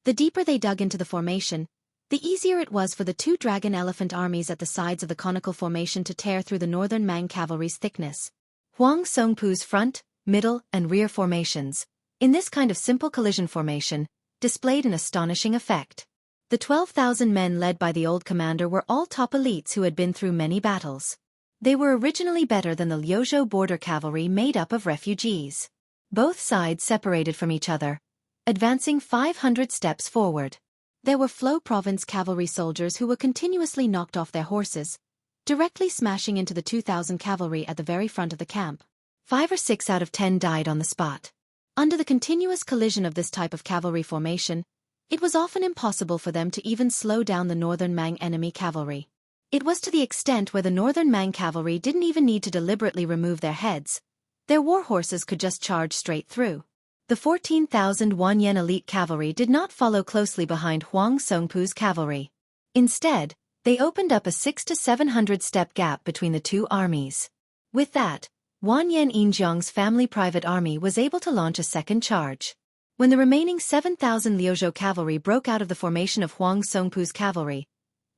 The deeper they dug into the formation, the easier it was for the two dragon elephant armies at the sides of the conical formation to tear through the northern Mang cavalry's thickness. Huang Songpu's front, middle, and rear formations, in this kind of simple collision formation, displayed an astonishing effect. The 12,000 men led by the old commander were all top elites who had been through many battles. They were originally better than the Liuzhou border cavalry made up of refugees. Both sides separated from each other, advancing 500 steps forward. There were Flo province cavalry soldiers who were continuously knocked off their horses, directly smashing into the 2,000 cavalry at the very front of the camp. 5 or 6 out of 10 died on the spot. Under the continuous collision of this type of cavalry formation, it was often impossible for them to even slow down the northern Mang enemy cavalry. It was to the extent where the northern Mang cavalry didn't even need to deliberately remove their heads. Their war horses could just charge straight through. The 14,000 Wanyan elite cavalry did not follow closely behind Huang Songpu's cavalry. Instead, they opened up a 600 to 700 step gap between the two armies. With that, Wanyan Yinjiang's family private army was able to launch a second charge. When the remaining 7,000 Liuzhou cavalry broke out of the formation of Huang Songpu's cavalry,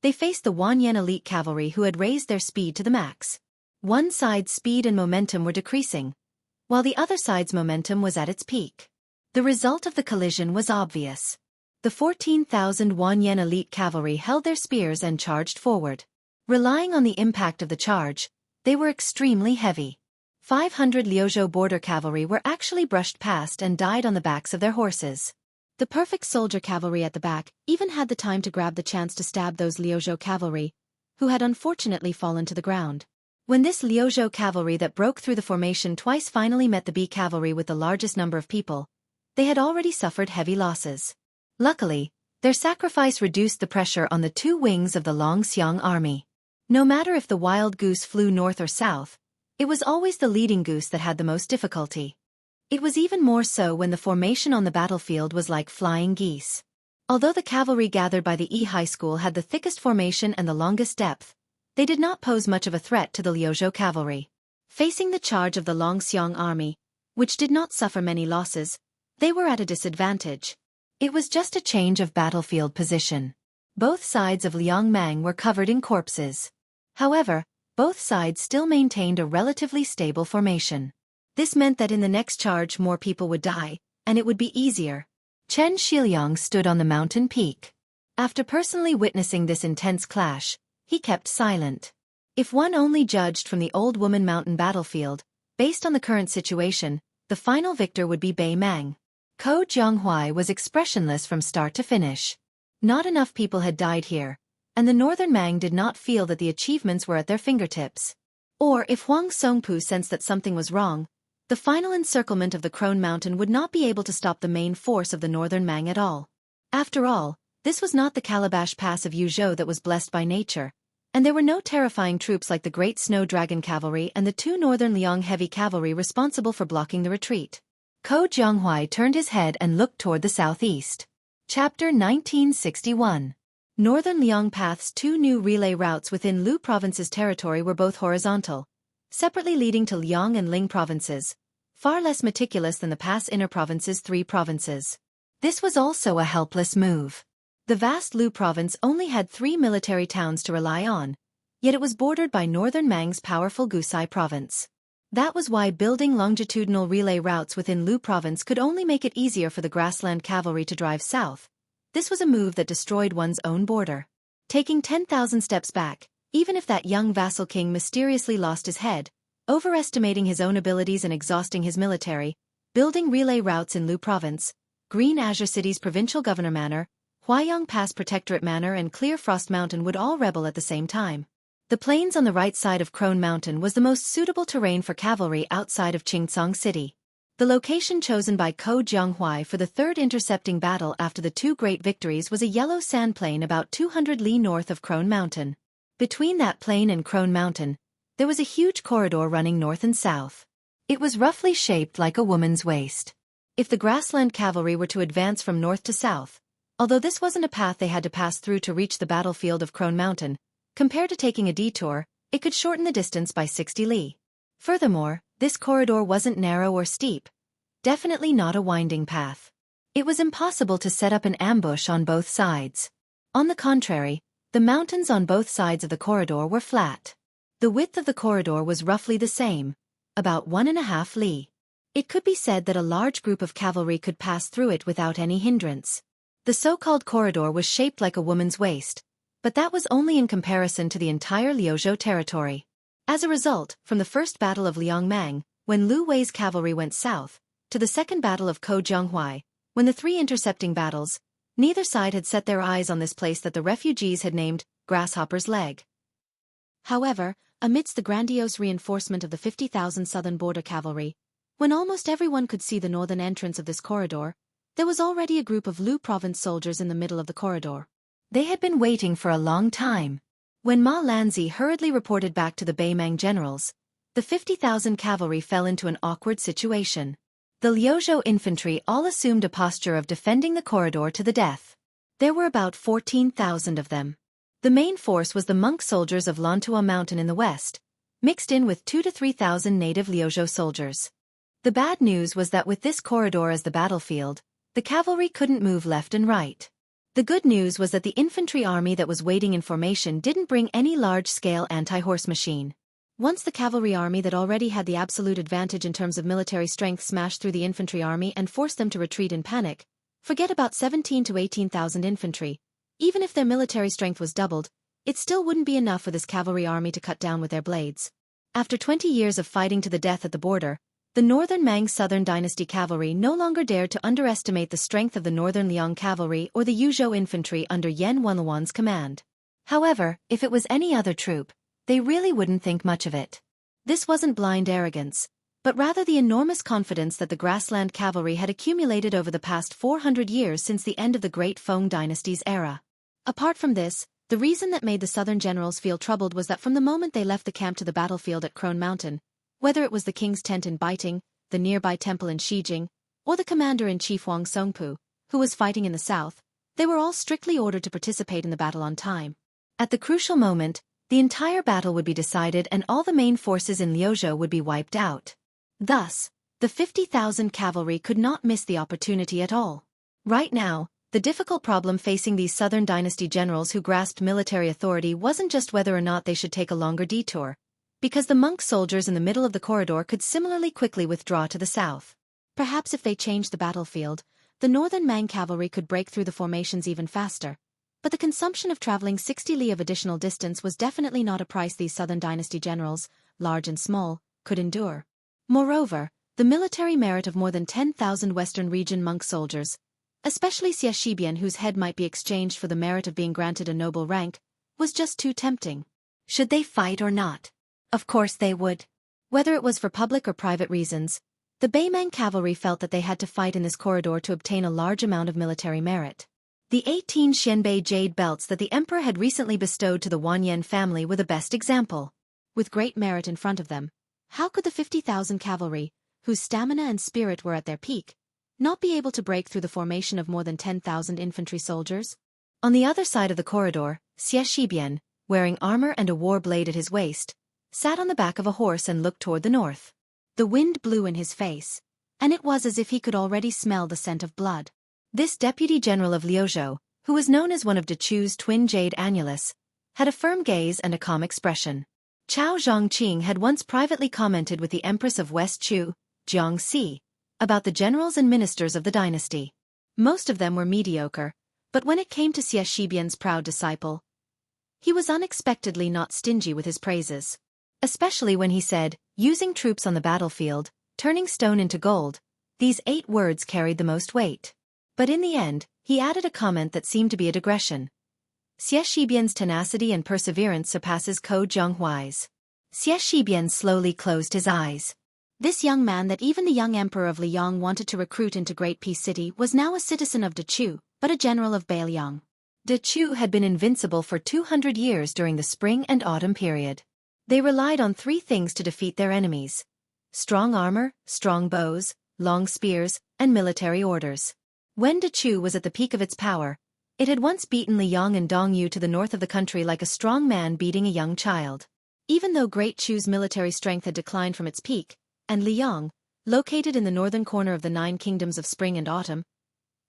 they faced the Wanyan elite cavalry who had raised their speed to the max. One side's speed and momentum were decreasing, while the other side's momentum was at its peak. The result of the collision was obvious. The 14,000 Wanyan elite cavalry held their spears and charged forward. Relying on the impact of the charge, they were extremely heavy. 500 Liuzhou border cavalry were actually brushed past and died on the backs of their horses. The perfect soldier cavalry at the back even had the time to grab the chance to stab those Liuzhou cavalry, who had unfortunately fallen to the ground. When this Liuzhou cavalry that broke through the formation twice finally met the B cavalry with the largest number of people, they had already suffered heavy losses. Luckily, their sacrifice reduced the pressure on the two wings of the Longxiang army. No matter if the wild goose flew north or south, it was always the leading goose that had the most difficulty. It was even more so when the formation on the battlefield was like flying geese. Although the cavalry gathered by the E High School had the thickest formation and the longest depth, they did not pose much of a threat to the Liuzhou cavalry. Facing the charge of the Longxiang army, which did not suffer many losses, they were at a disadvantage. It was just a change of battlefield position. Both sides of Liangmang were covered in corpses. However, both sides still maintained a relatively stable formation. This meant that in the next charge more people would die, and it would be easier. Chen Shiliang stood on the mountain peak. After personally witnessing this intense clash, he kept silent. If one only judged from the Old Woman Mountain battlefield, based on the current situation, the final victor would be Bei Mang. Ko Jianghuai was expressionless from start to finish. Not enough people had died here, and the northern Mang did not feel that the achievements were at their fingertips. Or if Huang Songpu sensed that something was wrong, the final encirclement of the Crone Mountain would not be able to stop the main force of the northern Mang at all. After all, this was not the Calabash Pass of Yuzhou that was blessed by nature. And there were no terrifying troops like the Great Snow Dragon Cavalry and the 2 Northern Liang Heavy Cavalry responsible for blocking the retreat. Ko Jianghua turned his head and looked toward the southeast. Chapter 1961. Northern Liang Path's 2 new relay routes within Lu Province's territory were both horizontal, separately leading to Liang and Ling provinces, far less meticulous than the Path's inner province's 3 provinces. This was also a helpless move. The vast Lu province only had 3 military towns to rely on, yet it was bordered by Northern Mang's powerful Gusai province. That was why building longitudinal relay routes within Lu province could only make it easier for the grassland cavalry to drive south. This was a move that destroyed one's own border. Taking 10,000 steps back, even if that young vassal king mysteriously lost his head, overestimating his own abilities and exhausting his military, building relay routes in Lu province, Green Azure City's provincial governor manor, Huayang Pass Protectorate Manor and Clear Frost Mountain would all rebel at the same time. The plains on the right side of Crone Mountain was the most suitable terrain for cavalry outside of Qingcang City. The location chosen by Ko Jianghua for the third intercepting battle after the 2 great victories was a yellow sand plain about 200 li north of Crone Mountain. Between that plain and Crone Mountain, there was a huge corridor running north and south. It was roughly shaped like a woman's waist. If the grassland cavalry were to advance from north to south, although this wasn't a path they had to pass through to reach the battlefield of Crone Mountain, compared to taking a detour, it could shorten the distance by 60 li. Furthermore, this corridor wasn't narrow or steep. Definitely not a winding path. It was impossible to set up an ambush on both sides. On the contrary, the mountains on both sides of the corridor were flat. The width of the corridor was roughly the same, about 1.5 li. It could be said that a large group of cavalry could pass through it without any hindrance. The so-called corridor was shaped like a woman's waist, but that was only in comparison to the entire Liuzhou territory. As a result, from the first battle of Liangmang, when Lu Wei's cavalry went south, to the second battle of Ko Jianghua, when the 3 intercepting battles, neither side had set their eyes on this place that the refugees had named Grasshopper's Leg. However, amidst the grandiose reinforcement of the 50,000 southern border cavalry, when almost everyone could see the northern entrance of this corridor, there was already a group of Lu province soldiers in the middle of the corridor. They had been waiting for a long time. When Ma Lanzi hurriedly reported back to the Beimang generals, the 50,000 cavalry fell into an awkward situation. The Liuzhou infantry all assumed a posture of defending the corridor to the death. There were about 14,000 of them. The main force was the monk soldiers of Lantua Mountain in the west, mixed in with 2,000 to 3,000 native Liuzhou soldiers. The bad news was that with this corridor as the battlefield, the cavalry couldn't move left and right. The good news was that the infantry army that was waiting in formation didn't bring any large-scale anti-horse machine. Once the cavalry army that already had the absolute advantage in terms of military strength smashed through the infantry army and forced them to retreat in panic, forget about 17,000 to 18,000 infantry. Even if their military strength was doubled, it still wouldn't be enough for this cavalry army to cut down with their blades. After 20 years of fighting to the death at the border, the Northern Mang Southern Dynasty cavalry no longer dared to underestimate the strength of the Northern Liang cavalry or the Yuzhou infantry under Yan Wenluan's command. However, if it was any other troop, they really wouldn't think much of it. This wasn't blind arrogance, but rather the enormous confidence that the grassland cavalry had accumulated over the past 400 years since the end of the Great Feng Dynasty's era. Apart from this, the reason that made the southern generals feel troubled was that from the moment they left the camp to the battlefield at Crone Mountain, whether it was the king's tent in Baiting, the nearby temple in Shijing, or the commander-in-chief Wang Songpu, who was fighting in the south, they were all strictly ordered to participate in the battle on time. At the crucial moment, the entire battle would be decided and all the main forces in Liuzhou would be wiped out. Thus, the 50,000 cavalry could not miss the opportunity at all. Right now, the difficult problem facing these Southern Dynasty generals who grasped military authority wasn't just whether or not they should take a longer detour, because the monk soldiers in the middle of the corridor could similarly quickly withdraw to the south. Perhaps if they changed the battlefield, the Northern Mang cavalry could break through the formations even faster. But the consumption of traveling 60 li of additional distance was definitely not a price these Southern Dynasty generals, large and small, could endure. Moreover, the military merit of more than 10,000 Western region monk soldiers, especially Xie Shibian whose head might be exchanged for the merit of being granted a noble rank, was just too tempting. Should they fight or not? Of course they would. Whether it was for public or private reasons, the Beimang cavalry felt that they had to fight in this corridor to obtain a large amount of military merit. The 18 Xianbei jade belts that the emperor had recently bestowed to the Wanyan family were the best example. With great merit in front of them, how could the 50,000 cavalry, whose stamina and spirit were at their peak, not be able to break through the formation of more than 10,000 infantry soldiers? On the other side of the corridor, Xie Shibian, wearing armor and a war blade at his waist, sat on the back of a horse and looked toward the north. The wind blew in his face, and it was as if he could already smell the scent of blood. This deputy general of Liuzhou, who was known as one of Dechu's twin jade annulus, had a firm gaze and a calm expression. Chao Zhongqing had once privately commented with the Empress of West Chu, Jiangxi, about the generals and ministers of the dynasty. Most of them were mediocre, but when it came to Xie Shibian's proud disciple, he was unexpectedly not stingy with his praises. Especially when he said, using troops on the battlefield, turning stone into gold, these 8 words carried the most weight. But in the end, he added a comment that seemed to be a digression. Xie Shibian's tenacity and perseverance surpasses Ko Zhonghuai's. Xie Shibian slowly closed his eyes. This young man that even the young emperor of Liyang wanted to recruit into Great Peace City was now a citizen of Dechu, but a general of Beiliang. Dechu had been invincible for 200 years during the spring and autumn period. They relied on 3 things to defeat their enemies: strong armor, strong bows, long spears, and military orders. When Dechu was at the peak of its power, it had once beaten Liyang and Dongyu to the north of the country like a strong man beating a young child. Even though Great Chu's military strength had declined from its peak, and Liyang, located in the northern corner of the 9 kingdoms of spring and autumn,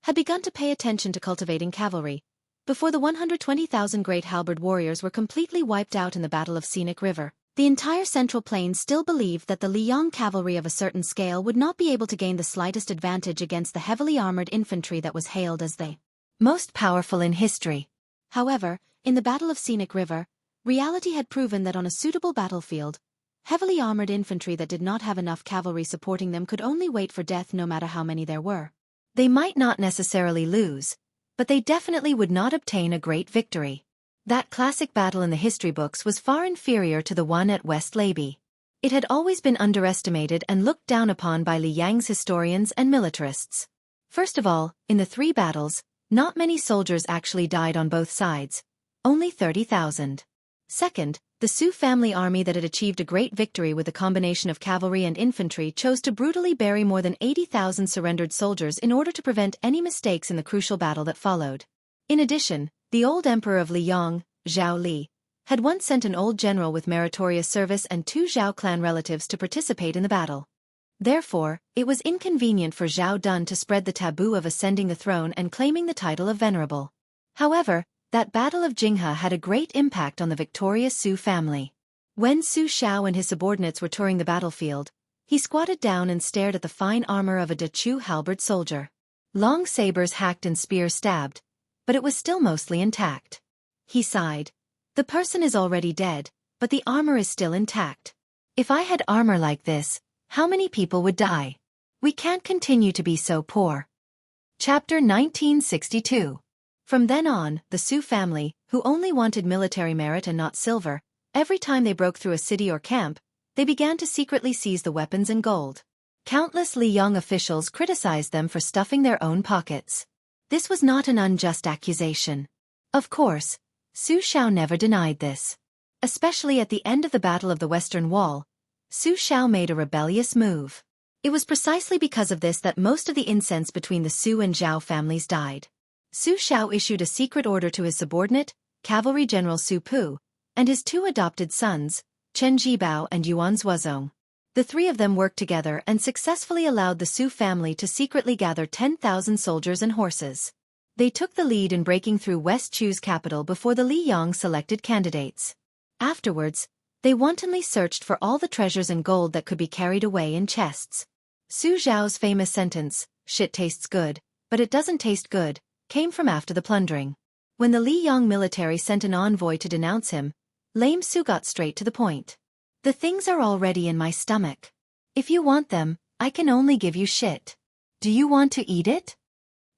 had begun to pay attention to cultivating cavalry, before the 120,000 great halberd warriors were completely wiped out in the Battle of Scenic River, the entire Central Plain still believed that the Liyang cavalry of a certain scale would not be able to gain the slightest advantage against the heavily armored infantry that was hailed as the most powerful in history. However, in the Battle of Scenic River, reality had proven that on a suitable battlefield, heavily armored infantry that did not have enough cavalry supporting them could only wait for death no matter how many there were. They might not necessarily lose, but they definitely would not obtain a great victory. That classic battle in the history books was far inferior to the one at West Leiby. It had always been underestimated and looked down upon by Liyang's historians and militarists. First of all, in the 3 battles, not many soldiers actually died on both sides, only 30,000. Second, the Su family army that had achieved a great victory with a combination of cavalry and infantry chose to brutally bury more than 80,000 surrendered soldiers in order to prevent any mistakes in the crucial battle that followed. In addition, the old emperor of Liyang, Zhao Li, had once sent an old general with meritorious service and 2 Zhao clan relatives to participate in the battle. Therefore, it was inconvenient for Zhao Dun to spread the taboo of ascending the throne and claiming the title of venerable. However, that battle of Jinghe had a great impact on the victorious Su family. When Su Shao and his subordinates were touring the battlefield, he squatted down and stared at the fine armor of a Dechu halberd soldier. Long sabers hacked and spears stabbed, but it was still mostly intact. He sighed. The person is already dead, but the armor is still intact. If I had armor like this, how many people would die? We can't continue to be so poor. Chapter 1962. From then on, the Su family, who only wanted military merit and not silver, every time they broke through a city or camp, they began to secretly seize the weapons and gold. Countless Liyang officials criticized them for stuffing their own pockets. This was not an unjust accusation. Of course, Su Shao never denied this. Especially at the end of the Battle of the Western Wall, Su Shao made a rebellious move. It was precisely because of this that most of the incense between the Su and Zhao families died. Su Shao issued a secret order to his subordinate, Cavalry General Su Pu, and his 2 adopted sons, Chen Jibao and Yuan Zuozong. The 3 of them worked together and successfully allowed the Su family to secretly gather 10,000 soldiers and horses. They took the lead in breaking through West Chu's capital before the Liyang selected candidates. Afterwards, they wantonly searched for all the treasures and gold that could be carried away in chests. Su Zhao's famous sentence, "Shit tastes good, but it doesn't taste good," came from after the plundering. When the Liyang military sent an envoy to denounce him, Lame Su got straight to the point. "The things are already in my stomach. If you want them, I can only give you shit. Do you want to eat it?"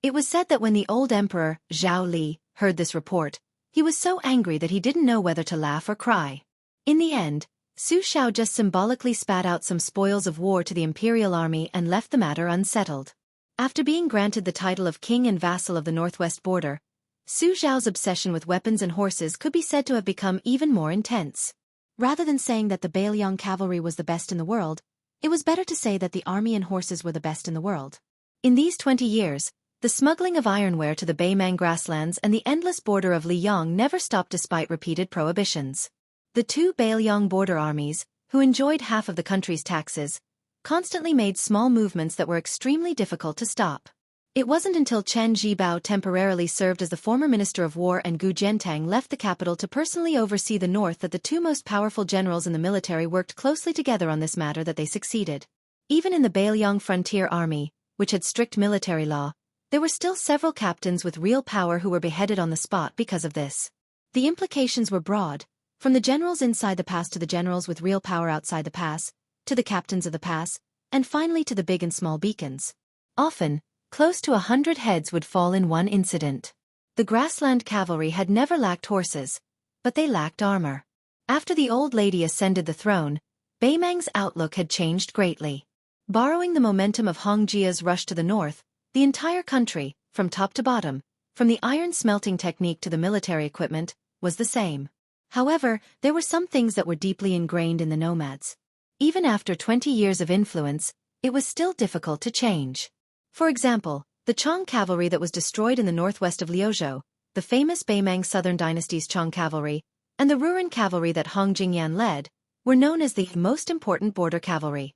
It was said that when the old emperor, Zhao Li, heard this report, he was so angry that he didn't know whether to laugh or cry. In the end, Su Shao just symbolically spat out some spoils of war to the imperial army and left the matter unsettled. After being granted the title of king and vassal of the northwest border, Su Zhao's obsession with weapons and horses could be said to have become even more intense. Rather than saying that the Beiliang cavalry was the best in the world, it was better to say that the army and horses were the best in the world. In these 20 years, the smuggling of ironware to the Beimang grasslands and the endless border of Liang never stopped despite repeated prohibitions. The two Beiliang border armies, who enjoyed half of the country's taxes, constantly made small movements that were extremely difficult to stop. It wasn't until Chen Zhibao temporarily served as the former Minister of War and Gu Jiantang left the capital to personally oversee the north that the two most powerful generals in the military worked closely together on this matter that they succeeded. Even in the Beiliang Frontier Army, which had strict military law, there were still several captains with real power who were beheaded on the spot because of this. The implications were broad, from the generals inside the pass to the generals with real power outside the pass, to the captains of the pass, and finally to the big and small beacons. Often, close to 100 heads would fall in one incident. The grassland cavalry had never lacked horses, but they lacked armor. After the old lady ascended the throne, Beimang's outlook had changed greatly. Borrowing the momentum of Hong Jia's rush to the north, the entire country, from top to bottom, from the iron smelting technique to the military equipment, was the same. However, there were some things that were deeply ingrained in the nomads. Even after 20 years of influence, it was still difficult to change. For example, the Chong cavalry that was destroyed in the northwest of Liuzhou, the famous Beimang Southern Dynasty's Chong cavalry, and the Ruren cavalry that Hong Jingyan led, were known as the most important border cavalry.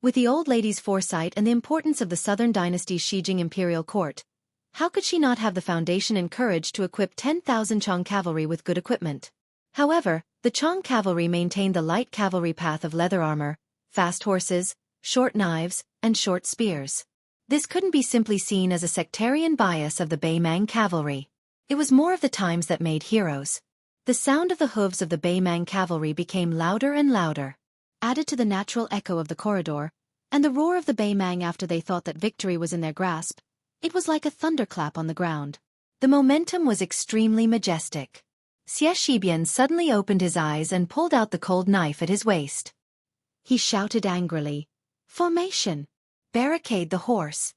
With the old lady's foresight and the importance of the Southern Dynasty's Shijing imperial court, how could she not have the foundation and courage to equip 10,000 Chong cavalry with good equipment? However, the Chong cavalry maintained the light cavalry path of leather armor, fast horses, short knives, and short spears. This couldn't be simply seen as a sectarian bias of the Beimang cavalry. It was more of the times that made heroes. The sound of the hooves of the Beimang cavalry became louder and louder. Added to the natural echo of the corridor, and the roar of the Beimang after they thought that victory was in their grasp, it was like a thunderclap on the ground. The momentum was extremely majestic. Xie Shibian suddenly opened his eyes and pulled out the cold knife at his waist. He shouted angrily, "Formation! Barricade the horse!"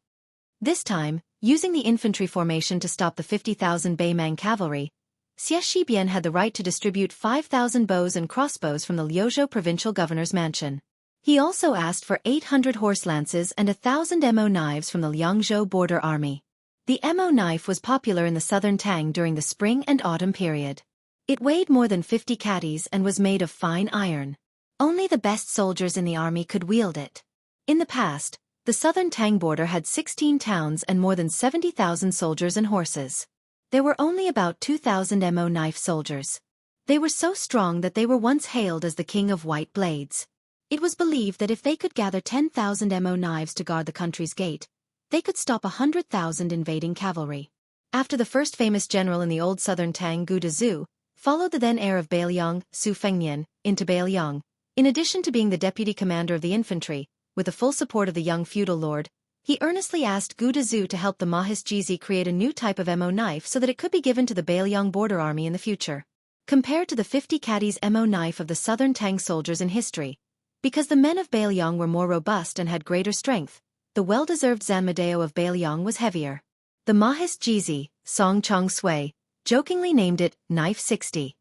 This time, using the infantry formation to stop the 50,000 Beimang cavalry, Xie Shibian had the right to distribute 5,000 bows and crossbows from the Liuzhou provincial governor's mansion. He also asked for 800 horse lances and 1,000 mo knives from the Liangzhou border army. The mo knife was popular in the southern Tang during the spring and autumn period. It weighed more than 50 catties and was made of fine iron. Only the best soldiers in the army could wield it. In the past, the southern Tang border had 16 towns and more than 70,000 soldiers and horses. There were only about 2,000 mo knife soldiers. They were so strong that they were once hailed as the king of white blades. It was believed that if they could gather 10,000 mo knives to guard the country's gate, they could stop 100,000 invading cavalry. After the first famous general in the old southern Tang, Gu Dezhu, followed the then heir of Beiliang, Su Fengnian, into Beiliang, in addition to being the deputy commander of the infantry, with the full support of the young feudal lord, he earnestly asked Gu Dezhu to help the Mahis Jizi create a new type of mo knife so that it could be given to the Beiliang border army in the future. Compared to the 50 catties mo knife of the southern Tang soldiers in history, because the men of Beiliang were more robust and had greater strength, the well-deserved Zanmadeo of Beiliang was heavier. The Mahis Jizi, Song Chong Sui, jokingly named it Knife 60.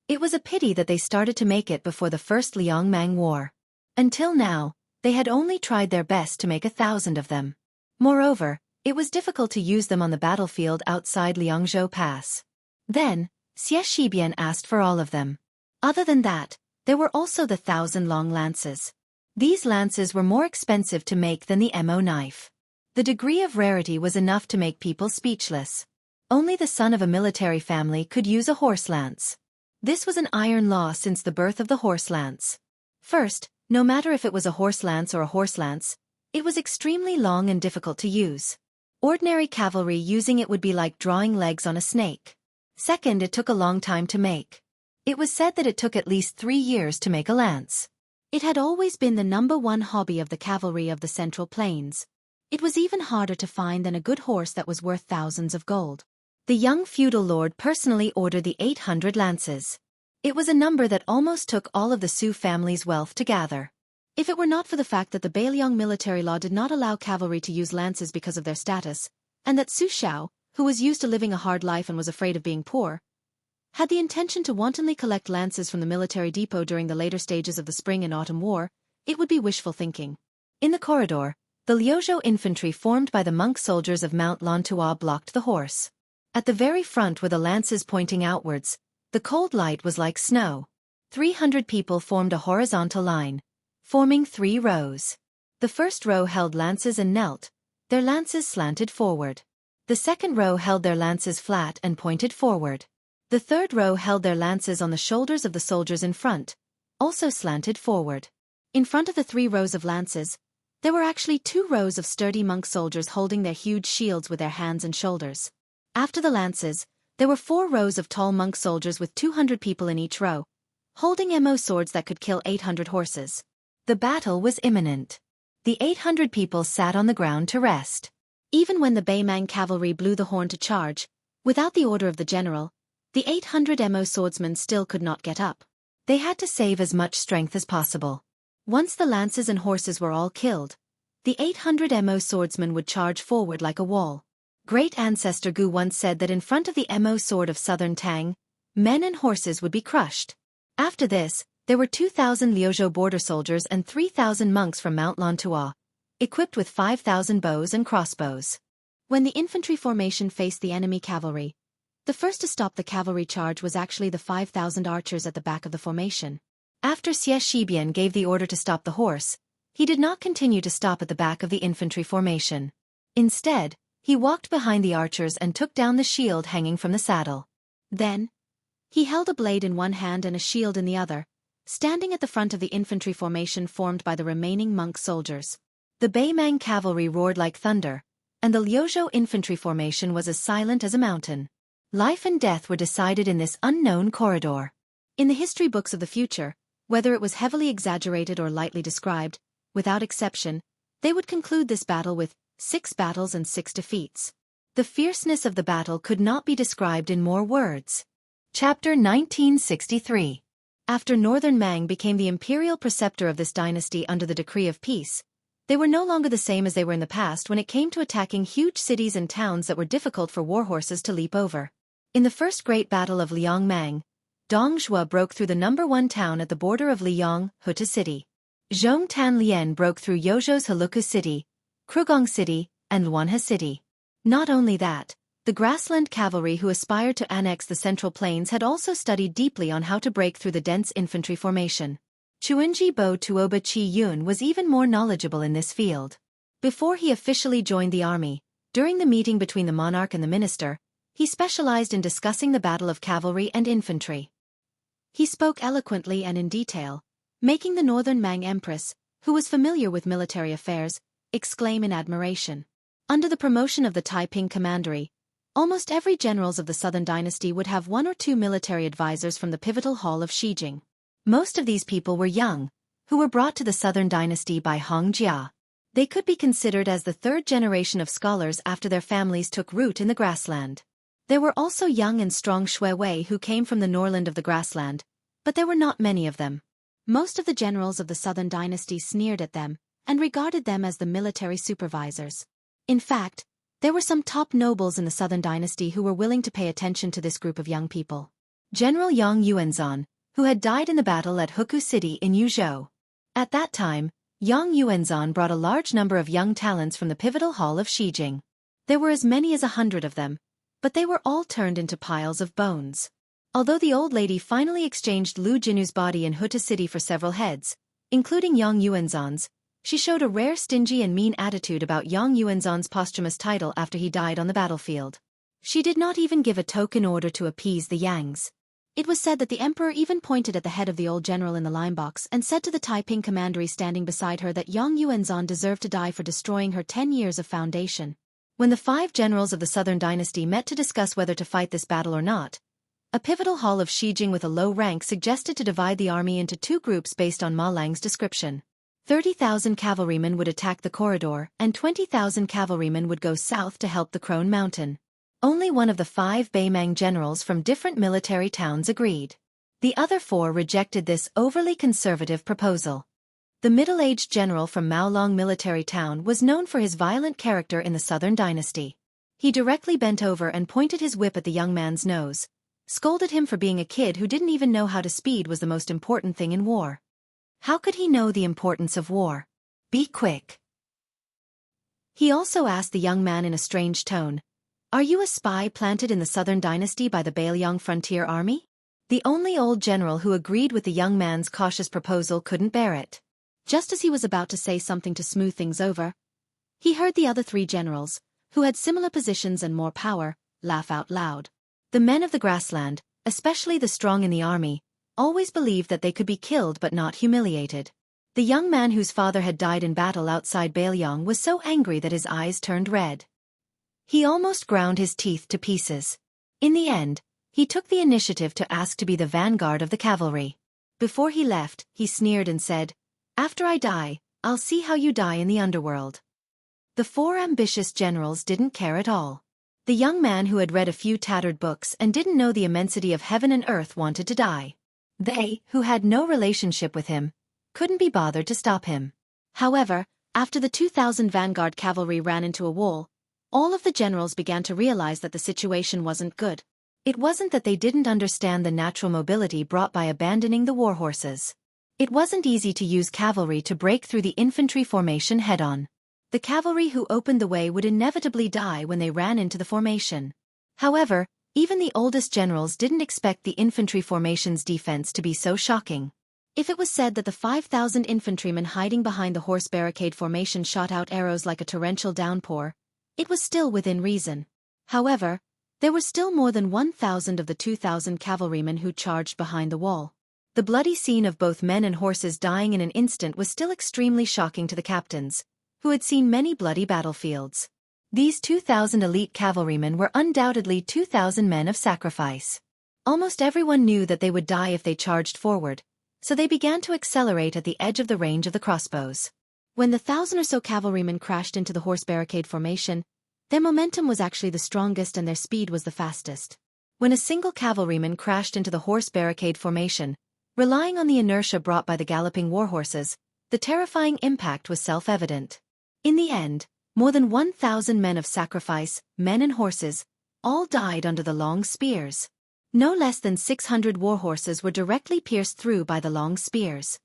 It was a pity that they started to make it before the First Liangmang War. Until now, they had only tried their best to make 1,000 of them. Moreover, it was difficult to use them on the battlefield outside Liangzhou Pass. Then, Xie Shibian asked for all of them. Other than that, there were also the 1,000-long lances. These lances were more expensive to make than the mo knife. The degree of rarity was enough to make people speechless. Only the son of a military family could use a horse lance. This was an iron law since the birth of the horse lance. First, no matter if it was a horse lance or a horse lance, it was extremely long and difficult to use. Ordinary cavalry using it would be like drawing legs on a snake. Second, it took a long time to make. It was said that it took at least 3 years to make a lance. It had always been the #1 hobby of the cavalry of the Central Plains. It was even harder to find than a good horse that was worth thousands of gold. The young feudal lord personally ordered the 800 lances. It was a number that almost took all of the Su family's wealth to gather. If it were not for the fact that the Beiliang military law did not allow cavalry to use lances because of their status, and that Su Xiao, who was used to living a hard life and was afraid of being poor, had the intention to wantonly collect lances from the military depot during the later stages of the Spring and Autumn War, it would be wishful thinking. In the corridor, the Liuzhou infantry formed by the monk soldiers of Mount Lantua blocked the horse. At the very front were the lances pointing outwards. The cold light was like snow. 300 people formed a horizontal line, forming 3 rows. The first row held lances and knelt, their lances slanted forward. The second row held their lances flat and pointed forward. The third row held their lances on the shoulders of the soldiers in front, also slanted forward. In front of the 3 rows of lances, there were actually 2 rows of sturdy monk soldiers holding their huge shields with their hands and shoulders. After the lances, there were 4 rows of tall monk soldiers with 200 people in each row, holding mo swords that could kill 800 horses. The battle was imminent. The 800 people sat on the ground to rest. Even when the Baimang cavalry blew the horn to charge, without the order of the general, the 800 mo swordsmen still could not get up. They had to save as much strength as possible. Once the lances and horses were all killed, the 800 mo swordsmen would charge forward like a wall. Great ancestor Gu once said that in front of the mo sword of southern Tang, men and horses would be crushed. After this, there were 2,000 Liuzhou border soldiers and 3,000 monks from Mount Lantua, equipped with 5,000 bows and crossbows. When the infantry formation faced the enemy cavalry, the first to stop the cavalry charge was actually the 5,000 archers at the back of the formation. After Xie Shibian gave the order to stop the horse, he did not continue to stop at the back of the infantry formation. Instead, he walked behind the archers and took down the shield hanging from the saddle. Then, he held a blade in one hand and a shield in the other, standing at the front of the infantry formation formed by the remaining monk soldiers. The Baimang cavalry roared like thunder, and the Liuzhou infantry formation was as silent as a mountain. Life and death were decided in this unknown corridor. In the history books of the future, whether it was heavily exaggerated or lightly described, without exception, they would conclude this battle with 6 battles and 6 defeats. The fierceness of the battle could not be described in more words. Chapter 1963. After Northern Mang became the imperial preceptor of this dynasty under the decree of peace, they were no longer the same as they were in the past when it came to attacking huge cities and towns that were difficult for warhorses to leap over. In the first great battle of Liangmang, Dong Zhuo broke through the #1 town at the border of Liang, Huta City. Zhong Tan Lien broke through Yozhou's Heluku City, Krugong City, and Luanhe City. Not only that, the grassland cavalry who aspired to annex the Central Plains had also studied deeply on how to break through the dense infantry formation. Chuanji Bo Tuoba Chi Yun was even more knowledgeable in this field. Before he officially joined the army, during the meeting between the monarch and the minister, he specialized in discussing the battle of cavalry and infantry. He spoke eloquently and in detail, making the Northern Mang Empress, who was familiar with military affairs, exclaim in admiration. Under the promotion of the Taiping Commandery, almost every generals of the Southern Dynasty would have 1 or 2 military advisors from the pivotal hall of Shijing. Most of these people were young, who were brought to the Southern Dynasty by Hong Jia. They could be considered as the 3rd generation of scholars after their families took root in the grassland. There were also young and strong Shui Wei who came from the Norland of the grassland, but there were not many of them. Most of the generals of the Southern Dynasty sneered at them and regarded them as the military supervisors. In fact, there were some top nobles in the Southern Dynasty who were willing to pay attention to this group of young people. General Yang Yuanzhan, who had died in the battle at Huku City in Yuzhou. At that time, Yang Yuanzhan brought a large number of young talents from the pivotal hall of Shijing. There were as many as 100 of them, but they were all turned into piles of bones. Although the old lady finally exchanged Lu Jinu's body in Huta City for several heads, including Yang Yuanzhan's, she showed a rare stingy and mean attitude about Yang Yuanzhan's posthumous title after he died on the battlefield. She did not even give a token order to appease the Yangs. It was said that the emperor even pointed at the head of the old general in the line box and said to the Taiping commandery standing beside her that Yang Yuanzhan deserved to die for destroying her 10 years of foundation. When the 5 generals of the Southern Dynasty met to discuss whether to fight this battle or not, a pivotal hall of Shijing with a low rank suggested to divide the army into 2 groups based on Ma Lang's description. 30,000 cavalrymen would attack the corridor and 20,000 cavalrymen would go south to help the Crone Mountain. Only one of the 5 Baimang generals from different military towns agreed. The other 4 rejected this overly conservative proposal. The middle-aged general from Maolong military town was known for his violent character in the Southern Dynasty. He directly bent over and pointed his whip at the young man's nose, scolded him for being a kid who didn't even know how to speed was the most important thing in war. How could he know the importance of war? Be quick. He also asked the young man in a strange tone, "Are you a spy planted in the Southern Dynasty by the Baelyong Frontier Army?" The only old general who agreed with the young man's cautious proposal couldn't bear it. Just as he was about to say something to smooth things over, he heard the other three generals, who had similar positions and more power, laugh out loud. The men of the grassland, especially the strong in the army, always believed that they could be killed but not humiliated. The young man whose father had died in battle outside Baelyong was so angry that his eyes turned red. He almost ground his teeth to pieces. In the end, he took the initiative to ask to be the vanguard of the cavalry. Before he left, he sneered and said, "After I die, I'll see how you die in the underworld." The four ambitious generals didn't care at all. The young man who had read a few tattered books and didn't know the immensity of heaven and earth wanted to die. They, who had no relationship with him, couldn't be bothered to stop him. However, after the 2,000 vanguard cavalry ran into a wall, all of the generals began to realize that the situation wasn't good. It wasn't that they didn't understand the natural mobility brought by abandoning the war horses. It wasn't easy to use cavalry to break through the infantry formation head-on. The cavalry who opened the way would inevitably die when they ran into the formation. However, even the oldest generals didn't expect the infantry formation's defense to be so shocking. If it was said that the 5,000 infantrymen hiding behind the horse barricade formation shot out arrows like a torrential downpour, it was still within reason. However, there were still more than 1,000 of the 2,000 cavalrymen who charged behind the wall. The bloody scene of both men and horses dying in an instant was still extremely shocking to the captains, who had seen many bloody battlefields. These 2,000 elite cavalrymen were undoubtedly 2,000 men of sacrifice. Almost everyone knew that they would die if they charged forward, so they began to accelerate at the edge of the range of the crossbows. When the 1,000 or so cavalrymen crashed into the horse barricade formation, their momentum was actually the strongest and their speed was the fastest. When a single cavalryman crashed into the horse barricade formation, relying on the inertia brought by the galloping war horses, the terrifying impact was self-evident. In the end, more than 1,000 men of sacrifice, men and horses, all died under the long spears. No less than 600 war horses were directly pierced through by the long spears.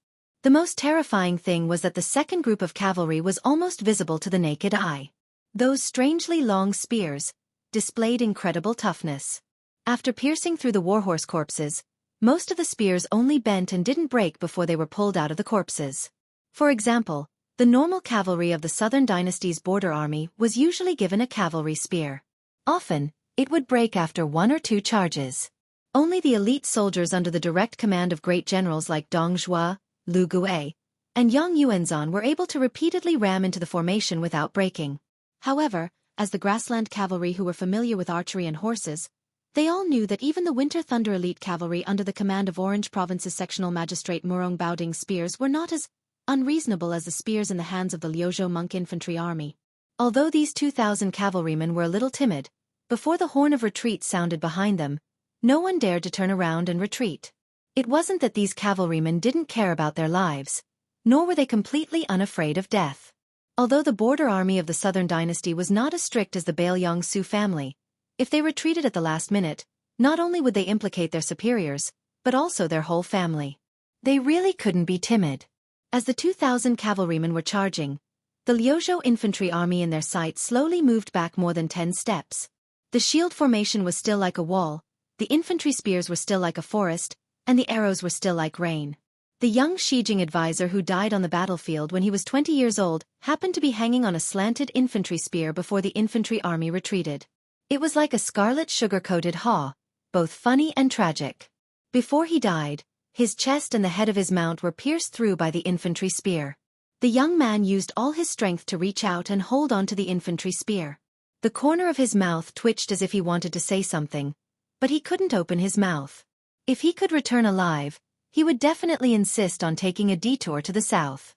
The most terrifying thing was that the second group of cavalry was almost visible to the naked eye. Those strangely long spears displayed incredible toughness. After piercing through the warhorse corpses, most of the spears only bent and didn't break before they were pulled out of the corpses. For example, the normal cavalry of the Southern Dynasty's border army was usually given a cavalry spear. Often, it would break after 1 or 2 charges. Only the elite soldiers under the direct command of great generals like Dong Zhuo, Lu Gui, and Yang Yuanzhan were able to repeatedly ram into the formation without breaking. However, as the grassland cavalry who were familiar with archery and horses, they all knew that even the Winter Thunder elite cavalry under the command of Orange Province's sectional magistrate Murong Baoding's spears were not as unreasonable as the spears in the hands of the Liuzhou monk infantry army. Although these 2,000 cavalrymen were a little timid, before the horn of retreat sounded behind them, no one dared to turn around and retreat. It wasn't that these cavalrymen didn't care about their lives, nor were they completely unafraid of death. Although the border army of the Southern Dynasty was not as strict as the Baelyong Su family, if they retreated at the last minute, not only would they implicate their superiors, but also their whole family. They really couldn't be timid. As the 2,000 cavalrymen were charging, the Liuzhou infantry army in their sight slowly moved back more than 10 steps. The shield formation was still like a wall, the infantry spears were still like a forest, and the arrows were still like rain. The young Shijing advisor who died on the battlefield when he was 20 years old happened to be hanging on a slanted infantry spear before the infantry army retreated. It was like a scarlet sugar-coated haw, both funny and tragic. Before he died, his chest and the head of his mount were pierced through by the infantry spear. The young man used all his strength to reach out and hold on to the infantry spear. The corner of his mouth twitched as if he wanted to say something, but he couldn't open his mouth. If he could return alive, he would definitely insist on taking a detour to the south.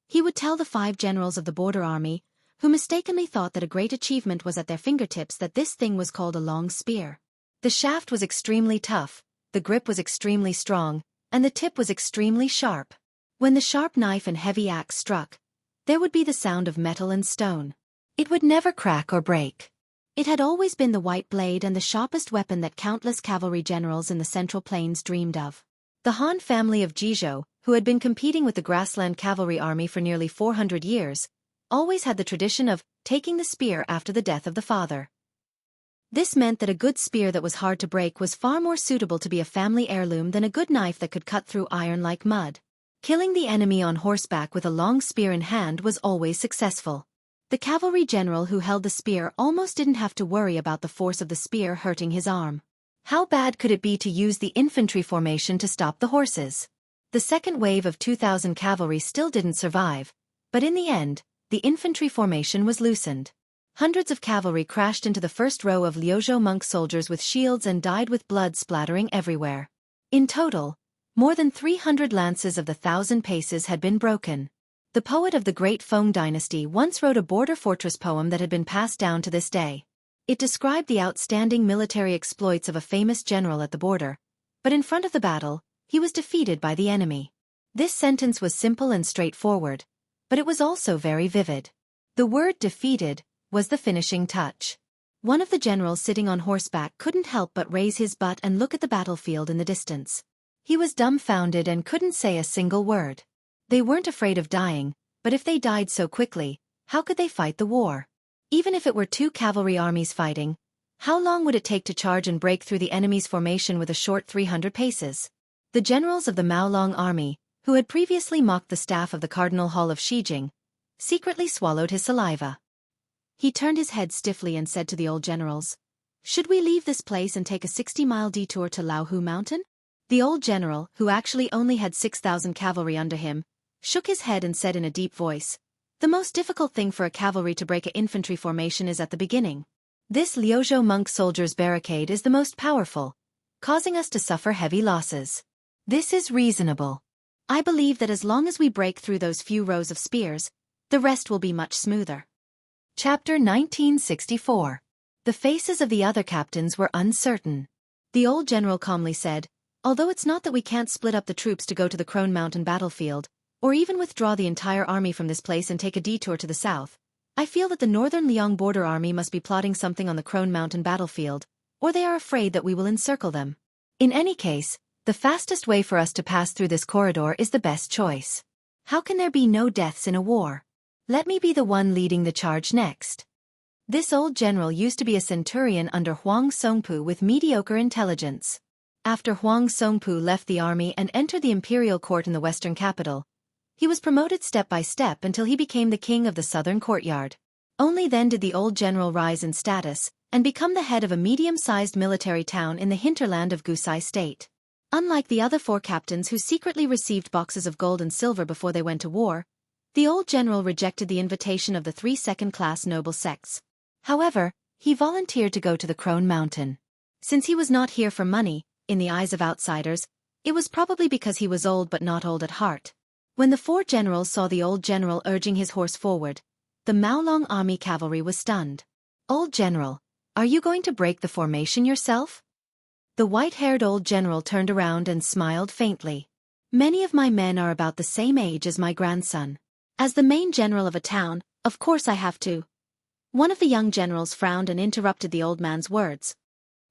He would tell the 5 generals of the border army, who mistakenly thought that a great achievement was at their fingertips, that this thing was called a long spear. The shaft was extremely tough, the grip was extremely strong, and the tip was extremely sharp. When the sharp knife and heavy axe struck, there would be the sound of metal and stone. It would never crack or break. It had always been the white blade and the sharpest weapon that countless cavalry generals in the Central Plains dreamed of. The Han family of Jizhou, who had been competing with the grassland cavalry army for nearly 400 years, always had the tradition of taking the spear after the death of the father. This meant that a good spear that was hard to break was far more suitable to be a family heirloom than a good knife that could cut through iron like mud. Killing the enemy on horseback with a long spear in hand was always successful. The cavalry general who held the spear almost didn't have to worry about the force of the spear hurting his arm. How bad could it be to use the infantry formation to stop the horses? The second wave of 2,000 cavalry still didn't survive, but in the end, the infantry formation was loosened. Hundreds of cavalry crashed into the first row of Liuzhou monk soldiers with shields and died with blood splattering everywhere. In total, more than 300 lances of the 1,000 paces had been broken. The poet of the Great Feng dynasty once wrote a border fortress poem that had been passed down to this day. It described the outstanding military exploits of a famous general at the border, but in front of the battle, he was defeated by the enemy. This sentence was simple and straightforward, but it was also very vivid. The word defeated was the finishing touch. One of the generals sitting on horseback couldn't help but raise his butt and look at the battlefield in the distance. He was dumbfounded and couldn't say a single word. They weren't afraid of dying, but if they died so quickly, how could they fight the war? Even if it were two cavalry armies fighting, how long would it take to charge and break through the enemy's formation with a short 300 paces? The generals of the Maolong army, who had previously mocked the staff of the Cardinal Hall of Shijing, secretly swallowed his saliva. He turned his head stiffly and said to the old generals, "Should we leave this place and take a 60-mile detour to Laohu Mountain?" The old general, who actually only had 6,000 cavalry under him, shook his head and said in a deep voice, "The most difficult thing for a cavalry to break an infantry formation is at the beginning. This Liuzhou monk soldiers' barricade is the most powerful, causing us to suffer heavy losses. This is reasonable. I believe that as long as we break through those few rows of spears, the rest will be much smoother." Chapter 1964. The faces of the other captains were uncertain. The old general calmly said, "Although it's not that we can't split up the troops to go to the Crone Mountain battlefield, or even withdraw the entire army from this place and take a detour to the south, I feel that the northern Liang border army must be plotting something on the Crone Mountain battlefield, or they are afraid that we will encircle them. In any case, the fastest way for us to pass through this corridor is the best choice. How can there be no deaths in a war? Let me be the one leading the charge next." This old general used to be a centurion under Huang Songpu with mediocre intelligence. After Huang Songpu left the army and entered the imperial court in the western capital, he was promoted step by step until he became the king of the southern courtyard. Only then did the old general rise in status and become the head of a medium-sized military town in the hinterland of Gusai state. Unlike the other four captains who secretly received boxes of gold and silver before they went to war, the old general rejected the invitation of the 3 second-class noble sects. However, he volunteered to go to the Crone Mountain. Since he was not here for money, in the eyes of outsiders, it was probably because he was old but not old at heart. When the four generals saw the old general urging his horse forward, the Maolong army cavalry was stunned. "Old general, are you going to break the formation yourself?" The white-haired old general turned around and smiled faintly. "Many of my men are about the same age as my grandson. As the main general of a town, of course I have to." One of the young generals frowned and interrupted the old man's words.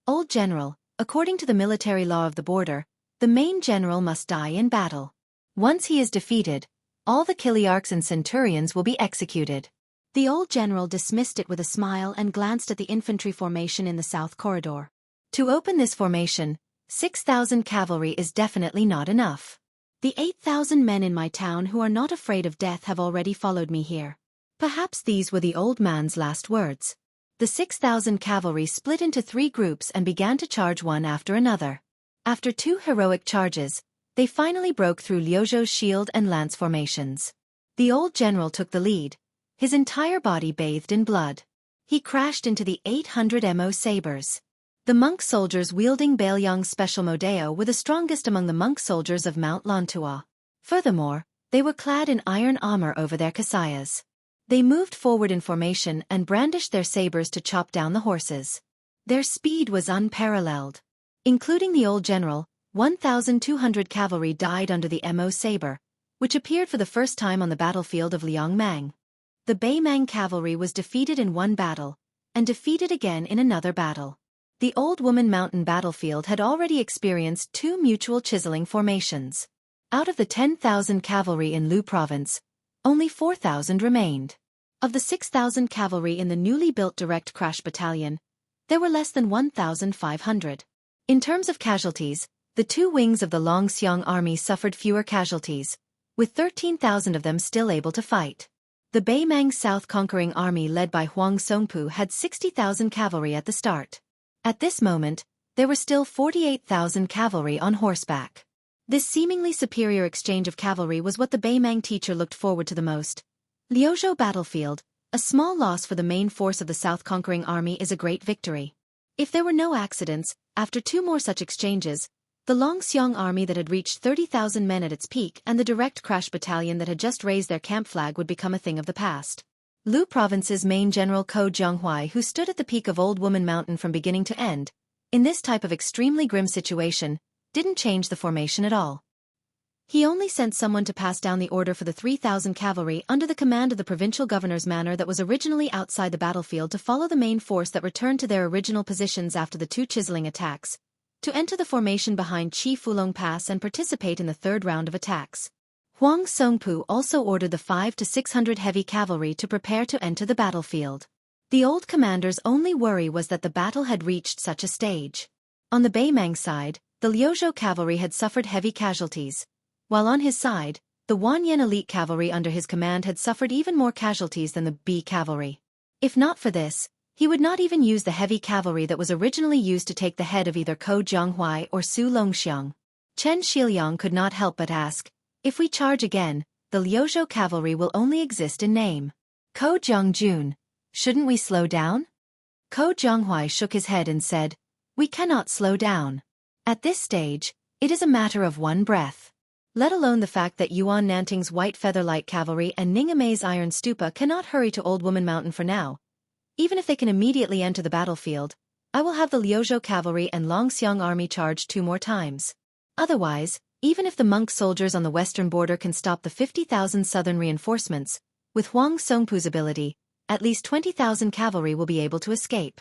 "Old general, according to the military law of the border, the main general must die in battle. Once he is defeated, all the Kiliarchs and centurions will be executed." The old general dismissed it with a smile and glanced at the infantry formation in the south corridor. "To open this formation, 6,000 cavalry is definitely not enough. The 8,000 men in my town who are not afraid of death have already followed me here." Perhaps these were the old man's last words. The 6,000 cavalry split into 3 groups and began to charge one after another. After 2 heroic charges, they finally broke through Liuzhou's shield and lance formations. The old general took the lead, his entire body bathed in blood. He crashed into the 800 mo sabers. The monk soldiers wielding Baoyang's special Modeo were the strongest among the monk soldiers of Mount Lantua. Furthermore, they were clad in iron armor over their kasayas. They moved forward in formation and brandished their sabers to chop down the horses. Their speed was unparalleled. Including the old general, 1,200 cavalry died under the Mo saber, which appeared for the first time on the battlefield of Liangmang. The Baimang cavalry was defeated in one battle, and defeated again in another battle. The Old Woman Mountain battlefield had already experienced 2 mutual chiseling formations. Out of the 10,000 cavalry in Lu province, only 4,000 remained. Of the 6,000 cavalry in the newly built direct crash battalion, there were less than 1,500. In terms of casualties, the 2 wings of the Longxiang army suffered fewer casualties, with 13,000 of them still able to fight. The Beimang South conquering army led by Huang Songpu had 60,000 cavalry at the start. At this moment, there were still 48,000 cavalry on horseback. This seemingly superior exchange of cavalry was what the Beimang teacher looked forward to the most. Liuzhou battlefield, a small loss for the main force of the South conquering army is a great victory. If there were no accidents, after 2 more such exchanges, the Longxiang army that had reached 30,000 men at its peak and the direct crash battalion that had just raised their camp flag would become a thing of the past. Lu province's main general Ko Jianghuai, who stood at the peak of Old Woman Mountain from beginning to end, in this type of extremely grim situation, didn't change the formation at all. He only sent someone to pass down the order for the 3,000 cavalry under the command of the provincial governor's manor that was originally outside the battlefield to follow the main force that returned to their original positions after the 2 chiseling attacks, to enter the formation behind Chi Fulong Pass and participate in the 3rd round of attacks. Huang Songpu also ordered the 500 to 600 heavy cavalry to prepare to enter the battlefield. The old commander's only worry was that the battle had reached such a stage. On the Beimang side, the Liuzhou cavalry had suffered heavy casualties, while on his side, the Wanyan elite cavalry under his command had suffered even more casualties than the B cavalry. If not for this, he would not even use the heavy cavalry that was originally used to take the head of either Ko Jianghuai or Su Longxiang. Chen Shiliang could not help but ask, if we charge again, the Liuzhou cavalry will only exist in name. Ko Jiangjun, shouldn't we slow down? Ko Jianghuai shook his head and said, we cannot slow down. At this stage, it is a matter of one breath. Let alone the fact that Yuan Nanting's White Feather Light Cavalry and Ningamei's Iron Stupa cannot hurry to Old Woman Mountain for now. Even if they can immediately enter the battlefield, I will have the Liuzhou cavalry and Longxiang army charged 2 more times. Otherwise, even if the monk soldiers on the western border can stop the 50,000 southern reinforcements, with Huang Songpu's ability, at least 20,000 cavalry will be able to escape.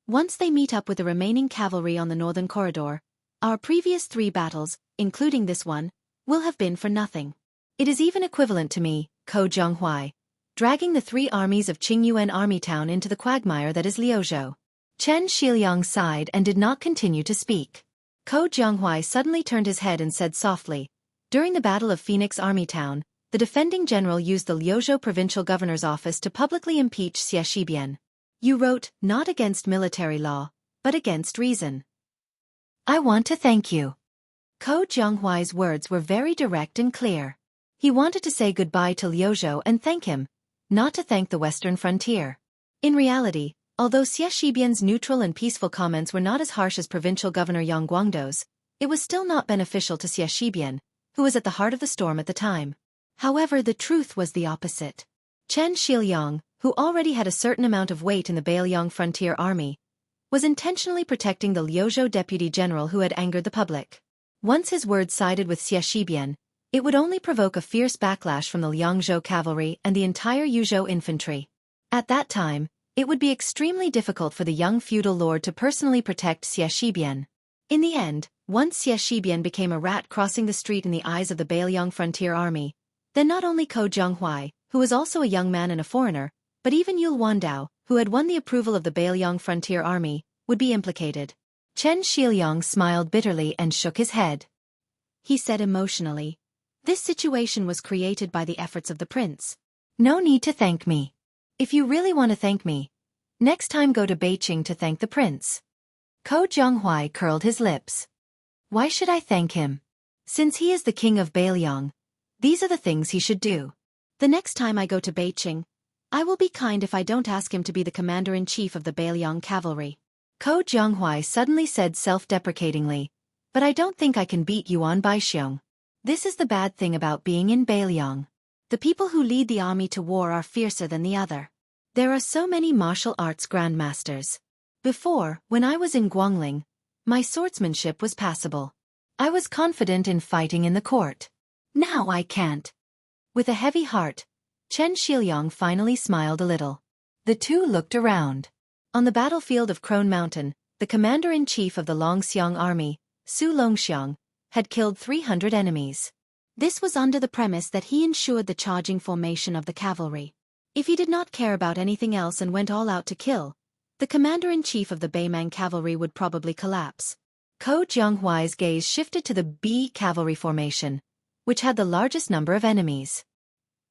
Once they meet up with the remaining cavalry on the northern corridor, our previous 3 battles, including this one, will have been for nothing. It is even equivalent to me, Ko Jianghuai, dragging the 3 armies of Qingyuan Army Town into the quagmire that is Liuzhou. Chen Shiliang sighed and did not continue to speak. Ko Jianghuai suddenly turned his head and said softly, during the Battle of Phoenix Army Town, the defending general used the Liuzhou provincial governor's office to publicly impeach Xie Shibian. You wrote, not against military law, but against reason. I want to thank you. Ko Jianghuai's words were very direct and clear. He wanted to say goodbye to Liuzhou and thank him, not to thank the western frontier. In reality, although Xie Shibian's neutral and peaceful comments were not as harsh as provincial governor Yang Guangdou's, it was still not beneficial to Xie Shibian, who was at the heart of the storm at the time. However, the truth was the opposite. Chen Shiliang, who already had a certain amount of weight in the Beiliang frontier army, was intentionally protecting the Liuzhou deputy general who had angered the public. Once his words sided with Xie Shibian, it would only provoke a fierce backlash from the Liangzhou cavalry and the entire Yuzhou infantry. At that time, it would be extremely difficult for the young feudal lord to personally protect Xie Shibian. In the end, once Xie Shibian became a rat crossing the street in the eyes of the Beiliang frontier army, then not only Ko Jianghuai, who was also a young man and a foreigner, but even Yul Wandao, who had won the approval of the Beiliang frontier army, would be implicated. Chen Shiliang smiled bitterly and shook his head. He said emotionally, this situation was created by the efforts of the prince. No need to thank me. If you really want to thank me, next time go to Beijing to thank the prince. Ko Jianghuai curled his lips. Why should I thank him? Since he is the king of Beiliang, these are the things he should do. The next time I go to Beijing, I will be kind if I don't ask him to be the commander-in-chief of the Beiliang cavalry. Ko Jianghuai suddenly said self-deprecatingly, but I don't think I can beat Yuan Baixiong. This is the bad thing about being in Beiliang. The people who lead the army to war are fiercer than the other. There are so many martial arts grandmasters. Before, when I was in Guangling, my swordsmanship was passable. I was confident in fighting in the court. Now I can't. With a heavy heart, Chen Shiliang finally smiled a little. The 2 looked around. On the battlefield of Crone Mountain, the commander-in-chief of the Longxiang army, Su Longxiang, had killed 300 enemies. This was under the premise that he ensured the charging formation of the cavalry. If he did not care about anything else and went all out to kill, the commander-in-chief of the Beimang cavalry would probably collapse. Ko Jianghuai's gaze shifted to the B cavalry formation, which had the largest number of enemies.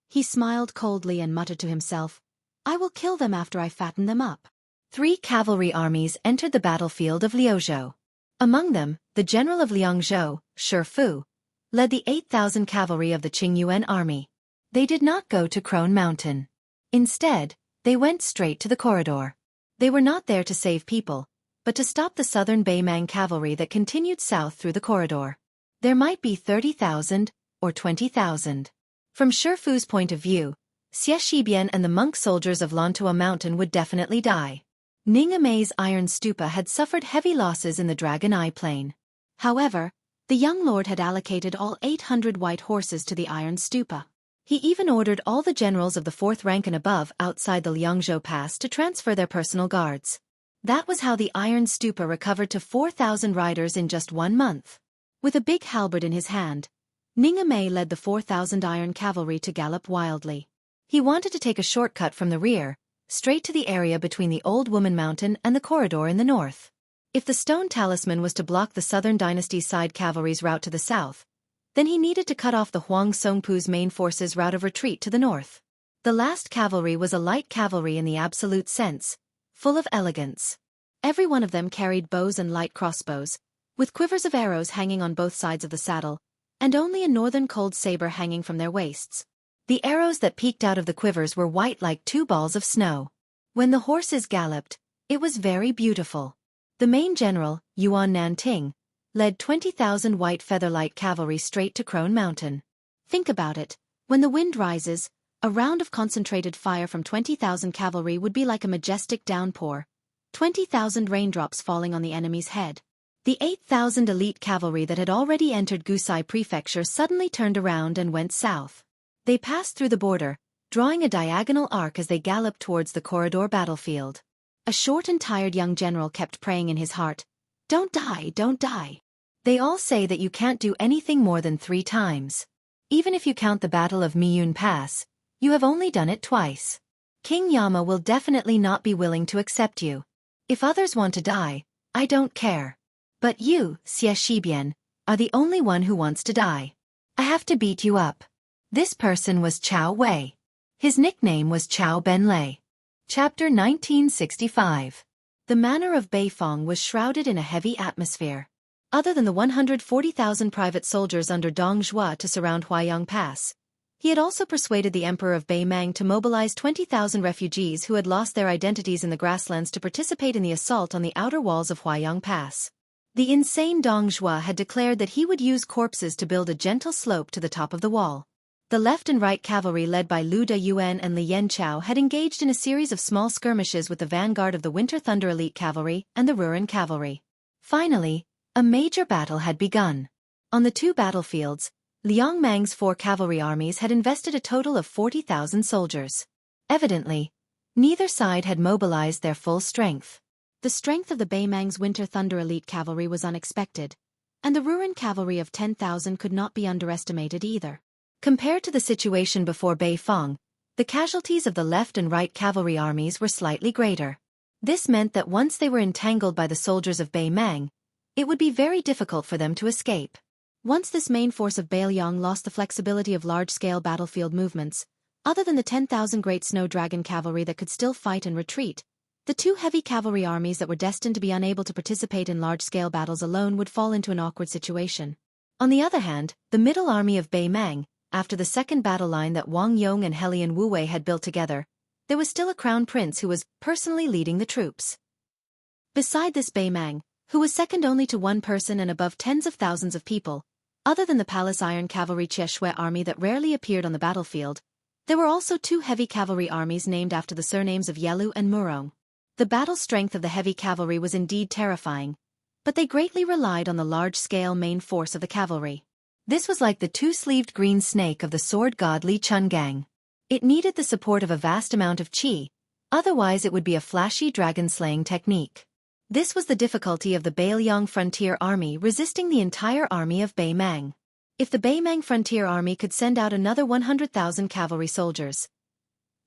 He smiled coldly and muttered to himself, "I will kill them after I fatten them up." 3 cavalry armies entered the battlefield of Liuzhou. Among them, the general of Liangzhou, Shi Fu, led the 8,000 cavalry of the Qingyuan army. They did not go to Crone Mountain. Instead, they went straight to the corridor. They were not there to save people, but to stop the southern Beimang cavalry that continued south through the corridor. There might be 30,000 or 20,000. From Shi Fu's point of view, Xie Shibian and the monk soldiers of Lantua Mountain would definitely die. Ning Amei's iron stupa had suffered heavy losses in the Dragon Eye Plain. However, the young lord had allocated all 800 white horses to the iron stupa. He even ordered all the generals of the 4th rank and above outside the Liangzhou Pass to transfer their personal guards. That was how the iron stupa recovered to 4,000 riders in just 1 month. With a big halberd in his hand, Ning Amei led the 4,000 iron cavalry to gallop wildly. He wanted to take a shortcut from the rear, straight to the area between the Old Woman Mountain and the corridor in the north. If the stone talisman was to block the Southern Dynasty's side cavalry's route to the south, then he needed to cut off the Huang Songpu's main forces' route of retreat to the north. The last cavalry was a light cavalry in the absolute sense, full of elegance. Every one of them carried bows and light crossbows, with quivers of arrows hanging on both sides of the saddle, and only a northern cold saber hanging from their waists. The arrows that peeked out of the quivers were white like 2 balls of snow. When the horses galloped, it was very beautiful. The main general, Yuan Nanting, led 20,000 white feather-light cavalry straight to Crone Mountain. Think about it, when the wind rises, a round of concentrated fire from 20,000 cavalry would be like a majestic downpour, 20,000 raindrops falling on the enemy's head. The 8,000 elite cavalry that had already entered Gusai Prefecture suddenly turned around and went south. They passed through the border, drawing a diagonal arc as they galloped towards the corridor battlefield. A short and tired young general kept praying in his heart, "Don't die, don't die." They all say that you can't do anything more than 3 times. Even if you count the Battle of Miyun Pass, you have only done it twice. King Yama will definitely not be willing to accept you. If others want to die, I don't care. But you, Xie Shibian, are the only one who wants to die. I have to beat you up. This person was Chao Wei. His nickname was Chao Benlei. Chapter 1965. The manor of Beifong was shrouded in a heavy atmosphere. Other than the 140,000 private soldiers under Dong Zhuo to surround Huayang Pass, he had also persuaded the Emperor of Beimang to mobilize 20,000 refugees who had lost their identities in the grasslands to participate in the assault on the outer walls of Huayang Pass. The insane Dong Zhuo had declared that he would use corpses to build a gentle slope to the top of the wall. The left and right cavalry led by Lu Dayuan and Li Yanchao had engaged in a series of small skirmishes with the vanguard of the Winter Thunder Elite Cavalry and the Ruren Cavalry. Finally, a major battle had begun. On the 2 battlefields, Liang Mang's 4 cavalry armies had invested a total of 40,000 soldiers. Evidently, neither side had mobilized their full strength. The strength of the Beimang's Winter Thunder Elite Cavalry was unexpected, and the Ruren Cavalry of 10,000 could not be underestimated either. Compared to the situation before Beifong, the casualties of the left and right cavalry armies were slightly greater. This meant that once they were entangled by the soldiers of Beimang, it would be very difficult for them to escape. Once this main force of Bailiang lost the flexibility of large-scale battlefield movements, other than the 10,000 Great Snow Dragon cavalry that could still fight and retreat, the 2 heavy cavalry armies that were destined to be unable to participate in large-scale battles alone would fall into an awkward situation. On the other hand, the middle army of Beimang, after the second battle line that Wang Yong and Helian Wuwei had built together, there was still a crown prince who was personally leading the troops. Beside this Beimang, who was second only to one person and above tens of thousands of people, other than the Palace Iron Cavalry Chieshui army that rarely appeared on the battlefield, there were also 2 heavy cavalry armies named after the surnames of Yelu and Murong. The battle strength of the heavy cavalry was indeed terrifying, but they greatly relied on the large-scale main force of the cavalry. This was like the 2-sleeved green snake of the sword god Li Chungang. It needed the support of a vast amount of qi, Otherwise it would be a flashy dragon-slaying technique. This was the difficulty of the Bailiang frontier army resisting the entire army of Baimang. If the Baimang frontier army could send out another 100,000 cavalry soldiers,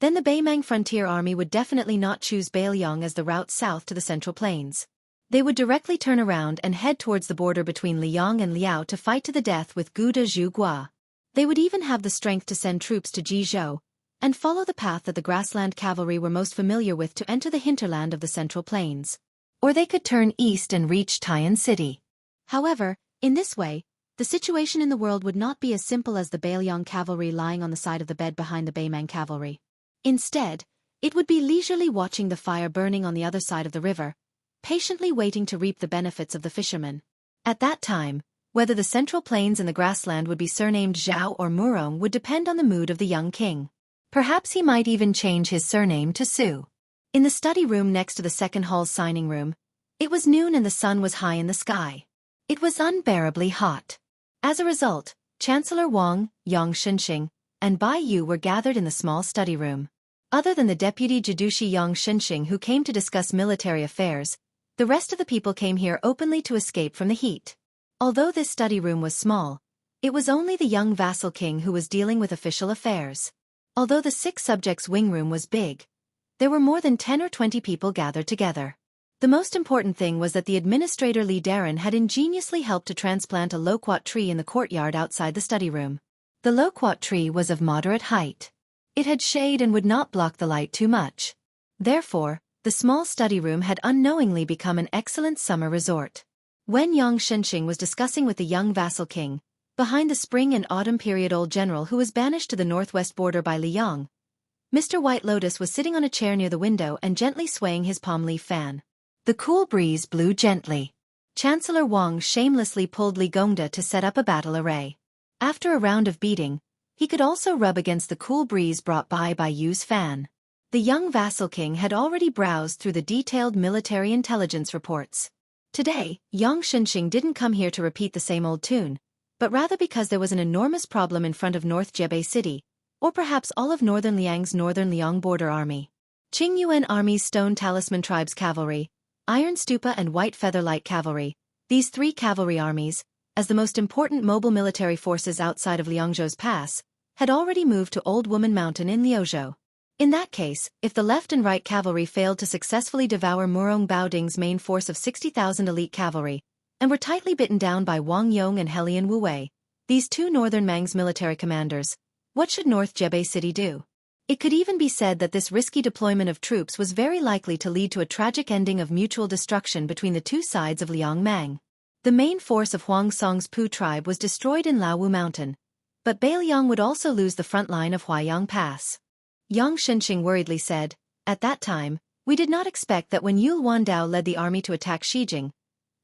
then the Baimang frontier army would definitely not choose Bailiang as the route south to the Central Plains. They would directly turn around and head towards the border between Liang and Liao to fight to the death with Gu de Zhu Gua. They would even have the strength to send troops to Jizhou and follow the path that the grassland cavalry were most familiar with to enter the hinterland of the Central Plains. Or they could turn east and reach Tai'an City. However, in this way, the situation in the world would not be as simple as the Bailiang cavalry lying on the side of the bed behind the Baimang cavalry. Instead, it would be leisurely watching the fire burning on the other side of the river, patiently waiting to reap the benefits of the fishermen. At that time, whether the Central Plains and the grassland would be surnamed Zhao or Murong would depend on the mood of the young king. Perhaps he might even change his surname to Su. In the study room next to the second hall's signing room, it was noon and the sun was high in the sky. It was unbearably hot. As a result, Chancellor Wang, Yang Shenxing, and Bai Yu were gathered in the small study room. Other than the deputy Jidushi Yang Shenxing who came to discuss military affairs, the rest of the people came here openly to escape from the heat. Although this study room was small, it was only the young vassal king who was dealing with official affairs. Although the 6 subjects' wing room was big, there were more than 10 or 20 people gathered together. The most important thing was that the administrator Li Darren had ingeniously helped to transplant a loquat tree in the courtyard outside the study room. The loquat tree was of moderate height. It had shade and would not block the light too much. Therefore, the small study room had unknowingly become an excellent summer resort. When Yang Shenxing was discussing with the young vassal king, behind the spring and autumn period old general who was banished to the northwest border by Liang, Mr. White Lotus was sitting on a chair near the window and gently swaying his palm leaf fan. The cool breeze blew gently. Chancellor Wang shamelessly pulled Li Gongda to set up a battle array. After a round of beating, he could also rub against the cool breeze brought by Yu's fan. The young vassal king had already browsed through the detailed military intelligence reports. Today, Yang Shenxing didn't come here to repeat the same old tune, but rather because there was an enormous problem in front of North Jebei City, or perhaps all of Northern Liang's Northern Liang Border Army. Qingyuan Army's Stone Talisman Tribes Cavalry, Iron Stupa and White Feather Light Cavalry, these 3 cavalry armies, as the most important mobile military forces outside of Liangzhou's pass, had already moved to Old Woman Mountain in Liuzhou. In that case, if the left and right cavalry failed to successfully devour Murong Baoding's main force of 60,000 elite cavalry, and were tightly bitten down by Wang Yong and Helian Wu Wei, these 2 Northern Mang's military commanders, what should North Jebei City do? It could even be said that this risky deployment of troops was very likely to lead to a tragic ending of mutual destruction between the 2 sides of Liang Mang. The main force of Huang Song's Pu tribe was destroyed in Laowu Mountain, but Bailiang would also lose the front line of Huaiyang Pass. Yang Shenxing worriedly said, "At that time, we did not expect that when Yul Wandao led the army to attack Xijing,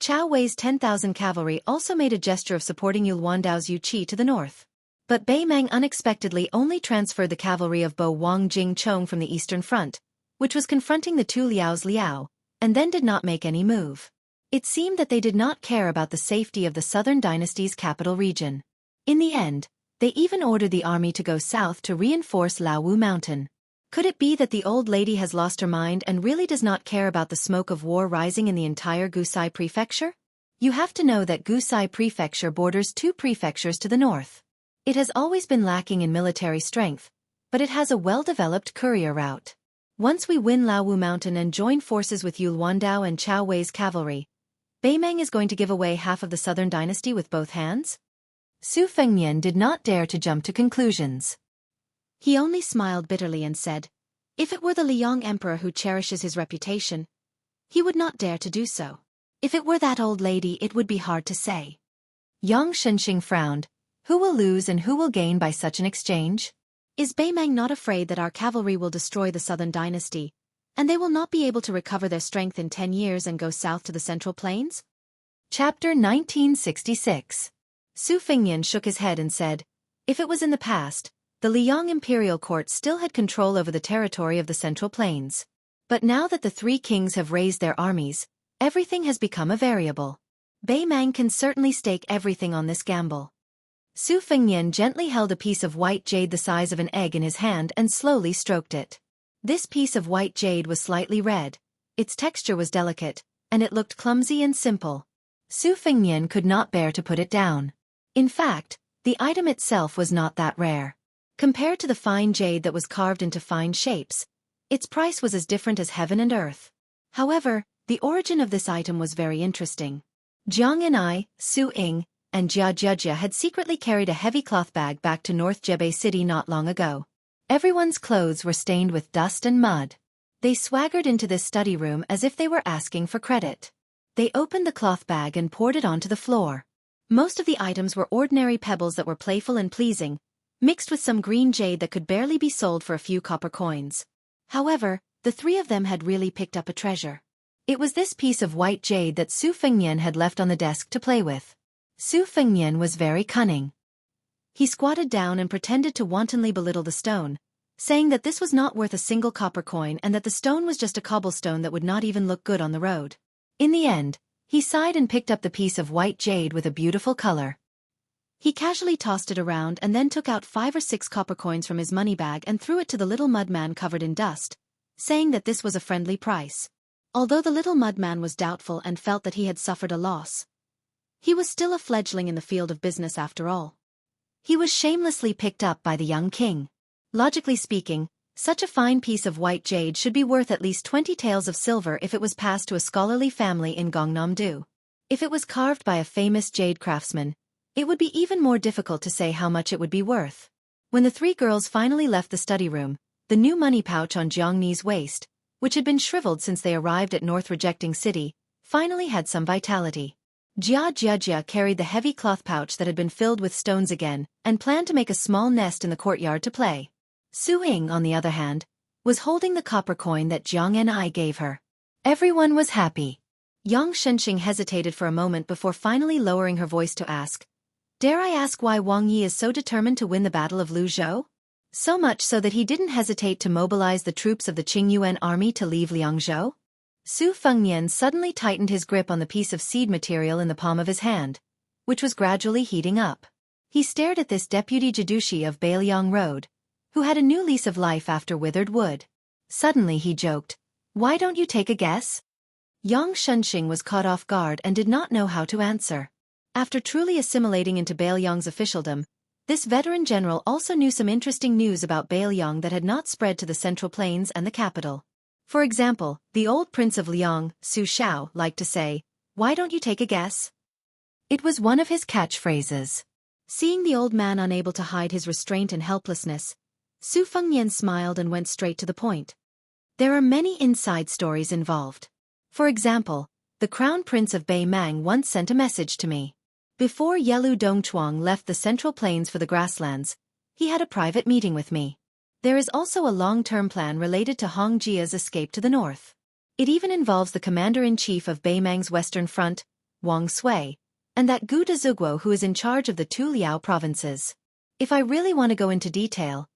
Chao Wei's 10,000 cavalry also made a gesture of supporting Yul Wandao's Yu Qi to the north. But Baimang unexpectedly only transferred the cavalry of Bo Wang Jing Chong from the eastern front, which was confronting the 2 Liao's Liao, and then did not make any move. It seemed that they did not care about the safety of the southern dynasty's capital region. In the end, they even ordered the army to go south to reinforce Laowu Mountain. Could it be that the old lady has lost her mind and really does not care about the smoke of war rising in the entire Gusai prefecture? You have to know that Gusai prefecture borders 2 prefectures to the north. It has always been lacking in military strength, but it has a well-developed courier route. Once we win Laowu Mountain and join forces with Yul Wandao and Chao Wei's cavalry, Baimang is going to give away half of the southern dynasty with both hands? Su Fengnian did not dare to jump to conclusions. He only smiled bitterly and said, "If it were the Liang emperor who cherishes his reputation, he would not dare to do so. If it were that old lady, it would be hard to say." Yang Shenxing frowned. Who will lose and who will gain by such an exchange? Is Baimang not afraid that our cavalry will destroy the southern dynasty, and they will not be able to recover their strength in 10 years and go south to the Central Plains? Chapter 1966. Su Fengnian shook his head and said, "If it was in the past, the Liang imperial court still had control over the territory of the Central Plains. But now that the 3 kings have raised their armies, everything has become a variable. Baimang can certainly stake everything on this gamble." Su Fengnian gently held a piece of white jade the size of an egg in his hand and slowly stroked it. This piece of white jade was slightly red, its texture was delicate, and it looked clumsy and simple. Su Fengnian could not bear to put it down. In fact, the item itself was not that rare. Compared to the fine jade that was carved into fine shapes, its price was as different as heaven and earth. However, the origin of this item was very interesting. Jiang and I, Su Ying, and Jia Jiajia had secretly carried a heavy cloth bag back to North Jebei City not long ago. Everyone's clothes were stained with dust and mud. They swaggered into this study room as if they were asking for credit. They opened the cloth bag and poured it onto the floor. Most of the items were ordinary pebbles that were playful and pleasing, mixed with some green jade that could barely be sold for a few copper coins. However, the three of them had really picked up a treasure. It was this piece of white jade that Su Fengnian had left on the desk to play with. Su Fengnian was very cunning. He squatted down and pretended to wantonly belittle the stone, saying that this was not worth a single copper coin and that the stone was just a cobblestone that would not even look good on the road. In the end, he sighed and picked up the piece of white jade with a beautiful color. He casually tossed it around and then took out 5 or 6 copper coins from his money bag and threw it to the little mudman covered in dust, saying that this was a friendly price. Although the little mudman was doubtful and felt that he had suffered a loss, he was still a fledgling in the field of business after all. He was shamelessly picked up by the young king. Logically speaking, such a fine piece of white jade should be worth at least 20 taels of silver if it was passed to a scholarly family in Gangnam-do. If it was carved by a famous jade craftsman, it would be even more difficult to say how much it would be worth. When the 3 girls finally left the study room, the new money pouch on Jiang Ni's waist, which had been shriveled since they arrived at North Rejecting City, finally had some vitality. Jia Jiajia carried the heavy cloth pouch that had been filled with stones again, and planned to make a small nest in the courtyard to play. Su Ying, on the other hand, was holding the copper coin that Jiang and I gave her. Everyone was happy. Yang Shenxing hesitated for a moment before finally lowering her voice to ask, "Dare I ask why Wang Yi is so determined to win the Battle of Luzhou? So much so that he didn't hesitate to mobilize the troops of the Qingyuan army to leave Liangzhou?" Su Fengnian suddenly tightened his grip on the piece of seed material in the palm of his hand, which was gradually heating up. He stared at this deputy Jidushi of Beiliang Road, who had a new lease of life after withered wood. Suddenly he joked, "Why don't you take a guess?" Yang Shenxing was caught off guard and did not know how to answer. After truly assimilating into Beiliang's officialdom, this veteran general also knew some interesting news about Beiliang that had not spread to the Central Plains and the capital. For example, the old prince of Liang, Su Xiao, liked to say, "Why don't you take a guess?" It was one of his catchphrases. Seeing the old man unable to hide his restraint and helplessness, Su Fengnian smiled and went straight to the point. There are many inside stories involved. For example, the crown prince of Bei Mang once sent a message to me. Before Yelu Dongchuang left the Central Plains for the grasslands, he had a private meeting with me. There is also a long-term plan related to Hong Jia's escape to the north. It even involves the commander-in-chief of Bei Mang's western front, Wang Sui, and that Gu Dezugwo who is in charge of the two Liao provinces. If I really want to go into detail,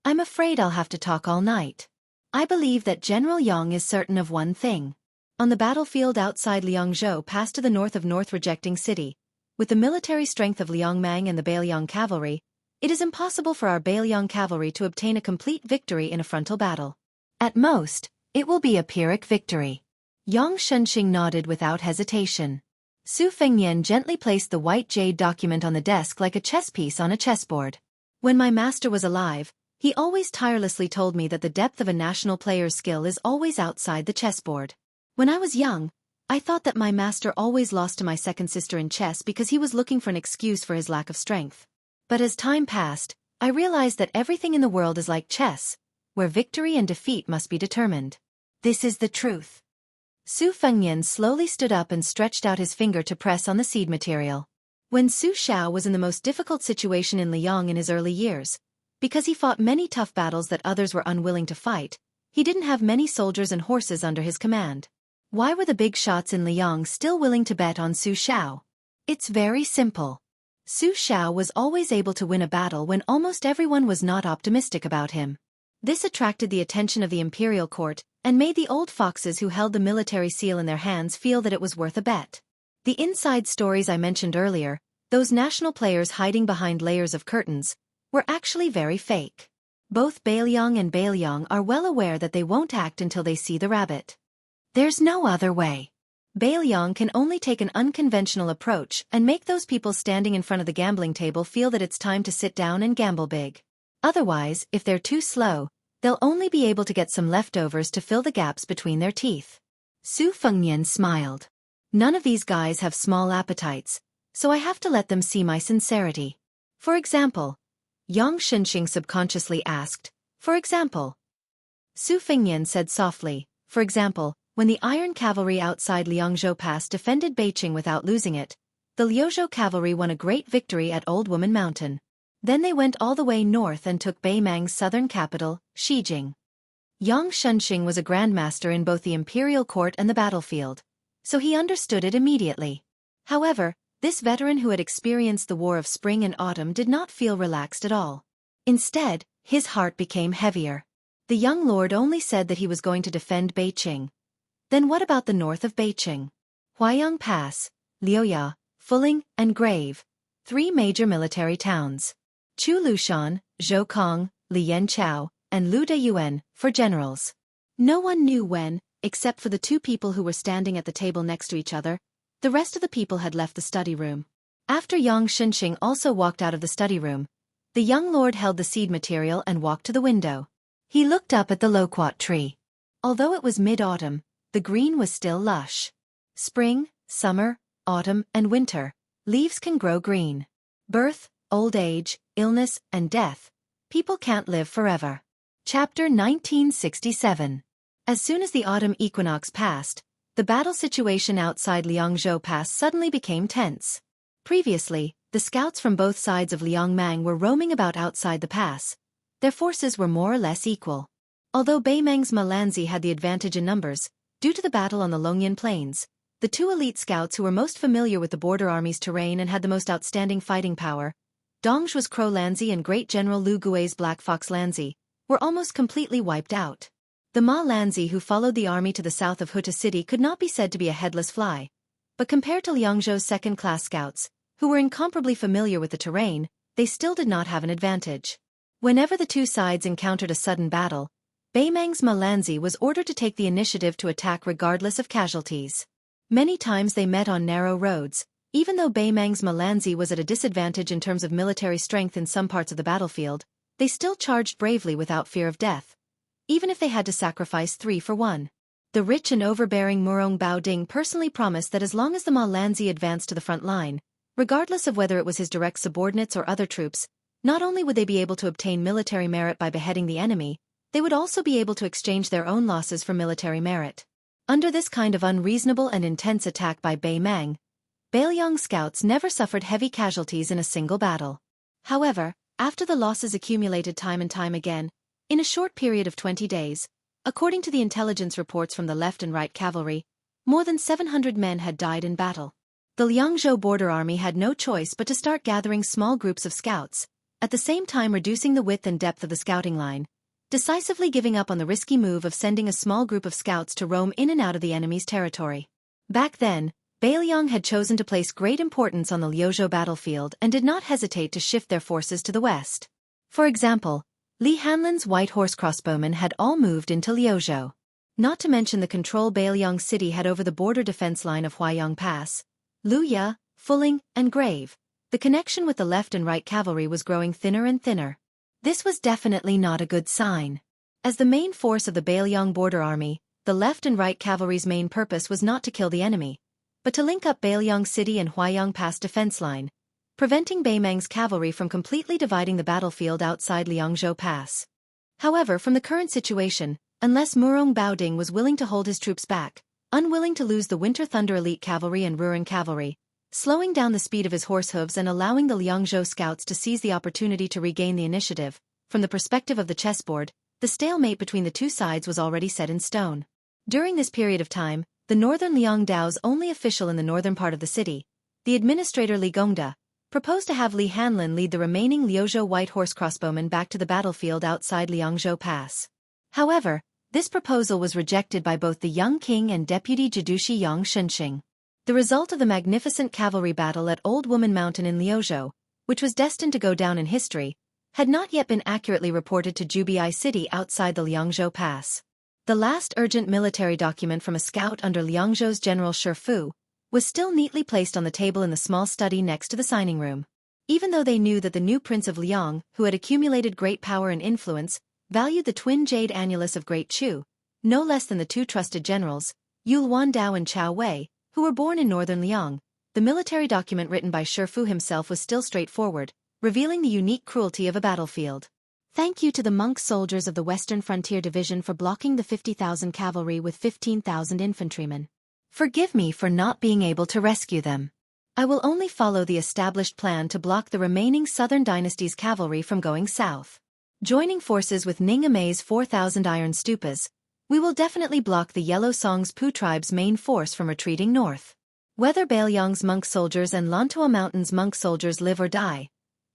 I'm afraid I'll have to talk all night. I believe that General Yang is certain of one thing. On the battlefield outside Liangzhou past to the north of North Rejecting City, with the military strength of Liangmang and the Beiliang cavalry, it is impossible for our Beiliang cavalry to obtain a complete victory in a frontal battle. At most, it will be a Pyrrhic victory. Yang Shenxing nodded without hesitation. Su Fengnian gently placed the white jade document on the desk like a chess piece on a chessboard. When my master was alive, he always tirelessly told me that the depth of a national player's skill is always outside the chessboard. When I was young, I thought that my master always lost to my second sister in chess because he was looking for an excuse for his lack of strength. But as time passed, I realized that everything in the world is like chess, where victory and defeat must be determined. This is the truth. Su Fengnian slowly stood up and stretched out his finger to press on the seed material. When Su Xiao was in the most difficult situation in Liang in his early years, because he fought many tough battles that others were unwilling to fight, he didn't have many soldiers and horses under his command. Why were the big shots in Liang still willing to bet on Su Xiao? It's very simple. Su Xiao was always able to win a battle when almost everyone was not optimistic about him. This attracted the attention of the imperial court, and made the old foxes who held the military seal in their hands feel that it was worth a bet. The inside stories I mentioned earlier, those national players hiding behind layers of curtains, were actually very fake. Both Bailiang and Bailiang are well aware that they won't act until they see the rabbit. There's no other way. Bailiang can only take an unconventional approach and make those people standing in front of the gambling table feel that it's time to sit down and gamble big. Otherwise, if they're too slow, they'll only be able to get some leftovers to fill the gaps between their teeth. Su Fengnian smiled. None of these guys have small appetites, so I have to let them see my sincerity. For example, Yang Shenxing subconsciously asked, for example. Su Fengnian said softly, for example, when the Iron Cavalry outside Liangzhou Pass defended Beiqing without losing it, the Liuzhou Cavalry won a great victory at Old Woman Mountain. Then they went all the way north and took Beimang's southern capital, Shijing. Yang Shenxing was a grandmaster in both the imperial court and the battlefield, so he understood it immediately. However, this veteran who had experienced the War of Spring and Autumn did not feel relaxed at all. Instead, his heart became heavier. The young lord only said that he was going to defend Beiqing. Then what about the north of Beiqing? Huaiyang Pass, Liuya, Fuling, and Grave, 3 major military towns. Chu Lushan, Zhou Kong, Li Yanchao, and Lu Deyuan, for generals. No one knew when, except for the 2 people who were standing at the table next to each other. The rest of the people had left the study room. After Yang Shenxing also walked out of the study room, the young lord held the seed material and walked to the window. He looked up at the loquat tree. Although it was mid-autumn, the green was still lush. Spring, summer, autumn, and winter, leaves can grow green. Birth, old age, illness, and death. People can't live forever. Chapter 1967. As soon as the autumn equinox passed, the battle situation outside Liangzhou Pass suddenly became tense. Previously, the scouts from both sides of Liangmang were roaming about outside the pass. Their forces were more or less equal. Although Beimang's Malanzi had the advantage in numbers, due to the battle on the Longyan Plains, the 2 elite scouts who were most familiar with the border army's terrain and had the most outstanding fighting power, Dongzhuo's Crow Lanzi and Great General Lu Gui's Black Fox Lanzi, were almost completely wiped out. The Ma Lanzi who followed the army to the south of Huta City could not be said to be a headless fly, but compared to Liangzhou's second-class scouts, who were incomparably familiar with the terrain, they still did not have an advantage. Whenever the 2 sides encountered a sudden battle, Beimang's Malanzi was ordered to take the initiative to attack regardless of casualties. Many times they met on narrow roads. Even though Beimang's Malanzi was at a disadvantage in terms of military strength in some parts of the battlefield, they still charged bravely without fear of death, even if they had to sacrifice 3 for 1. The rich and overbearing Murong Baoding personally promised that as long as the Malanzi advanced to the front line, regardless of whether it was his direct subordinates or other troops, not only would they be able to obtain military merit by beheading the enemy, they would also be able to exchange their own losses for military merit. Under this kind of unreasonable and intense attack by Beimang, Bailiang scouts never suffered heavy casualties in a single battle. However, after the losses accumulated time and time again, in a short period of 20 days, according to the intelligence reports from the left and right cavalry, more than 700 men had died in battle. The Liangzhou border army had no choice but to start gathering small groups of scouts, at the same time reducing the width and depth of the scouting line, decisively giving up on the risky move of sending a small group of scouts to roam in and out of the enemy's territory. Back then, Bailiang had chosen to place great importance on the Liuzhou battlefield and did not hesitate to shift their forces to the west. For example, Li Hanlin's white horse crossbowmen had all moved into Liuzhou. Not to mention the control Bailiang City had over the border defense line of Huaiyang Pass, Luya, Fuling, and Grave. The connection with the left and right cavalry was growing thinner and thinner. This was definitely not a good sign. As the main force of the Bailiang border army, the left and right cavalry's main purpose was not to kill the enemy, but to link up Bailiang City and Huaiyang Pass defense line, preventing Beimang's cavalry from completely dividing the battlefield outside Liangzhou Pass. However, from the current situation, unless Murong Baoding was willing to hold his troops back, unwilling to lose the Winter Thunder Elite Cavalry and Ruren Cavalry, slowing down the speed of his horse hooves and allowing the Liangzhou scouts to seize the opportunity to regain the initiative, from the perspective of the chessboard, the stalemate between the 2 sides was already set in stone. During this period of time, the northern Liangdao's only official in the northern part of the city, the administrator Li Gongda, proposed to have Li Hanlin lead the remaining Liuzhou white horse crossbowmen back to the battlefield outside Liangzhou Pass. However, this proposal was rejected by both the young king and deputy Jidushi Yang Shenxing. The result of the magnificent cavalry battle at Old Woman Mountain in Liuzhou, which was destined to go down in history, had not yet been accurately reported to Jubii City outside the Liangzhou Pass. The last urgent military document from a scout under Liangzhou's General Shi Fu was still neatly placed on the table in the small study next to the signing room. Even though they knew that the new Prince of Liang, who had accumulated great power and influence, valued the twin jade annulus of Great Chu, no less than the two trusted generals, Yul Wandao and Chao Wei, who were born in northern Liang, the military document written by Shi Fu himself was still straightforward, revealing the unique cruelty of a battlefield. Thank you to the monk soldiers of the Western Frontier Division for blocking the 50,000 cavalry with 15,000 infantrymen. Forgive me for not being able to rescue them. I will only follow the established plan to block the remaining Southern Dynasty's cavalry from going south. Joining forces with Ning Amei's 4,000 iron stupas, we will definitely block the Yellow Song's Pu tribe's main force from retreating north. Whether Bailiang's monk soldiers and Lantua Mountain's monk soldiers live or die,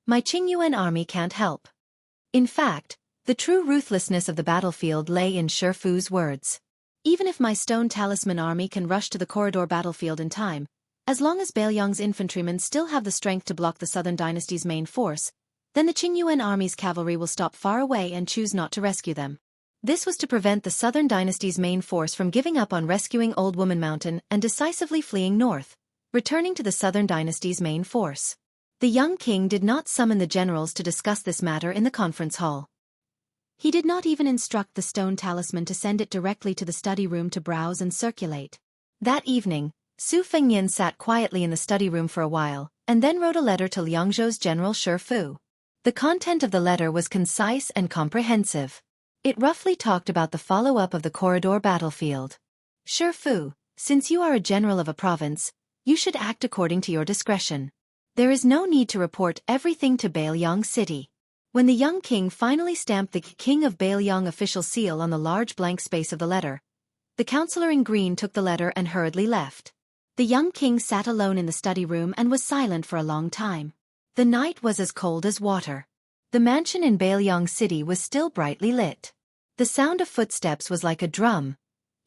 my Qingyuan army can't help. In fact, the true ruthlessness of the battlefield lay in Shi Fu's words. Even if my stone talisman army can rush to the corridor battlefield in time, as long as Bailiang's infantrymen still have the strength to block the Southern Dynasty's main force, then the Qingyuan army's cavalry will stop far away and choose not to rescue them. This was to prevent the Southern Dynasty's main force from giving up on rescuing Old Woman Mountain and decisively fleeing north, returning to the Southern Dynasty's main force. The young king did not summon the generals to discuss this matter in the conference hall. He did not even instruct the stone talisman to send it directly to the study room to browse and circulate. That evening, Su Fengnian sat quietly in the study room for a while, and then wrote a letter to Liangzhou's General Shi Fu. The content of the letter was concise and comprehensive. It roughly talked about the follow-up of the corridor battlefield. Shi Fu, since you are a general of a province, you should act according to your discretion. There is no need to report everything to Bailiang City. When the young king finally stamped the King of Bailiang official seal on the large blank space of the letter, the counselor in green took the letter and hurriedly left. The young king sat alone in the study room and was silent for a long time. The night was as cold as water. The mansion in Bailiang City was still brightly lit. The sound of footsteps was like a drum,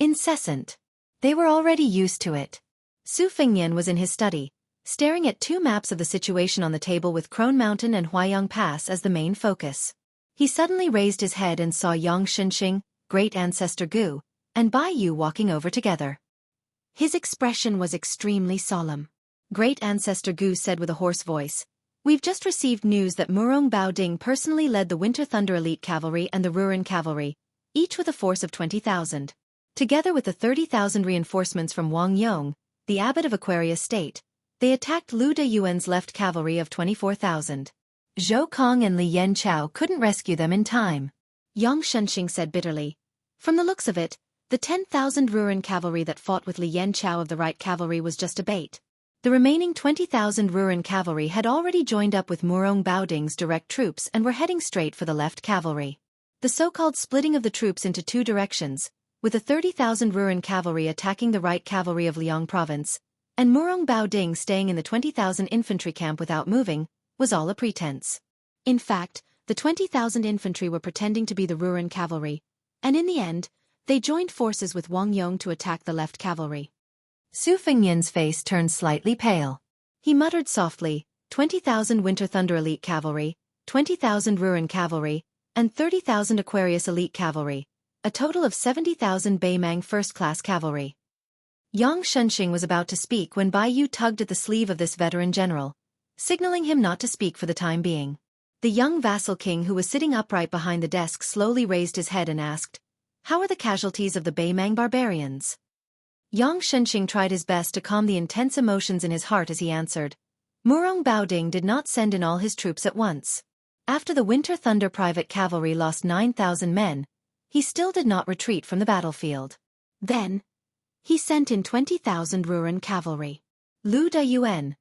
incessant. They were already used to it. Su Fengnian was in his study, staring at two maps of the situation on the table with Crone Mountain and Huayang Pass as the main focus. He suddenly raised his head and saw Yang Shenxing, Great Ancestor Gu, and Bai Yu walking over together. His expression was extremely solemn. Great Ancestor Gu said with a hoarse voice, "We've just received news that Murong Baoding personally led the Winter Thunder Elite Cavalry and the Ruren Cavalry, each with a force of 20,000. Together with the 30,000 reinforcements from Wang Yong, the abbot of Aquarius State, they attacked Lu Deyuan's left cavalry of 24,000. Zhou Kong and Li Yanchao couldn't rescue them in time." Yang Shenxing said bitterly. From the looks of it, the 10,000 Ruren cavalry that fought with Li Yanchao of the right cavalry was just a bait. The remaining 20,000 Ruren cavalry had already joined up with Murong Baoding's direct troops and were heading straight for the left cavalry. The so-called splitting of the troops into two directions, with the 30,000 Ruren cavalry attacking the right cavalry of Liang province, and Murong Baoding staying in the 20,000 infantry camp without moving, was all a pretense. In fact, the 20,000 infantry were pretending to be the Ruren cavalry, and in the end, they joined forces with Wang Yong to attack the left cavalry. Su Fengnian's face turned slightly pale. He muttered softly, 20,000 Winter Thunder Elite Cavalry, 20,000 Ruren Cavalry, and 30,000 Aquarius Elite Cavalry, a total of 70,000 Beimang First-Class Cavalry. Yang Shenxing was about to speak when Bai Yu tugged at the sleeve of this veteran general, signaling him not to speak for the time being. The young vassal king who was sitting upright behind the desk slowly raised his head and asked, "How are the casualties of the Beimang barbarians?" Yang Shenxing tried his best to calm the intense emotions in his heart as he answered, "Murong Baoding did not send in all his troops at once. After the Winter Thunder Private Cavalry lost 9,000 men, he still did not retreat from the battlefield. Then, he sent in 20,000 Ruren cavalry. Lu Deyuan.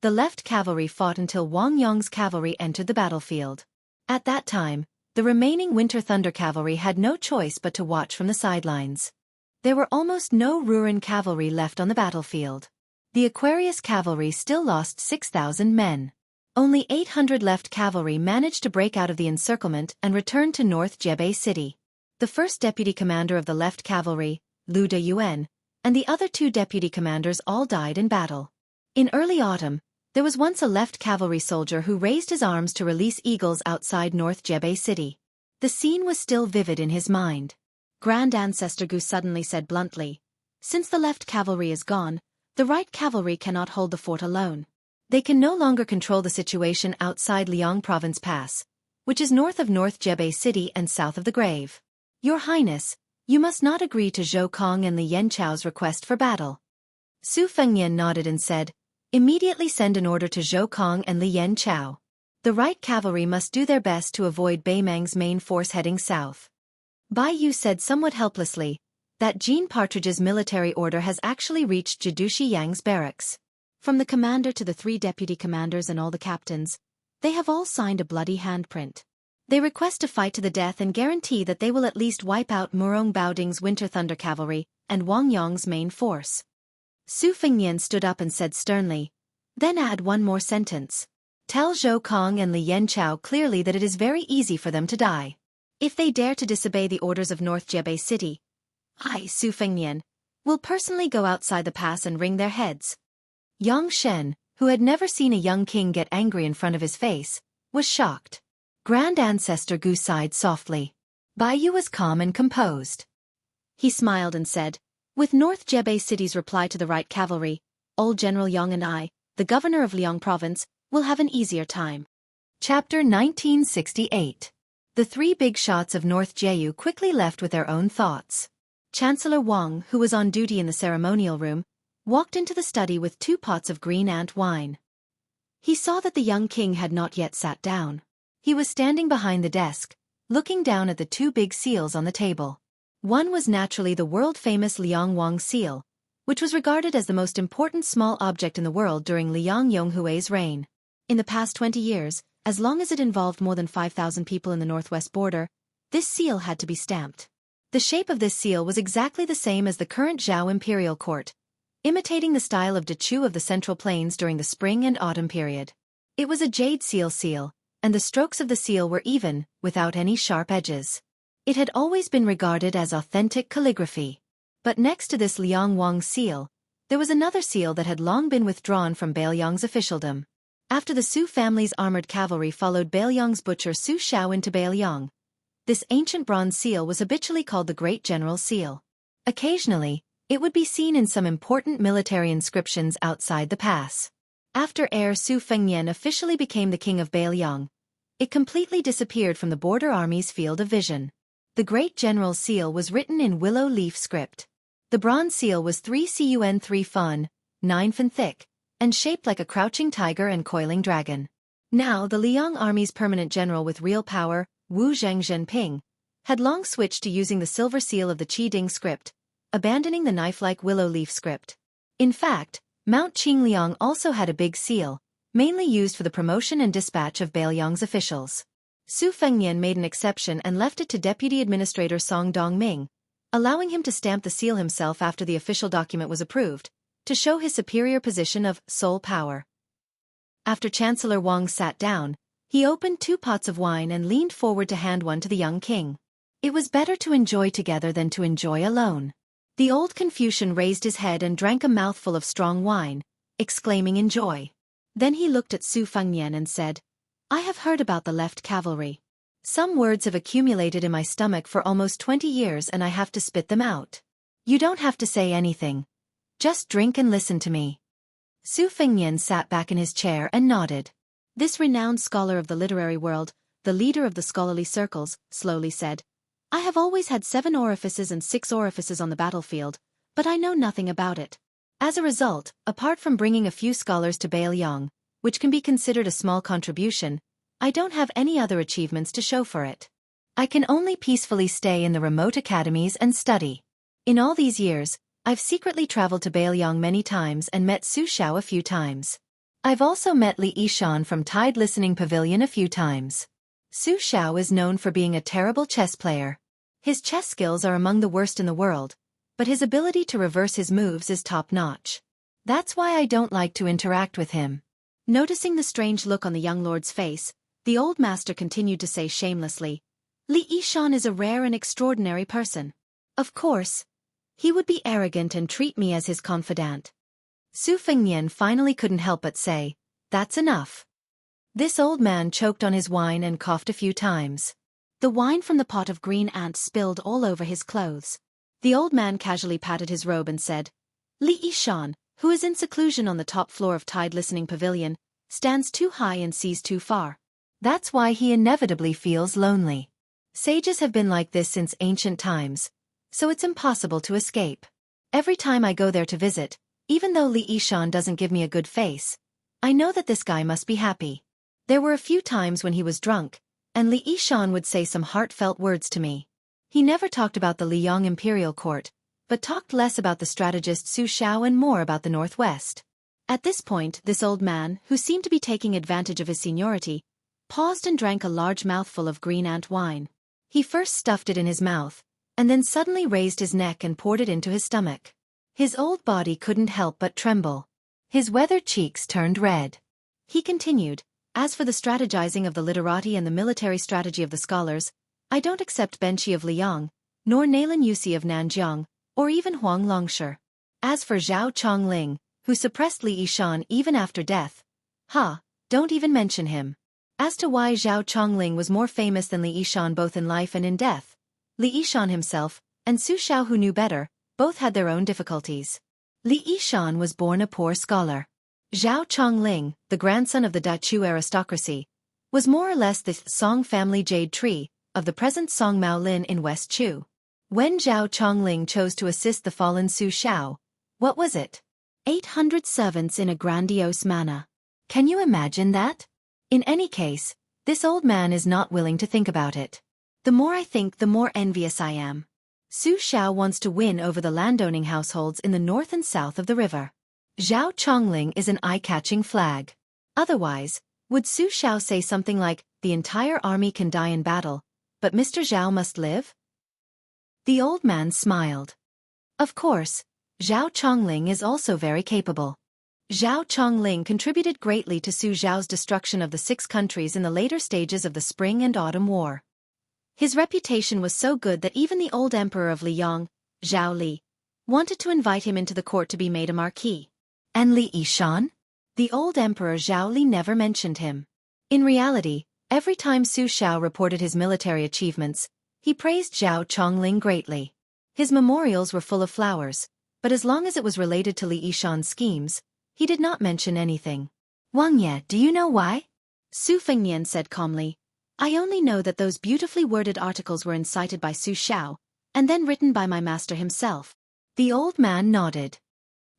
The left cavalry fought until Wang Yong's cavalry entered the battlefield. At that time, the remaining Winter Thunder cavalry had no choice but to watch from the sidelines. There were almost no Ruren cavalry left on the battlefield. The Aquarius cavalry still lost 6,000 men. Only 800 left cavalry managed to break out of the encirclement and return to North Jebei City. The first deputy commander of the left cavalry, Lu Deyuan, and the other two deputy commanders all died in battle. In early autumn, There was once a left cavalry soldier who raised his arms to release eagles outside North Jebe City. The scene was still vivid in his mind. Grand Ancestor Gu suddenly said bluntly, "Since the left cavalry is gone, the right cavalry cannot hold the fort alone. They can no longer control the situation outside Liang Province Pass, which is north of North Jebe City and south of the grave. Your Highness, you must not agree to Zhou Kong and Li Yanchao's request for battle." Su Fengnian nodded and said, "Immediately send an order to Zhou Kong and Li Yanchao. The right cavalry must do their best to avoid Beimang's main force heading south." Bai Yu said somewhat helplessly, that Jean Partridge's military order has actually reached Jidushi Yang's barracks. From the commander to the 3 deputy commanders and all the captains, they have all signed a bloody handprint. They request to fight to the death and guarantee that they will at least wipe out Murong Baoding's Winter Thunder Cavalry and Wang Yong's main force. Su Fengnian stood up and said sternly, "Then add one more sentence. Tell Zhou Kong and Li Yanchao clearly that it is very easy for them to die. If they dare to disobey the orders of North Jebe City, I, Su Fengnian, will personally go outside the pass and wring their heads." Yang Shen, who had never seen a young king get angry in front of his face, was shocked. Grand Ancestor Gu sighed softly. Bai Yu was calm and composed. He smiled and said, "With North Jebe City's reply to the right cavalry, old General Yang and I, the governor of Liang Province, will have an easier time." Chapter 1968. The 3 big shots of North Jeju quickly left with their own thoughts. Chancellor Wang, who was on duty in the ceremonial room, walked into the study with 2 pots of green ant wine. He saw that the young king had not yet sat down. He was standing behind the desk, looking down at the 2 big seals on the table. One was naturally the world-famous Liang Wang seal, which was regarded as the most important small object in the world during Liang Yonghui's reign. In the past 20 years, as long as it involved more than 5,000 people in the northwest border, this seal had to be stamped. The shape of this seal was exactly the same as the current Zhao imperial court, imitating the style of Dechu of the Central Plains during the spring and autumn period. It was a jade seal, and the strokes of the seal were even, without any sharp edges. It had always been regarded as authentic calligraphy. But next to this Liang Wang seal, there was another seal that had long been withdrawn from Bailiang's officialdom. After the Su family's armored cavalry followed Bailiang's butcher Su Shao into Bailiang, this ancient bronze seal was habitually called the Great General Seal. Occasionally, it would be seen in some important military inscriptions outside the pass. After heir Su Fengnian officially became the king of Bailiang, it completely disappeared from the border army's field of vision. The Great General Seal was written in willow leaf script. The bronze seal was 3 cun 3 fun, 9 fin thick, and shaped like a crouching tiger and coiling dragon. Now the Liang army's permanent general with real power, Wu Zhengzhenping, had long switched to using the silver seal of the Qiding script, abandoning the knife-like willow leaf script. In fact, Mount Qingliang also had a big seal, mainly used for the promotion and dispatch of Bailiang's officials. Su Fengnian made an exception and left it to Deputy Administrator Song Dongming, allowing him to stamp the seal himself after the official document was approved, to show his superior position of sole power. After Chancellor Wang sat down, he opened 2 pots of wine and leaned forward to hand one to the young king. It was better to enjoy together than to enjoy alone. The old Confucian raised his head and drank a mouthful of strong wine, exclaiming in joy. Then he looked at Su Fengnian and said, "I have heard about the left cavalry. Some words have accumulated in my stomach for almost 20 years and I have to spit them out. You don't have to say anything. Just drink and listen to me." Su Fengnian sat back in his chair and nodded. This renowned scholar of the literary world, the leader of the scholarly circles, slowly said, "I have always had 7 orifices and 6 orifices on the battlefield, but I know nothing about it. As a result, apart from bringing a few scholars to Bailiang, which can be considered a small contribution, I don't have any other achievements to show for it. I can only peacefully stay in the remote academies and study. In all these years, I've secretly traveled to Bailiang many times and met Su Shao a few times. I've also met Li Yishan from Tide Listening Pavilion a few times. Su Shao is known for being a terrible chess player. His chess skills are among the worst in the world, but his ability to reverse his moves is top-notch. That's why I don't like to interact with him." Noticing the strange look on the young lord's face, the old master continued to say shamelessly, "Li Yishan is a rare and extraordinary person. Of course, he would be arrogant and treat me as his confidant." Su Fengnian finally couldn't help but say, that's enough." This old man choked on his wine and coughed a few times. The wine from the pot of green ants spilled all over his clothes. The old man casually patted his robe and said, "Li Shan, who is in seclusion on the top floor of Tide Listening Pavilion, stands too high and sees too far. That's why he inevitably feels lonely. Sages have been like this since ancient times, so it's impossible to escape. Every time I go there to visit, even though Li Shan doesn't give me a good face, I know that this guy must be happy." There were a few times when he was drunk, and Li Shan would say some heartfelt words to me. He never talked about the Liang imperial court, but talked less about the strategist Su Xiao and more about the Northwest. At this point, this old man, who seemed to be taking advantage of his seniority, paused and drank a large mouthful of green ant wine. He first stuffed it in his mouth, and then suddenly raised his neck and poured it into his stomach. His old body couldn't help but tremble. His weathered cheeks turned red. He continued, "As for the strategizing of the literati and the military strategy of the scholars, I don't accept Benqi of Liang, nor Nailan Yusi of Nanjiang, or even Huang Longshi. As for Zhao Chongling, who suppressed Li Shan even after death, don't even mention him. As to why Zhao Chongling was more famous than Li Shan both in life and in death, Li Shan himself, and Su Xiao who knew better, both had their own difficulties. Li Shan was born a poor scholar. Zhao Chongling, the grandson of the Dachu aristocracy, was more or less the Song family jade tree of the present Song Maolin in West Chu. When Zhao Chongling chose to assist the fallen Su Xiao, what was it? 800 servants in a grandiose manner. Can you imagine that? In any case, this old man is not willing to think about it. The more I think, the more envious I am. Su Xiao wants to win over the landowning households in the north and south of the river. Zhao Chongling is an eye-catching flag. Otherwise, would Su Xiao say something like, "The entire army can die in battle, but Mr. Zhao must live?" The old man smiled. Of course, Zhao Chongling is also very capable. Zhao Chongling contributed greatly to Su Xiao's destruction of the 6 countries in the later stages of the Spring and Autumn War. His reputation was so good that even the old emperor of Liang, Zhao Li, wanted to invite him into the court to be made a marquis. And Li Shan? The old emperor Zhao Li never mentioned him. In reality, every time Su Xiao reported his military achievements, he praised Zhao Chongling greatly. His memorials were full of flowers, but as long as it was related to Li Shan's schemes, he did not mention anything. "Wang Ye, do you know why?" Su Fengnian said calmly, "I only know that those beautifully worded articles were incited by Su Xiao, and then written by my master himself." The old man nodded.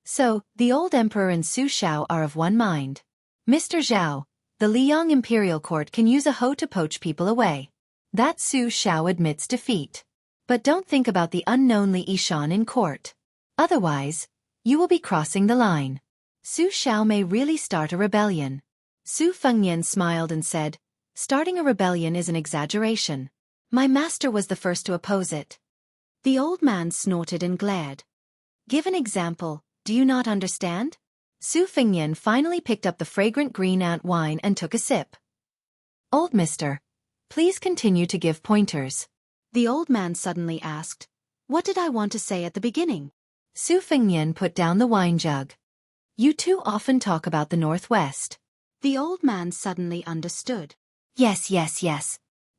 So, the old emperor and Su Xiao are of one mind. "Mr. Zhao, the Liang imperial court can use a hoe to poach people away. That Su Xiao admits defeat. But don't think about the unknown Li Shan in court. Otherwise, you will be crossing the line. Su Xiao may really start a rebellion." Su Fengnian smiled and said, "Starting a rebellion is an exaggeration. My master was the first to oppose it." The old man snorted and glared. "Give an example, do you not understand?" Su Fengnian finally picked up the fragrant green ant wine and took a sip. "Old mister, please continue to give pointers." The old man suddenly asked, "What did I want to say at the beginning?" Su Fengnian put down the wine jug. "You too often talk about the Northwest." The old man suddenly understood. Yes.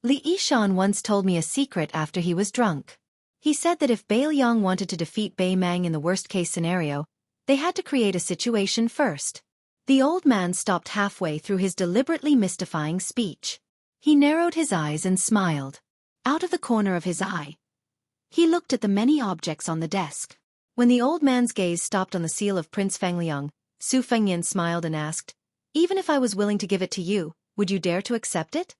Li Shan once told me a secret after he was drunk. He said that if Bai Liang wanted to defeat Bai Mang in the worst-case scenario, they had to create a situation first. The old man stopped halfway through his deliberately mystifying speech. He narrowed his eyes and smiled. Out of the corner of his eye, he looked at the many objects on the desk. When the old man's gaze stopped on the seal of Prince Fangliang, Su Fengnian smiled and asked, "Even if I was willing to give it to you, would you dare to accept it?"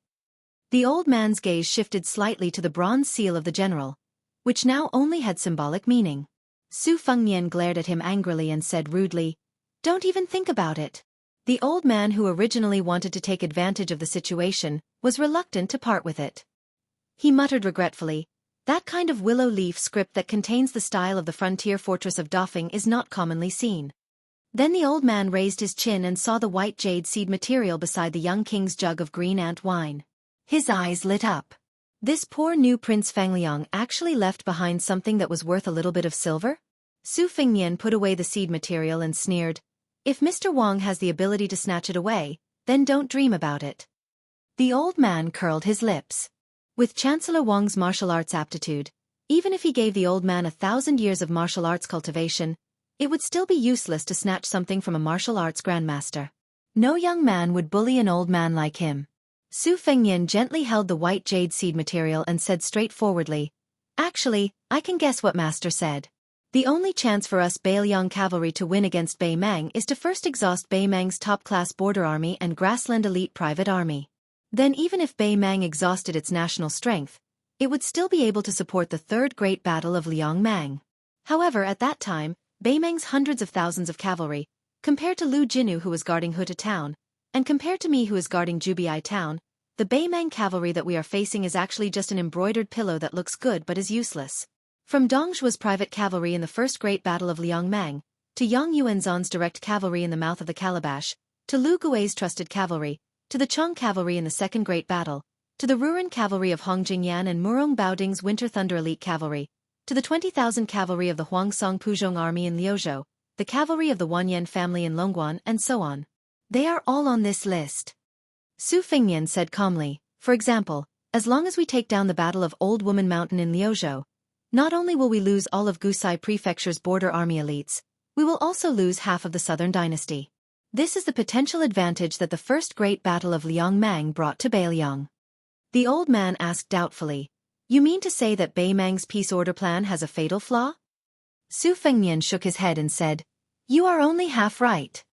The old man's gaze shifted slightly to the bronze seal of the general, which now only had symbolic meaning. Su Fengnian glared at him angrily and said rudely, "Don't even think about it." The old man, who originally wanted to take advantage of the situation, was reluctant to part with it. He muttered regretfully, "That kind of willow leaf script that contains the style of the frontier fortress of Dofeng is not commonly seen." Then the old man raised his chin and saw the white jade seed material beside the young king's jug of green ant wine. His eyes lit up. This poor new Prince Fangliang actually left behind something that was worth a little bit of silver? Su Fengnian put away the seed material and sneered, If Mr. Wang has the ability to snatch it away, then don't dream about it. The old man curled his lips. With Chancellor Wang's martial arts aptitude, even if he gave the old man 1,000 years of martial arts cultivation, it would still be useless to snatch something from a martial arts grandmaster. No young man would bully an old man like him. Su Fengnian gently held the white jade seed material and said straightforwardly, "Actually, I can guess what Master said. The only chance for us Bailiang cavalry to win against Bei Mang is to first exhaust Bei Mang's top-class border army and grassland elite private army. Then even if Bei Mang exhausted its national strength, it would still be able to support the Third Great Battle of Liangmang. However, at that time, Bei Mang's hundreds of thousands of cavalry, compared to Lu Jinu who was guarding Huta town, and compared to me who is guarding Jubiai town, the Bei Mang cavalry that we are facing is actually just an embroidered pillow that looks good but is useless. From Dong Zhuo's private cavalry in the First Great Battle of Liangmang, to Yang Yuanzhan's direct cavalry in the mouth of the calabash, to Lu Gui's trusted cavalry, to the Cheng cavalry in the Second Great Battle, to the Ruren cavalry of Hong Jingyan and Murong Baoding's Winter Thunder elite cavalry, to the 20,000 cavalry of the Huangsong Puzhong army in Liuzhou, the cavalry of the Wanyan family in Longguan, and so on. They are all on this list. Su Fengnian said calmly, for example, as long as we take down the Battle of Old Woman Mountain in Liuzhou, not only will we lose all of Gusai Prefecture's border army elites, we will also lose half of the Southern Dynasty. This is the potential advantage that the First Great Battle of Liangmang brought to Bailiang. The old man asked doubtfully, "You mean to say that Bei Mang's peace order plan has a fatal flaw?" Su Fengnian shook his head and said, "You are only half right."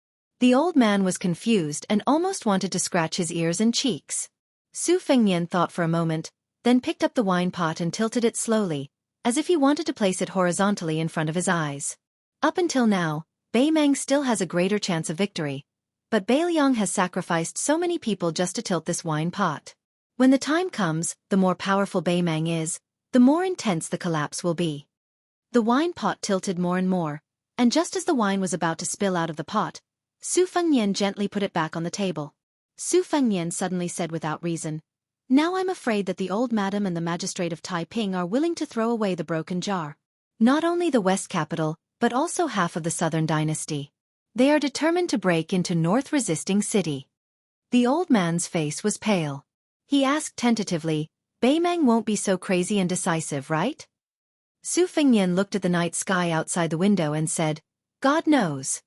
The old man was confused and almost wanted to scratch his ears and cheeks. Su Fengnian thought for a moment, then picked up the wine pot and tilted it slowly, as if he wanted to place it horizontally in front of his eyes. Up until now, Bei Mang still has a greater chance of victory, but Bailiang has sacrificed so many people just to tilt this wine pot. When the time comes, the more powerful Bei Mang is, the more intense the collapse will be. The wine pot tilted more and more, and just as the wine was about to spill out of the pot, Su Fengnian gently put it back on the table. Su Fengnian suddenly said without reason, "Now I'm afraid that the old madam and the magistrate of Taiping are willing to throw away the broken jar. Not only the West capital, but also half of the Southern Dynasty. They are determined to break into North resisting city." The old man's face was pale. He asked tentatively, "Bei Mang won't be so crazy and decisive, right?" Su Fengnian looked at the night sky outside the window and said, "God knows."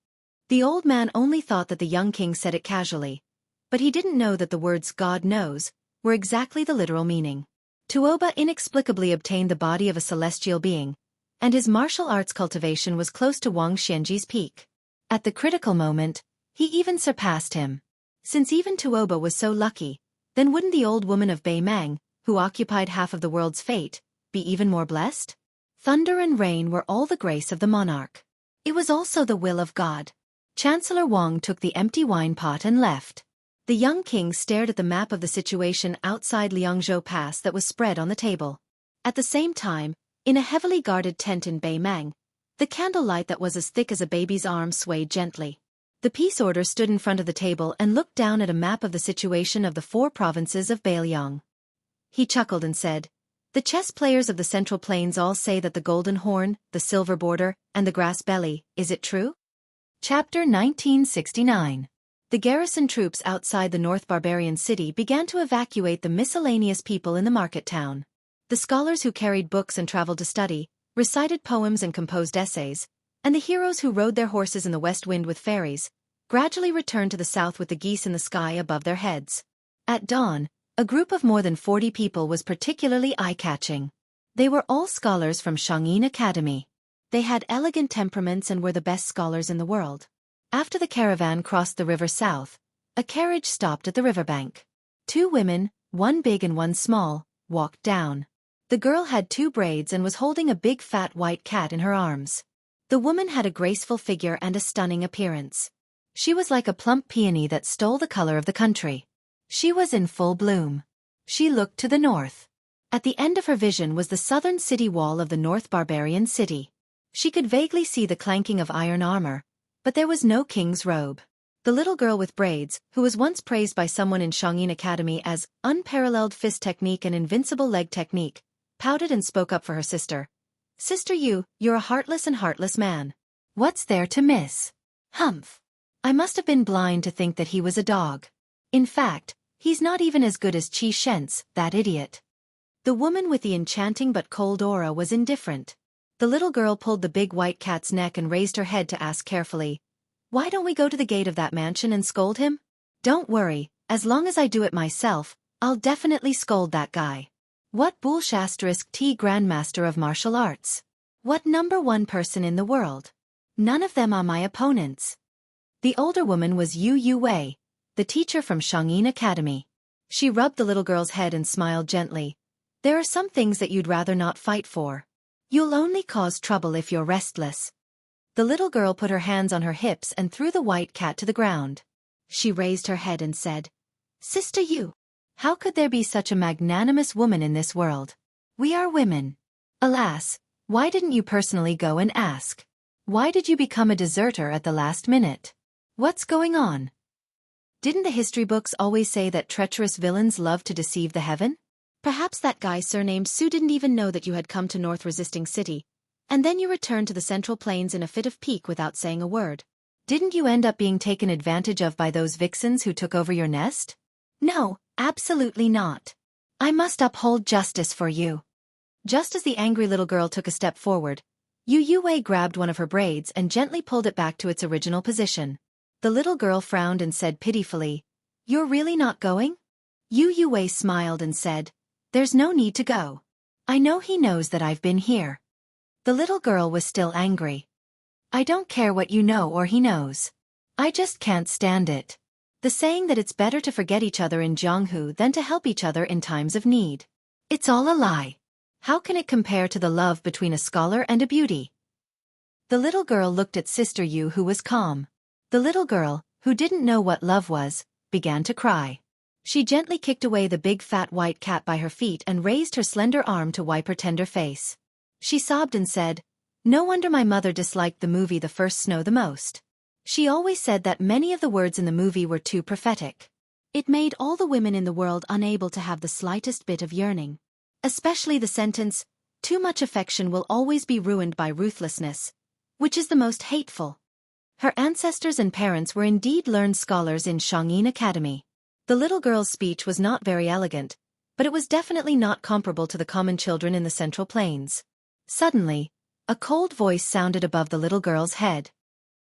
The old man only thought that the young king said it casually, but he didn't know that the words "God knows" were exactly the literal meaning. Tuoba inexplicably obtained the body of a celestial being, and his martial arts cultivation was close to Wang Xianji's peak. At the critical moment, he even surpassed him. Since even Tuoba was so lucky, then wouldn't the old woman of Bei Mang, who occupied half of the world's fate, be even more blessed? Thunder and rain were all the grace of the monarch. It was also the will of God. Chancellor Wang took the empty wine pot and left. The young king stared at the map of the situation outside Liangzhou Pass that was spread on the table. At the same time, in a heavily guarded tent in Bei Mang, the candlelight that was as thick as a baby's arm swayed gently. The peace order stood in front of the table and looked down at a map of the situation of the 4 provinces of Bailiang. He chuckled and said, "The chess players of the Central Plains all say that the golden horn, the silver border, and the grass belly, is it true?" Chapter 1969. The garrison troops outside the North Barbarian city began to evacuate the miscellaneous people in the market town. The scholars who carried books and traveled to study, recited poems and composed essays, and the heroes who rode their horses in the west wind with fairies, gradually returned to the south with the geese in the sky above their heads. At dawn, a group of more than 40 people was particularly eye-catching. They were all scholars from Shangyin Academy. They had elegant temperaments and were the best scholars in the world. After the caravan crossed the river south, a carriage stopped at the riverbank. 2 women, one big and one small, walked down. The girl had 2 braids and was holding a big fat white cat in her arms. The woman had a graceful figure and a stunning appearance. She was like a plump peony that stole the color of the country. She was in full bloom. She looked to the north. At the end of her vision was the southern city wall of the North Barbarian city. She could vaguely see the clanking of iron armor, but there was no king's robe. The little girl with braids, who was once praised by someone in Shangyin Academy as unparalleled fist technique and invincible leg technique, pouted and spoke up for her sister. "Sister, you're a heartless man. What's there to miss?" "Humph. I must have been blind to think that he was a dog. In fact, he's not even as good as Chi Shentz, that idiot. The woman with the enchanting but cold aura was indifferent. The little girl pulled the big white cat's neck and raised her head to ask carefully, "Why don't we go to the gate of that mansion and scold him?" "Don't worry, as long as I do it myself, I'll definitely scold that guy." What bullshit T Grandmaster of Martial Arts? What #1 person in the world? None of them are my opponents. The older woman was Yu Wei, the teacher from Shangyin Academy. She rubbed the little girl's head and smiled gently. "There are some things that you'd rather not fight for. You'll only cause trouble if you're restless." The little girl put her hands on her hips and threw the white cat to the ground. She raised her head and said, "Sister Yu, how could there be such a magnanimous woman in this world? We are women. Alas, why didn't you personally go and ask? Why did you become a deserter at the last minute? What's going on? Didn't the history books always say that treacherous villains love to deceive the heaven? Perhaps that guy surnamed Sue didn't even know that you had come to North Resisting City, and then you returned to the Central Plains in a fit of pique without saying a word. Didn't you end up being taken advantage of by those vixens who took over your nest?" "No, absolutely not. I must uphold justice for you." Just as the angry little girl took a step forward, Yu Wei grabbed one of her braids and gently pulled it back to its original position. The little girl frowned and said pitifully, "You're really not going?" Yu Wei smiled and said, "There's no need to go. I know he knows that I've been here." The little girl was still angry. "I don't care what you know or he knows. I just can't stand it. The saying that it's better to forget each other in Jianghu than to help each other in times of need. It's all a lie. How can it compare to the love between a scholar and a beauty?" The little girl looked at Sister Yu, who was calm. The little girl, who didn't know what love was, began to cry. She gently kicked away the big fat white cat by her feet and raised her slender arm to wipe her tender face. She sobbed and said, "No wonder my mother disliked the movie The First Snow the most. She always said that many of the words in the movie were too prophetic. It made all the women in the world unable to have the slightest bit of yearning. Especially the sentence, 'Too much affection will always be ruined by ruthlessness,' which is the most hateful." Her ancestors and parents were indeed learned scholars in Shangyin Academy. The little girl's speech was not very elegant, but it was definitely not comparable to the common children in the Central Plains. Suddenly, a cold voice sounded above the little girl's head.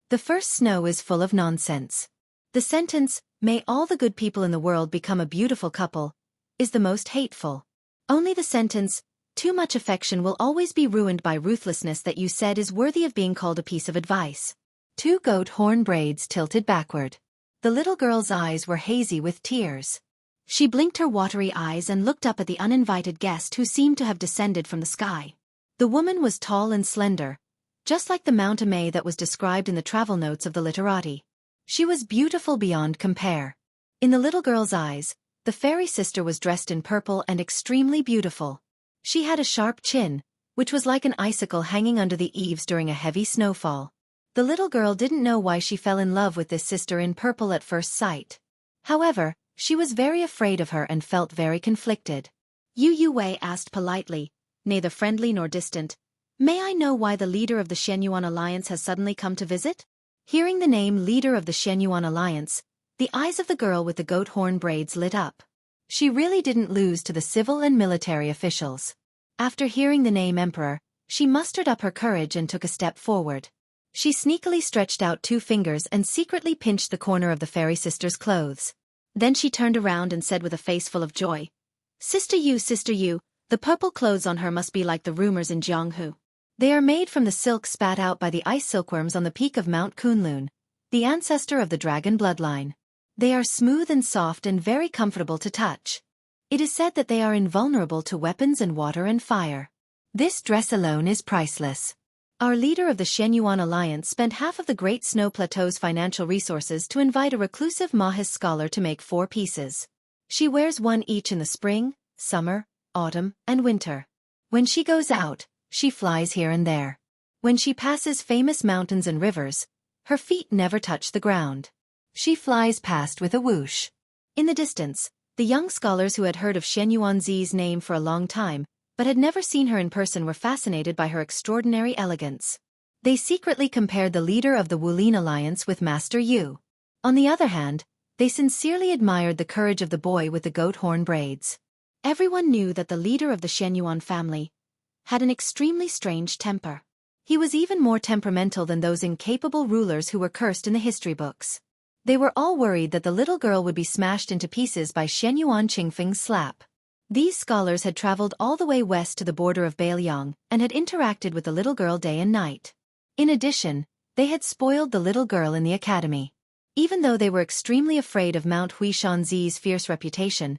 "The first snow is full of nonsense. The sentence, 'May all the good people in the world become a beautiful couple,' is the most hateful. Only the sentence, 'Too much affection will always be ruined by ruthlessness,' that you said is worthy of being called a piece of advice." Two goat horn braids tilted backward. The little girl's eyes were hazy with tears. She blinked her watery eyes and looked up at the uninvited guest who seemed to have descended from the sky. The woman was tall and slender, just like the Mount Amay that was described in the travel notes of the literati. She was beautiful beyond compare. In the little girl's eyes, the fairy sister was dressed in purple and extremely beautiful. She had a sharp chin, which was like an icicle hanging under the eaves during a heavy snowfall. The little girl didn't know why she fell in love with this sister in purple at first sight. However, she was very afraid of her and felt very conflicted. Yu Wei asked politely, neither friendly nor distant, "May I know why the leader of the Shenyuan Alliance has suddenly come to visit?" Hearing the name leader of the Shenyuan Alliance, the eyes of the girl with the goat horn braids lit up. She really didn't lose to the civil and military officials. After hearing the name Emperor, she mustered up her courage and took a step forward. She sneakily stretched out 2 fingers and secretly pinched the corner of the fairy sister's clothes. Then she turned around and said with a face full of joy, Sister Yu, the purple clothes on her must be like the rumors in Jianghu. They are made from the silk spat out by the ice silkworms on the peak of Mount Kunlun, the ancestor of the dragon bloodline. They are smooth and soft and very comfortable to touch. It is said that they are invulnerable to weapons and water and fire. This dress alone is priceless. Our leader of the Shenyuan Alliance spent half of the Great Snow Plateau's financial resources to invite a reclusive Mahis scholar to make 4 pieces. She wears one each in the spring, summer, autumn, and winter. When she goes out, she flies here and there. When she passes famous mountains and rivers, her feet never touch the ground. She flies past with a whoosh. In the distance, the young scholars who had heard of Shenyuan Zi's name for a long time, but had never seen her in person, were fascinated by her extraordinary elegance. They secretly compared the leader of the Wulin Alliance with Master Yu. On the other hand, they sincerely admired the courage of the boy with the goat horn braids. Everyone knew that the leader of the Shenyuan family had an extremely strange temper. He was even more temperamental than those incapable rulers who were cursed in the history books. They were all worried that the little girl would be smashed into pieces by Shenyuan Qingfeng's slap. These scholars had traveled all the way west to the border of Bailiang and had interacted with the little girl day and night. In addition, they had spoiled the little girl in the academy. Even though they were extremely afraid of Mount Huishanzi's fierce reputation,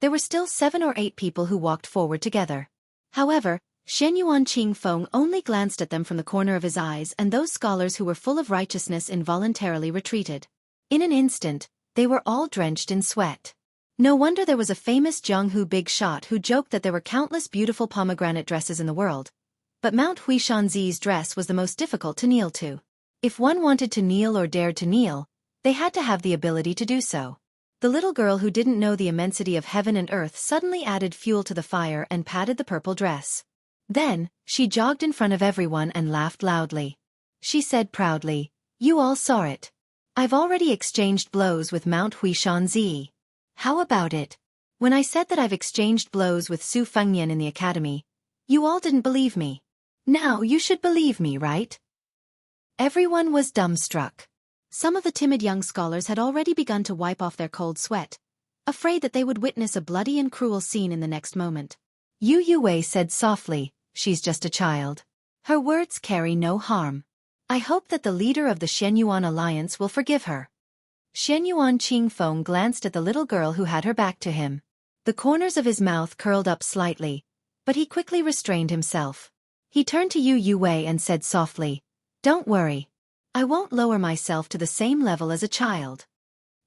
there were still 7 or 8 people who walked forward together. However, Shenyuan Qingfeng only glanced at them from the corner of his eyes, and those scholars who were full of righteousness involuntarily retreated. In an instant, they were all drenched in sweat. No wonder there was a famous Jianghu big shot who joked that there were countless beautiful pomegranate dresses in the world, but Mount Huishanzi's dress was the most difficult to kneel to. If one wanted to kneel or dared to kneel, they had to have the ability to do so. The little girl who didn't know the immensity of heaven and earth suddenly added fuel to the fire and patted the purple dress. Then, she jogged in front of everyone and laughed loudly. She said proudly, "You all saw it. I've already exchanged blows with Mount Huishanzi. How about it? When I said that I've exchanged blows with Su Fengnian in the academy, you all didn't believe me. Now you should believe me, right?" Everyone was dumbstruck. Some of the timid young scholars had already begun to wipe off their cold sweat, afraid that they would witness a bloody and cruel scene in the next moment. Yu Yue said softly, "She's just a child. Her words carry no harm. I hope that the leader of the Shenyuan alliance will forgive her." Shenyuan Qingfeng glanced at the little girl who had her back to him. The corners of his mouth curled up slightly, but he quickly restrained himself. He turned to Yu Yue and said softly, "Don't worry. I won't lower myself to the same level as a child."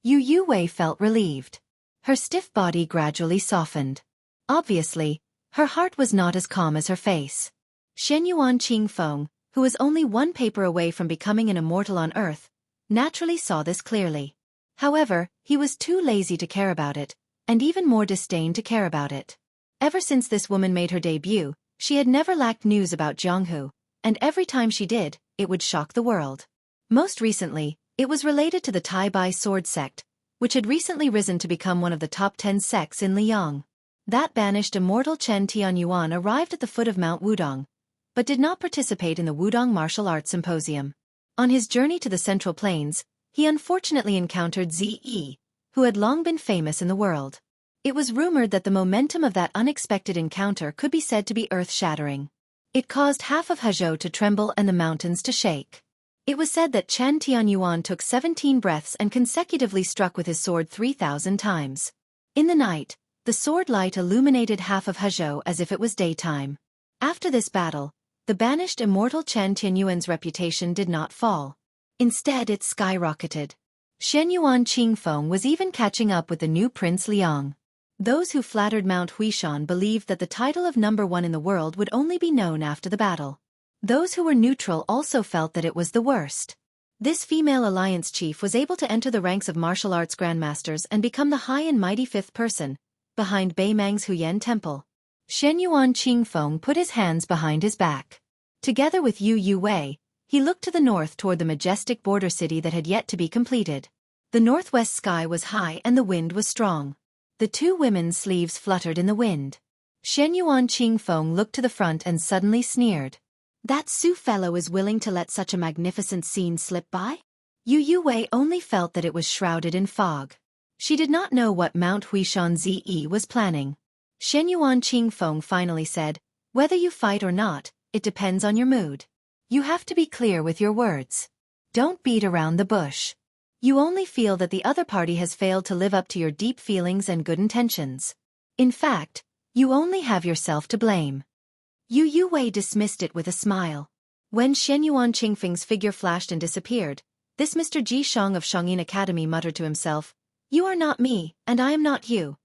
Yu Yue felt relieved. Her stiff body gradually softened. Obviously, her heart was not as calm as her face. Shenyuan Qingfeng, who was only one paper away from becoming an immortal on Earth, naturally saw this clearly. However, he was too lazy to care about it, and even more disdain to care about it. Ever since this woman made her debut, she had never lacked news about Jianghu, and every time she did, it would shock the world. Most recently, it was related to the Tai Bai sword sect, which had recently risen to become one of the top 10 sects in Liang. That banished immortal Chen Tianyuan arrived at the foot of Mount Wudong, but did not participate in the Wudong Martial Arts Symposium. On his journey to the Central Plains, he unfortunately encountered Zi, who had long been famous in the world. It was rumored that the momentum of that unexpected encounter could be said to be earth-shattering. It caused half of Hezhou to tremble and the mountains to shake. It was said that Chen Tianyuan took 17 breaths and consecutively struck with his sword 3,000 times. In the night, the sword light illuminated half of Hezhou as if it was daytime. After this battle, the banished immortal Chen Tianyuan's reputation did not fall. Instead, it skyrocketed. Shenyuan Qingfeng was even catching up with the new Prince Liang. Those who flattered Mount Huishan believed that the title of number 1 in the world would only be known after the battle. Those who were neutral also felt that it was the worst. This female alliance chief was able to enter the ranks of martial arts grandmasters and become the high and mighty 5th person, behind Beimang's Huyan Temple. Shenyuan Qingfeng put his hands behind his back. Together with Yu Yue, he looked to the north toward the majestic border city that had yet to be completed. The northwest sky was high and the wind was strong. The 2 women's sleeves fluttered in the wind. Shenyuan Qingfeng looked to the front and suddenly sneered. "That Su fellow is willing to let such a magnificent scene slip by?" Yu Yue only felt that it was shrouded in fog. She did not know what Mount Huishanzi was planning. Shenyuan Qingfeng finally said, "Whether you fight or not, it depends on your mood. You have to be clear with your words. Don't beat around the bush. You only feel that the other party has failed to live up to your deep feelings and good intentions. In fact, you only have yourself to blame." Yu Yue dismissed it with a smile. When Shenyuan Qingfeng's figure flashed and disappeared, this Mr. Ji Shang of Shangyin Academy muttered to himself, "You are not me, and I am not you."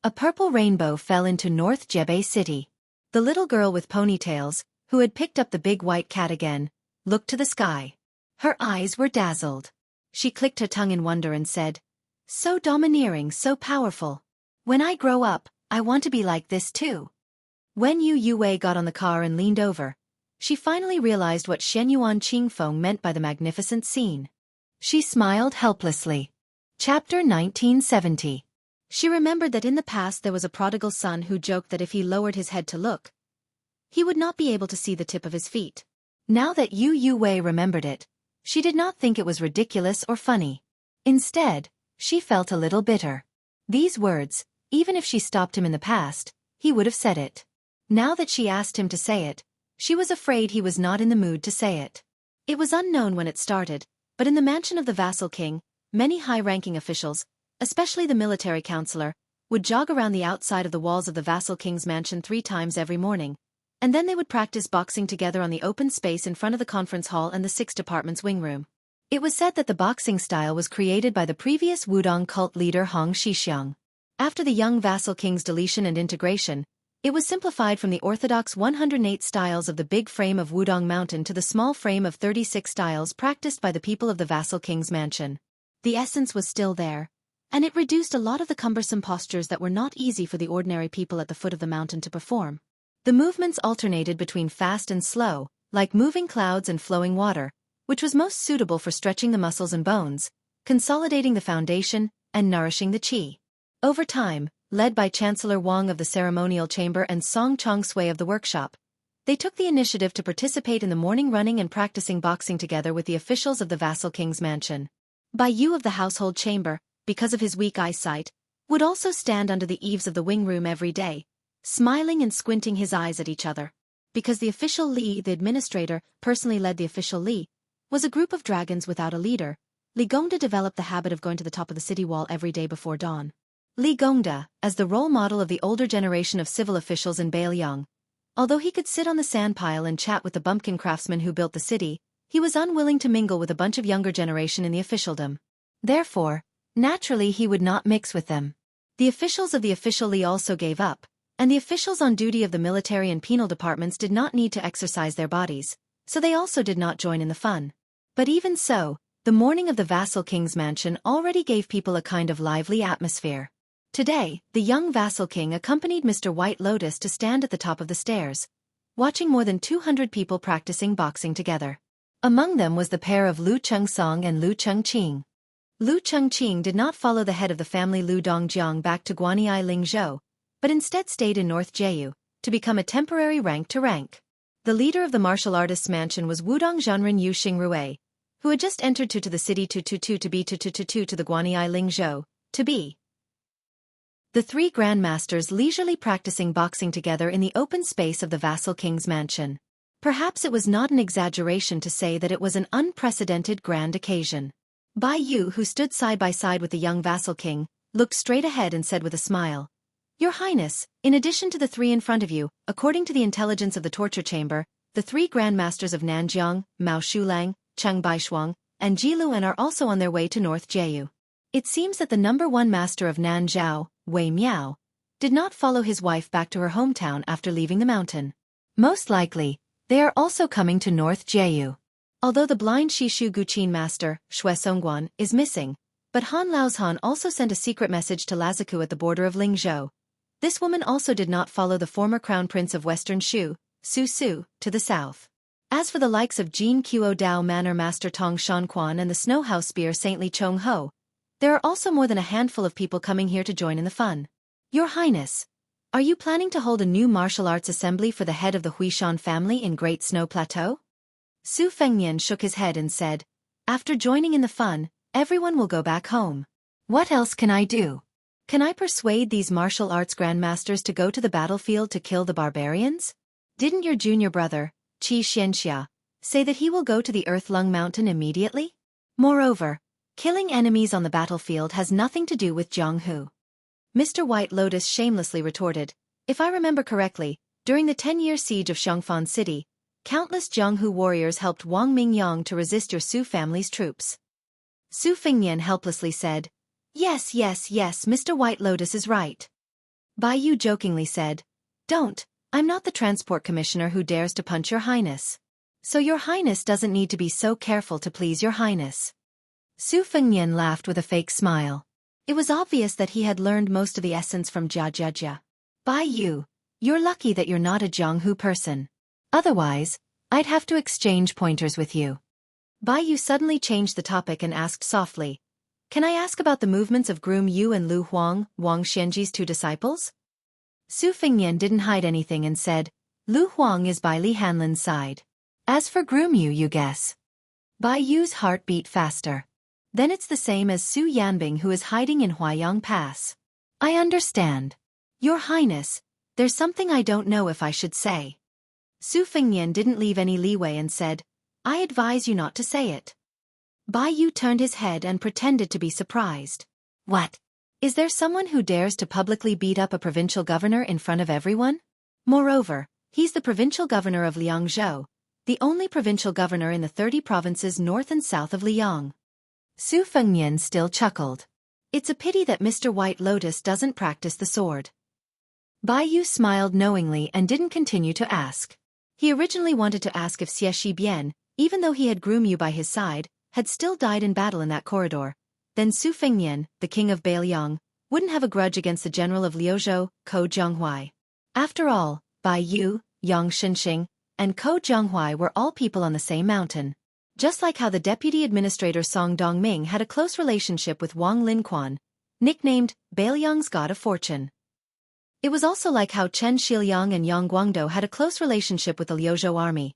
A purple rainbow fell into North Jebei City. The little girl with ponytails, who had picked up the big white cat again, looked to the sky. Her eyes were dazzled. She clicked her tongue in wonder and said, "So domineering, so powerful. When I grow up, I want to be like this too." When Yu Yue got on the car and leaned over, she finally realized what Shenyuan Qingfeng meant by the magnificent scene. She smiled helplessly. Chapter 1970. She remembered that in the past there was a prodigal son who joked that if he lowered his head to look, he would not be able to see the tip of his feet. Now that Yu Wei remembered it, she did not think it was ridiculous or funny. Instead, she felt a little bitter. These words, even if she stopped him in the past, he would have said it. Now that she asked him to say it, she was afraid he was not in the mood to say it. It was unknown when it started, but in the mansion of the vassal king, many high-ranking officials, especially the military counselor, would jog around the outside of the walls of the vassal king's mansion 3 times every morning, and then they would practice boxing together on the open space in front of the conference hall and the 6th department's wing room. It was said that the boxing style was created by the previous Wudong cult leader Hong Shixiang. After the young vassal king's deletion and integration, it was simplified from the orthodox 108 styles of the big frame of Wudong Mountain to the small frame of 36 styles practiced by the people of the vassal king's mansion. The essence was still there, and it reduced a lot of the cumbersome postures that were not easy for the ordinary people at the foot of the mountain to perform. The movements alternated between fast and slow, like moving clouds and flowing water, which was most suitable for stretching the muscles and bones, consolidating the foundation, and nourishing the qi. Over time, led by Chancellor Wang of the ceremonial chamber and Song Chong Sui of the workshop, they took the initiative to participate in the morning running and practicing boxing together with the officials of the vassal king's mansion. Bai Yu of the household chamber, because of his weak eyesight, would also stand under the eaves of the wing room every day, smiling and squinting his eyes at each other. Because the official Li, the administrator, personally led the official Li, was a group of dragons without a leader, Li Gongda developed the habit of going to the top of the city wall every day before dawn. Li Gongda, as the role model of the older generation of civil officials in Bailiang, although he could sit on the sand pile and chat with the bumpkin craftsmen who built the city, he was unwilling to mingle with a bunch of younger generation in the officialdom. Therefore, naturally he would not mix with them. The officials of the official Li also gave up, and the officials on duty of the military and penal departments did not need to exercise their bodies, so they also did not join in the fun. But even so, the morning of the vassal king's mansion already gave people a kind of lively atmosphere. Today, the young vassal king accompanied Mr. White Lotus to stand at the top of the stairs, watching more than 200 people practicing boxing together. Among them was the pair of Lu Chengsong and Lu Chengqing. Lu Chengqing did not follow the head of the family Lu Dongjiang back to Guanyi Lingzhou, but instead stayed in North Jeju, to become a temporary rank to rank. The leader of the martial artists' mansion was Wudong Zhenren Yu Xingrui, who had just entered to the city to be to the Guanyi Lingzhou, to be. The 3 grandmasters leisurely practicing boxing together in the open space of the vassal king's mansion. Perhaps it was not an exaggeration to say that it was an unprecedented grand occasion. Bai Yu, who stood side by side with the young vassal king, looked straight ahead and said with a smile, "Your Highness, in addition to the 3 in front of you, according to the intelligence of the torture chamber, the 3 grandmasters of Nanjiang, Mao Shulang, Cheng Baishuang, and Jiluan are also on their way to North Jeju. It seems that the number 1 master of Nanzhao, Wei Miao, did not follow his wife back to her hometown after leaving the mountain. Most likely, they are also coming to North Jeju. Although the blind Shishu Guqin master, Shui Songguan, is missing, but Han Laozhan also sent a secret message to Lazaku at the border of Lingzhou. This woman also did not follow the former crown prince of Western Shu, Su Su, to the south. As for the likes of Jin Qiu Dao Manor Master Tong Shanquan and the Snow House Spear Saint Li Chong Ho, there are also more than a handful of people coming here to join in the fun. Your Highness, are you planning to hold a new martial arts assembly for the head of the Huishan family in Great Snow Plateau? Su Fengnian shook his head and said, "After joining in the fun, everyone will go back home. What else can I do? Can I persuade these martial arts grandmasters to go to the battlefield to kill the barbarians? Didn't your junior brother, Qi Xianxia, say that he will go to the Earthlung Mountain immediately? Moreover, killing enemies on the battlefield has nothing to do with Jianghu." Mr. White Lotus shamelessly retorted, "If I remember correctly, during the 10-year siege of Xiongfan City, countless Jianghu warriors helped Wang Mingyang to resist your Su family's troops." Su Fengnian helplessly said, Yes, Mr. White Lotus is right." Bai Yu jokingly said, "Don't, I'm not the transport commissioner who dares to punch your Highness. So your Highness doesn't need to be so careful to please your Highness." Su Fengnian laughed with a fake smile. It was obvious that he had learned most of the essence from Jia Jia. "Bai Yu, you're lucky that you're not a Jianghu person. Otherwise, I'd have to exchange pointers with you." Bai Yu suddenly changed the topic and asked softly, "Can I ask about the movements of Groom Yu and Lu Huang, Wang Xianji's two disciples?" Su Fengnian didn't hide anything and said, "Lu Huang is by Li Hanlin's side. As for Groom Yu, you guess." Bai Yu's heart beat faster. "Then it's the same as Su Yanbing, who is hiding in Huayang Pass." "I understand. Your Highness, there's something I don't know if I should say." Su Fengnian didn't leave any leeway and said, "I advise you not to say it." Bai Yu turned his head and pretended to be surprised. "What? Is there someone who dares to publicly beat up a provincial governor in front of everyone? Moreover, he's the provincial governor of Liangzhou, the only provincial governor in the 30 provinces north and south of Liang." Su Fengnian still chuckled. "It's a pity that Mr. White Lotus doesn't practice the sword." Bai Yu smiled knowingly and didn't continue to ask. He originally wanted to ask if Xie Shibian, even though he had Groom Yu by his side, had still died in battle in that corridor. Then Su Fengnian, the king of Beiliang, wouldn't have a grudge against the general of Liuzhou, Ko Jianghuai. After all, Bai Yu, Yang Shenxing, and Ko Jianghuai were all people on the same mountain. Just like how the deputy administrator Song Dongming had a close relationship with Wang Linquan, nicknamed Beiliang's God of Fortune. It was also like how Chen Shiliang and Yang Guangdou had a close relationship with the Liuzhou army,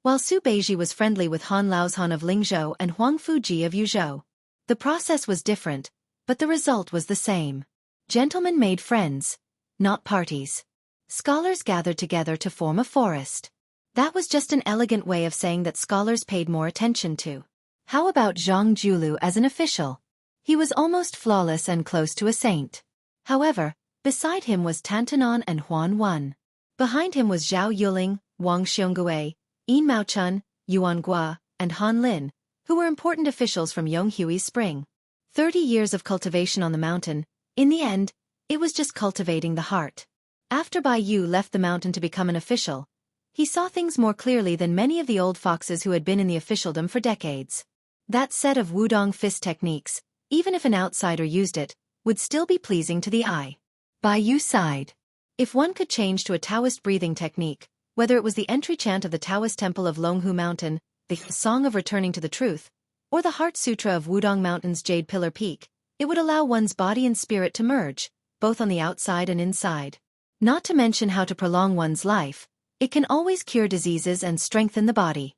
while Su Beiji was friendly with Han Laozhan of Lingzhou and Huang Fuji of Yuzhou. The process was different, but the result was the same. Gentlemen made friends, not parties. Scholars gathered together to form a forest. That was just an elegant way of saying that scholars paid more attention to. How about Zhang Julu as an official? He was almost flawless and close to a saint. However, beside him was Tantanon and Huan Wan. Behind him was Zhao Yuling, Wang Xiongui, Yin Maochun, Yuan Gua, and Han Lin, who were important officials from Yonghui's spring. 30 years of cultivation on the mountain. In the end, it was just cultivating the heart. After Bai Yu left the mountain to become an official, he saw things more clearly than many of the old foxes who had been in the officialdom for decades. That set of Wudong fist techniques, even if an outsider used it, would still be pleasing to the eye. Bai Yu sighed. If one could change to a Taoist breathing technique, whether it was the entry chant of the Taoist temple of Longhu Mountain, the Song of Returning to the Truth, or the Heart Sutra of Wudong Mountain's Jade Pillar Peak, it would allow one's body and spirit to merge, both on the outside and inside. Not to mention how to prolong one's life, it can always cure diseases and strengthen the body.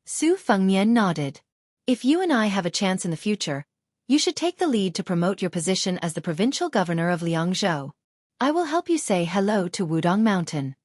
Su Fengnian nodded. If you and I have a chance in the future, you should take the lead to promote your position as the provincial governor of Liangzhou. I will help you say hello to Wudong Mountain.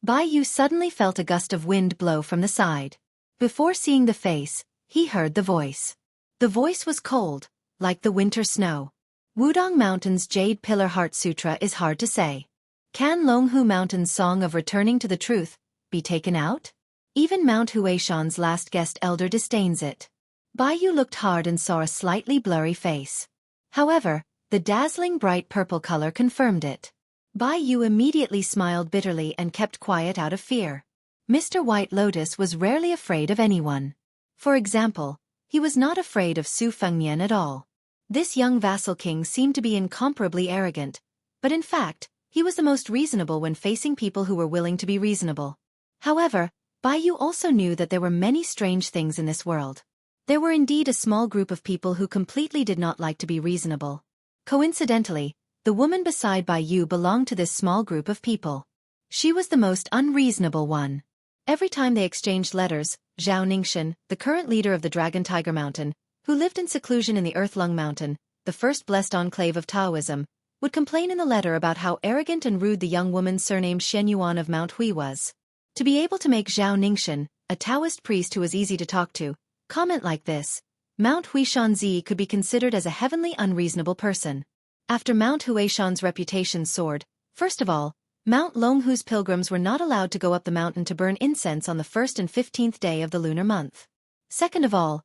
Bai Yu suddenly felt a gust of wind blow from the side. Before seeing the face, he heard the voice. The voice was cold, like the winter snow. Wudong Mountain's Jade Pillar Heart Sutra is hard to say. Can Longhu Mountain's Song of Returning to the Truth be taken out? Even Mount Huishan's last guest elder disdains it. Bai Yu looked hard and saw a slightly blurry face. However, the dazzling bright purple color confirmed it. Bai Yu immediately smiled bitterly and kept quiet out of fear. Mr. White Lotus was rarely afraid of anyone. For example, he was not afraid of Su Fengnian at all. This young vassal king seemed to be incomparably arrogant, but in fact, he was the most reasonable when facing people who were willing to be reasonable. However, Bai Yu also knew that there were many strange things in this world. There were indeed a small group of people who completely did not like to be reasonable. Coincidentally, the woman beside Bai Yu belonged to this small group of people. She was the most unreasonable one. Every time they exchanged letters, Zhao Ningxian, the current leader of the Dragon Tiger Mountain, who lived in seclusion in the Earthlung Mountain, the first blessed enclave of Taoism, would complain in the letter about how arrogant and rude the young woman surnamed Shen Yuan of Mount Hui was. To be able to make Zhao Ningxian, a Taoist priest who was easy to talk to, comment like this, Mount Huishanzi could be considered as a heavenly unreasonable person. After Mount Huishan's reputation soared, first of all, Mount Longhu's pilgrims were not allowed to go up the mountain to burn incense on the 1st and 15th day of the lunar month. Second of all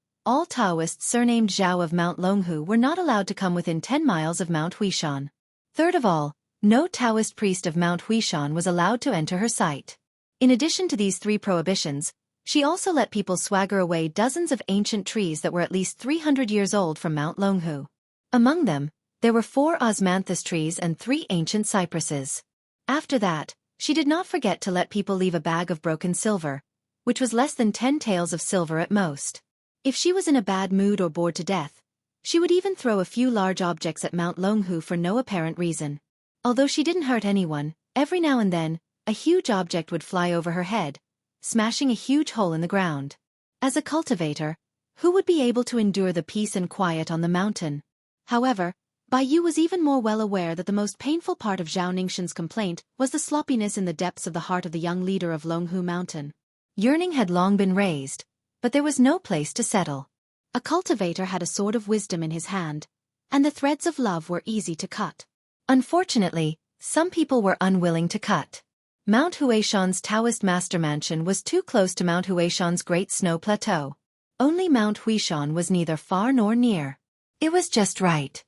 Taoists surnamed Zhao of Mount Longhu were not allowed to come within 10 miles of Mount Huishan. Third of all, no Taoist priest of Mount Huishan was allowed to enter her site. In addition to these 3 prohibitions, she also let people swagger away dozens of ancient trees that were at least 300 years old from Mount Longhu. Among them, there were 4 osmanthus trees and 3 ancient cypresses. After that, she did not forget to let people leave a bag of broken silver, which was less than 10 taels of silver at most. If she was in a bad mood or bored to death, she would even throw a few large objects at Mount Longhu for no apparent reason. Although she didn't hurt anyone, every now and then, a huge object would fly over her head, smashing a huge hole in the ground. As a cultivator, who would be able to endure the peace and quiet on the mountain? However, Bai Yu was even more well aware that the most painful part of Zhao Ningxin's complaint was the sloppiness in the depths of the heart of the young leader of Longhu Mountain. Yearning had long been raised, but there was no place to settle. A cultivator had a sword of wisdom in his hand, and the threads of love were easy to cut. Unfortunately, some people were unwilling to cut. Mount Huishan's Taoist master mansion was too close to Mount Huishan's Great Snow Plateau. Only Mount Huishan was neither far nor near. It was just right.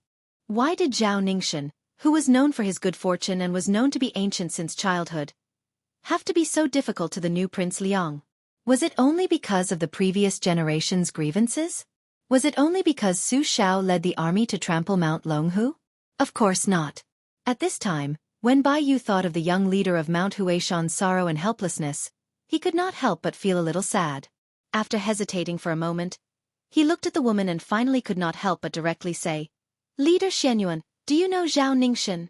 Why did Zhao Ningxin, who was known for his good fortune and was known to be ancient since childhood, have to be so difficult to the new Prince Liang? Was it only because of the previous generation's grievances? Was it only because Su Xiao led the army to trample Mount Longhu? Of course not. At this time, when Bai Yu thought of the young leader of Mount Huishan's sorrow and helplessness, he could not help but feel a little sad. After hesitating for a moment, he looked at the woman and finally could not help but directly say, "Leader Xianyuan, do you know Zhao Ningxin?"